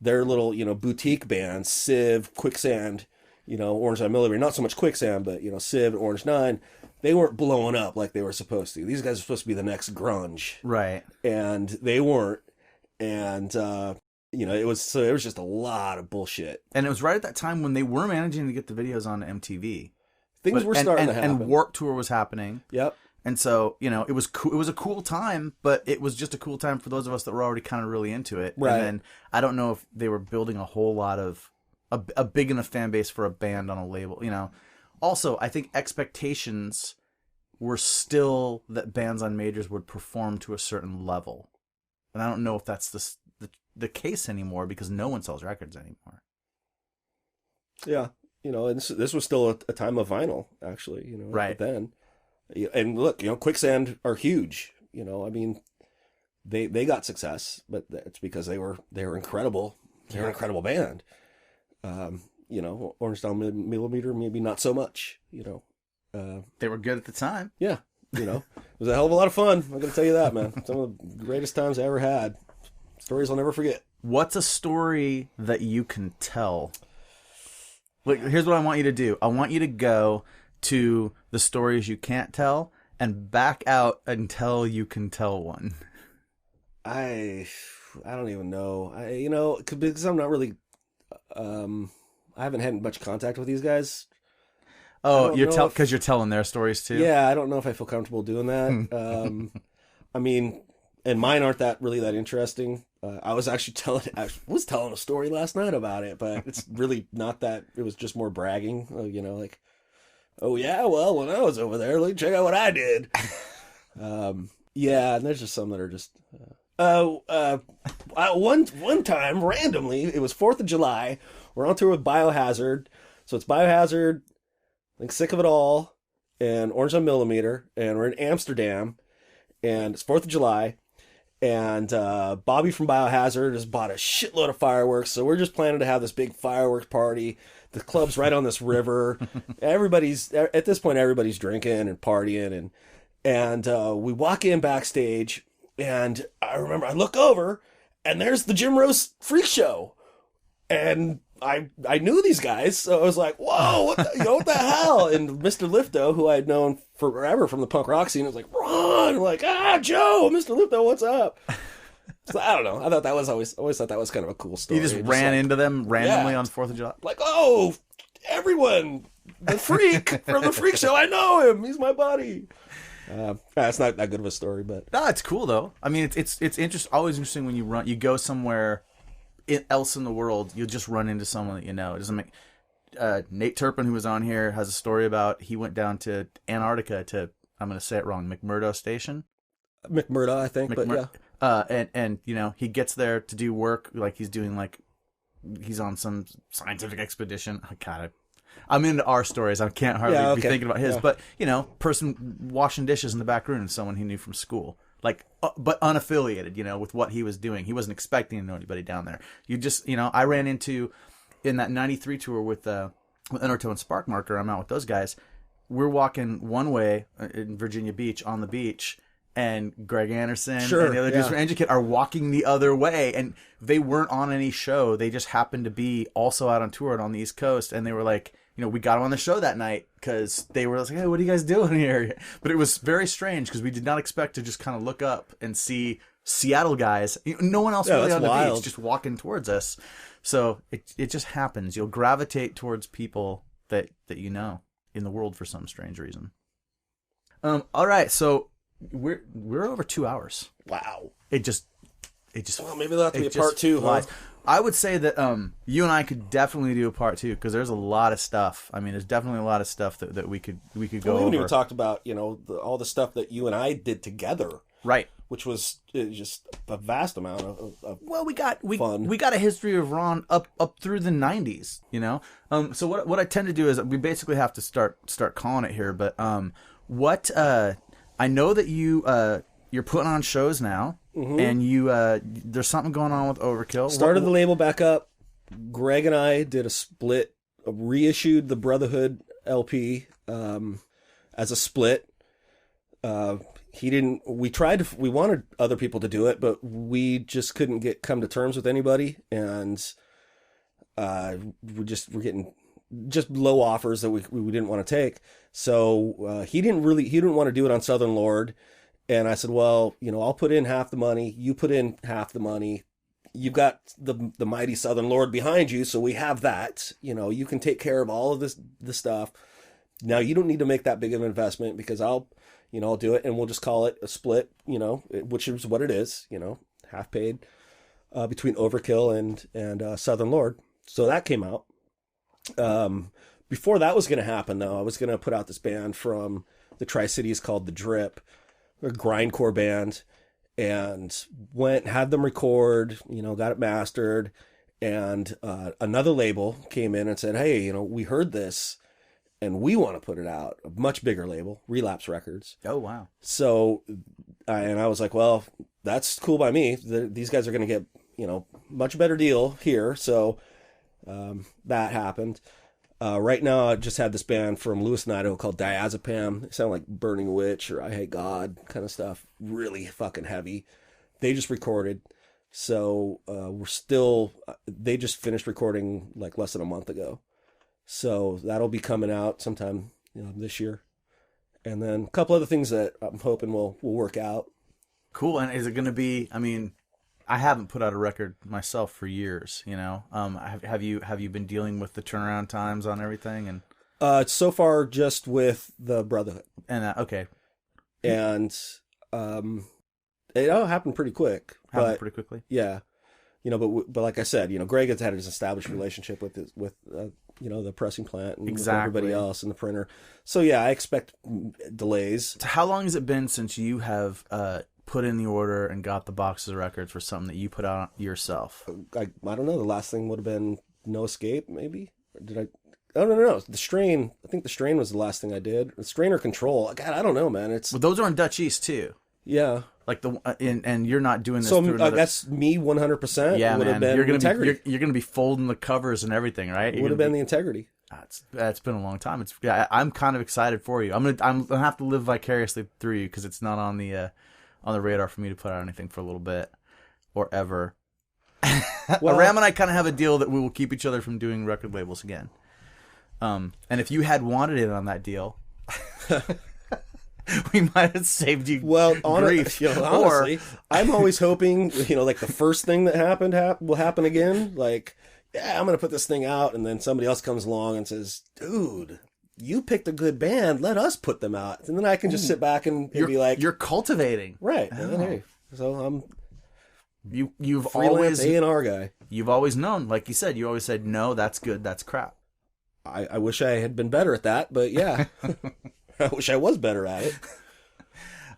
their little, you know, boutique bands, Civ, Quicksand, you know, Orange 9mm, not so much Quicksand, but, you know, Civ, Orange 9, they weren't blowing up like they were supposed to. These guys were supposed to be the next grunge. Right. And they weren't. And, you know, it was just a lot of bullshit. And it was right at that time when they were managing to get the videos on MTV. Things were starting to happen. And Warped Tour was happening. Yep. And so, you know, it was a cool time, but it was just a cool time for those of us that were already kind of really into it. Right. And then I don't know if they were building a whole lot of a big enough fan base for a band on a label, you know. Also, I think expectations were still that bands on majors would perform to a certain level. And I don't know if that's the case anymore because no one sells records anymore. Yeah. You know, and this was still a time of vinyl, actually, you know, right then. And look, you know, Quicksand are huge. You know, I mean, they got success, but it's because they were incredible. They're an incredible band. You know, Orange 9mm, maybe not so much, you know. They were good at the time. Yeah. You know, it was a hell of a lot of fun. I'm going to tell you that, man. Some of the greatest times I ever had. Stories I'll never forget. What's a story that you can tell? Look, here's what I want you to do. I want you to go to the stories you can't tell and back out until you can tell one. I don't even know. You know, because I'm not really. I haven't had much contact with these guys. Oh, because you're telling their stories too? Yeah, I don't know if I feel comfortable doing that. I mean, and mine aren't really that interesting. I was telling a story last night about it, but it's really not that. It was just more bragging, you know, like, oh yeah, well, when I was over there, look, check out what I did. Yeah, and there's just some that are just. One time randomly, it was 4th of July. We're on tour with Biohazard, so it's Biohazard. I think Sick of It All, and Orange 9mm, and we're in Amsterdam, and it's 4th of July, and Bobby from Biohazard has bought a shitload of fireworks, so we're just planning to have this big fireworks party. The club's right on this river. At this point, everybody's drinking and partying, and we walk in backstage, and I remember I look over, and there's the Jim Rose Freak Show, and I knew these guys, so I was like, whoa, what the hell? And Mr. Lifto, who I had known forever from the punk rock scene, was like, Ron! I'm like, Joe, Mr. Lifto, what's up? So I don't know. I thought that was always thought that was kind of a cool story. You just ran into them randomly on 4th of July? Like, oh, everyone, the freak from the Freak Show, I know him. He's my buddy. It's not that good of a story, but. No, it's cool, though. I mean, it's always interesting when you go somewhere else in the world, you'll just run into someone that you know. It doesn't make. Nate Turpin, who was on here, has a story about he went down to Antarctica to, I'm going to say it wrong, McMurdo Station. McMurdo, I think, but yeah. And you know, he gets there to do work, like he's on some scientific expedition. I'm into our stories. I can't hardly be thinking about his, but you know, person washing dishes in the back room is someone he knew from school. Like, but unaffiliated, you know, with what he was doing. He wasn't expecting to know anybody down there. You just, you know, I ran into, in that 93 tour with Undertow and Sparkmarker, I'm out with those guys. We're walking one way in Virginia Beach, on the beach, and Greg Anderson and the other dudes from Engine Kit are walking the other way, and they weren't on any show. They just happened to be also out on tour on the East Coast, and they were like, you know, we got them on the show that night because they were like, hey, what are you guys doing here? But it was very strange because we did not expect to just kind of look up and see Seattle guys. No one else really on the beach, just walking towards us. So it just happens. You'll gravitate towards people that you know in the world for some strange reason. All right, so we're over 2 hours. Wow. It well, maybe that'll have to be a part 2, huh? I would say that you and I could definitely do a part 2 because there's a lot of stuff. I mean, there's definitely a lot of stuff that we could go over. We haven't even talked about all the stuff that you and I did together, right? Which was just a vast amount of well, we got fun. We got a history of Ron up through the 90s, So what I tend to do is we basically have to start calling it here. But what I know that you're putting on shows now. Mm-hmm. And there's something going on with Overkill. Started the label back up. Greg and I did a split, reissued the Brotherhood LP as a split. We wanted other people to do it, but we just couldn't come to terms with anybody, and we're getting just low offers that we didn't want to take. So he didn't want to do it on Southern Lord. And I said, well, I'll put in half the money. You put in half the money. You've got the mighty Southern Lord behind you, so we have that. You can take care of all of this stuff. Now you don't need to make that big of an investment because I'll do it, and we'll just call it a split. Which is what it is. Half paid between Overkill and Southern Lord. So that came out. Before that was going to happen, though, I was going to put out this band from the Tri-Cities called The Drip. A grindcore band, and had them record, got it mastered, and another label came in and said, hey, we heard this and we want to put it out. A much bigger label, Relapse Records. Oh, wow. So I was like, well, that's cool by me. These guys are going to get much better deal here. So that happened. Right now, I just had this band from Lewiston, Idaho called Diazepam. They sound like Burning Witch or I Hate God kind of stuff. Really fucking heavy. They just recorded. So they just finished recording like less than a month ago. So that'll be coming out sometime this year. And then a couple other things that I'm hoping will work out. Cool. And is it going to be, I haven't put out a record myself for years, Have you been dealing with the turnaround times on everything? And so far just with the Brotherhood. And okay. And it all happened pretty quick. Pretty quickly. Yeah. But like I said, Greg has had his established relationship with the pressing plant and with everybody else and the printer. So yeah, I expect delays. So how long has it been since you have put in the order and got the boxes of records for something that you put out yourself? I don't know. The last thing would have been No Escape, maybe? Or did I? Oh, no. The Strain. I think the Strain was the last thing I did. The Strain or Control. God, I don't know, man. Well, those are on Dutch East too. Yeah. Like and you're not doing this. So that's me 100%. Yeah, would man. Have been you're gonna be folding the covers and everything, right? Would have been the Integrity. That's been a long time. I'm kind of excited for you. I'm gonna have to live vicariously through you because it's not on the radar for me to put out anything for a little bit or ever. Well, Ram and I kind of have a deal that we will keep each other from doing record labels again. And if you had wanted it on that deal, we might have saved you grief. Honestly, I'm always hoping, like the first thing that happened will happen again. Like, yeah, I'm going to put this thing out, and then somebody else comes along and says, dude, you picked a good band, let us put them out. And then I can just sit back and be like... You're cultivating. Right. Oh. And hey, so I'm... You've always... A&R guy. You've always known, like you said, you always said, no, that's good, that's crap. I wish I had been better at that, but yeah. I wish I was better at it.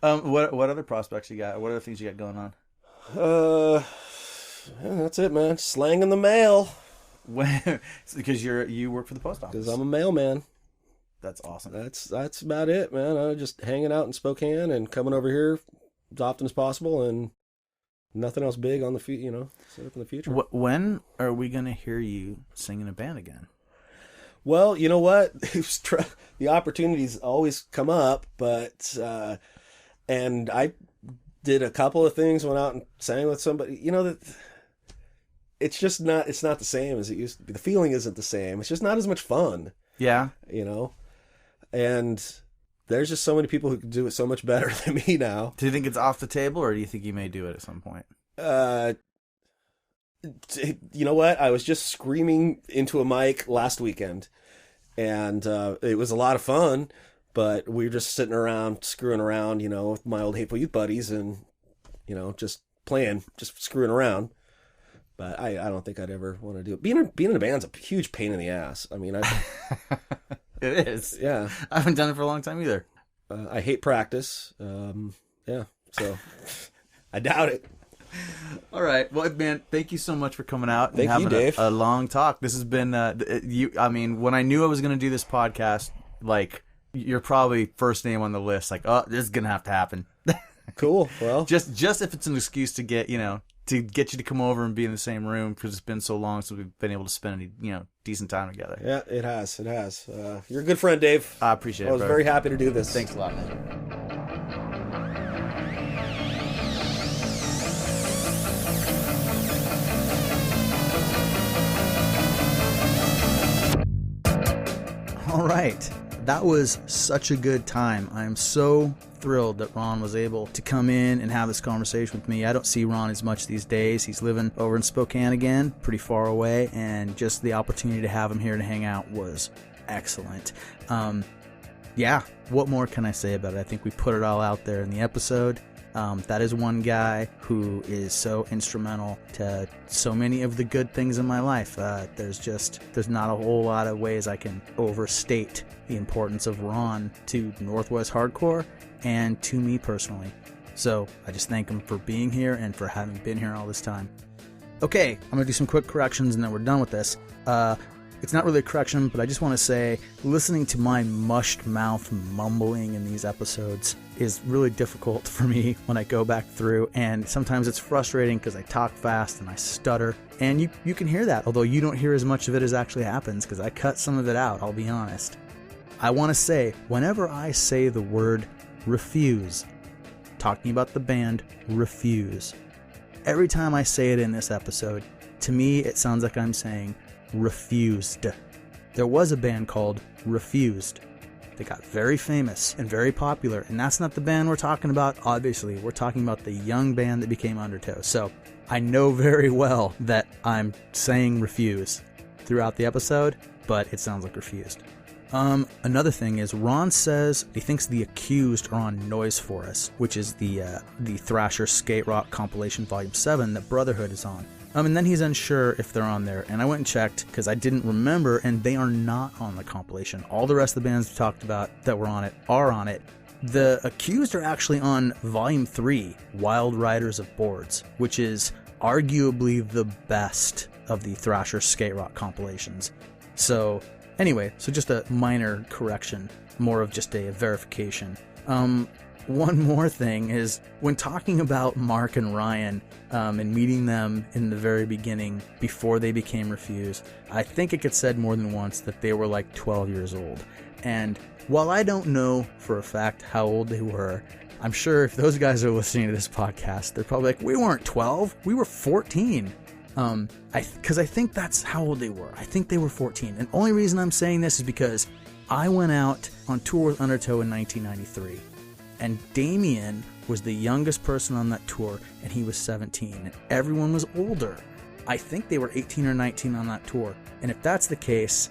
What other prospects you got? What other things you got going on? Yeah, that's it, man. Slang in the mail. Because you work for the post office. Because I'm a mailman. That's awesome. That's about it, man. I'm just hanging out in Spokane and coming over here as often as possible, and nothing else big on the set up in the future. When are we gonna hear you sing in a band again? Well, you know what? The opportunities always come up, but and I did a couple of things, went out and sang with somebody. That it's just not. It's not the same as it used to be. The feeling isn't the same. It's just not as much fun. Yeah. And there's just so many people who can do it so much better than me now. Do you think it's off the table, or do you think you may do it at some point? You know what? I was just screaming into a mic last weekend, and it was a lot of fun, but we were just sitting around, screwing around, with my old Hateful Youth buddies, and, just playing, just screwing around. But I don't think I'd ever want to do it. Being in a band's a huge pain in the ass. I mean, it is. Yeah. I haven't done it for a long time either. I hate practice. Yeah. So I doubt it. All right. Well, man, thank you so much for coming out and Thank you, having Dave. a long talk. This has been, I mean, when I knew I was going to do this podcast, like, you're probably first name on the list. Like, oh, this is going to have to happen. Cool. Well, just if it's an excuse to get, to get you to come over and be in the same room, because it's been so long since we've been able to spend any, decent time together. Yeah, it has. It has. You're a good friend, Dave. I appreciate it. I was very happy to do this. Thanks a lot, man. All right. That was such a good time. I am so thrilled that Ron was able to come in and have this conversation with me. I don't see Ron as much these days. He's living over in Spokane again, pretty far away, and just the opportunity to have him here to hang out was excellent. Yeah, what more can I say about it? I think we put it all out there in the episode. That is one guy who is so instrumental to so many of the good things in my life. There's not a whole lot of ways I can overstate the importance of Ron to Northwest Hardcore and to me personally. So I just thank him for being here and for having been here all this time. Okay, I'm going to do some quick corrections and then we're done with this. It's not really a correction, but I just want to say, listening to my mushed mouth mumbling in these episodes is really difficult for me when I go back through, and sometimes it's frustrating because I talk fast and I stutter, and you can hear that, although you don't hear as much of it as actually happens because I cut some of it out, I'll be honest. I want to say, whenever I say the word refuse, talking about the band Refuse, every time I say it in this episode, to me it sounds like I'm saying Refused. There was a band called Refused. They got very famous and very popular, and that's not the band we're talking about, obviously. We're talking about the young band that became Undertow. So I know very well that I'm saying Refuse throughout the episode, but it sounds like Refused. Another thing is, Ron says he thinks the Accused are on Noise for Us, which is the Thrasher Skate Rock compilation Volume 7 that Brotherhood is on. And then he's unsure if they're on there, and I went and checked because I didn't remember, and they are not on the compilation. All the rest of the bands we talked about that were on it are on it. The Accused are actually on Volume 3, Wild Riders of Boards, which is arguably the best of the Thrasher Skate Rock compilations. So anyway, just a minor correction, more of just a verification. One more thing is, when talking about Mark and Ryan and meeting them in the very beginning before they became Refuse, I think it gets said more than once that they were like 12 years old. And while I don't know for a fact how old they were, I'm sure if those guys are listening to this podcast, they're probably like, we weren't 12, we were 14. Because I think that's how old they were. I think they were 14. And the only reason I'm saying this is because I went out on tour with Undertow in 1993. And Damien was the youngest person on that tour, and he was 17, and everyone was older. I think they were 18 or 19 on that tour. And if that's the case,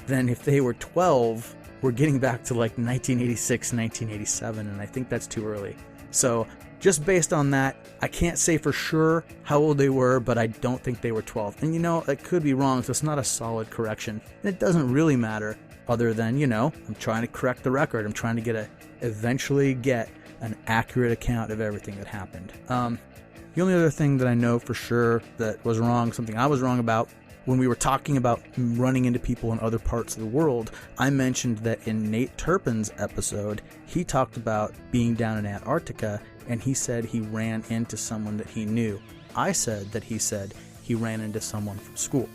then if they were 12, we're getting back to like 1986, 1987, and I think that's too early. So just based on that, I can't say for sure how old they were, but I don't think they were 12. And that could be wrong, so it's not a solid correction. And it doesn't really matter, other than, I'm trying to correct the record. I'm trying to eventually get an accurate account of everything that happened. The only other thing that I know for sure that was wrong, something I was wrong about, when we were talking about running into people in other parts of the world, I mentioned that in Nate Turpin's episode, he talked about being down in Antarctica, and he said he ran into someone that he knew. I said that he ran into someone from school.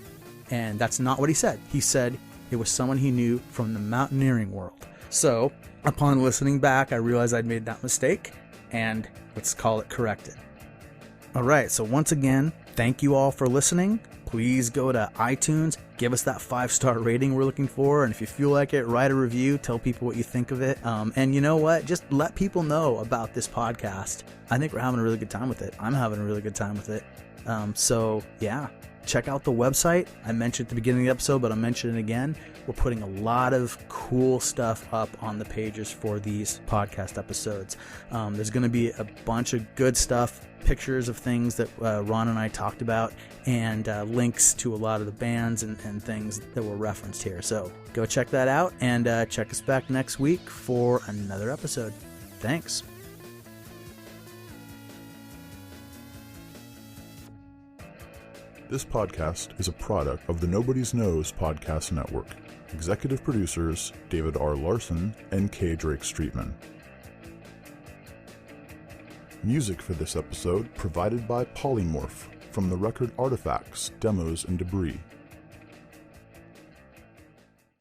And that's not what he said. He said it was someone he knew from the mountaineering world. So, upon listening back, I realized I'd made that mistake, and let's call it corrected. Alright, so once again, thank you all for listening. Please go to iTunes, give us that 5-star rating we're looking for, and if you feel like it, write a review, tell people what you think of it. And you know what? Just let people know about this podcast. I think we're having a really good time with it. I'm having a really good time with it. So, yeah. check out the website. I mentioned at the beginning of the episode, but I'll mention it again. We're putting a lot of cool stuff up on the pages for these podcast episodes. There's going to be a bunch of good stuff, pictures of things that Ron and I talked about, and links to a lot of the bands and things that were referenced here. So go check that out, and check us back next week for another episode. Thanks. This podcast is a product of the Nobody's Knows Podcast Network. Executive producers David R. Larson and K. Drake Streetman. Music for this episode provided by Polymorph from the record Artifacts, Demos, and Debris.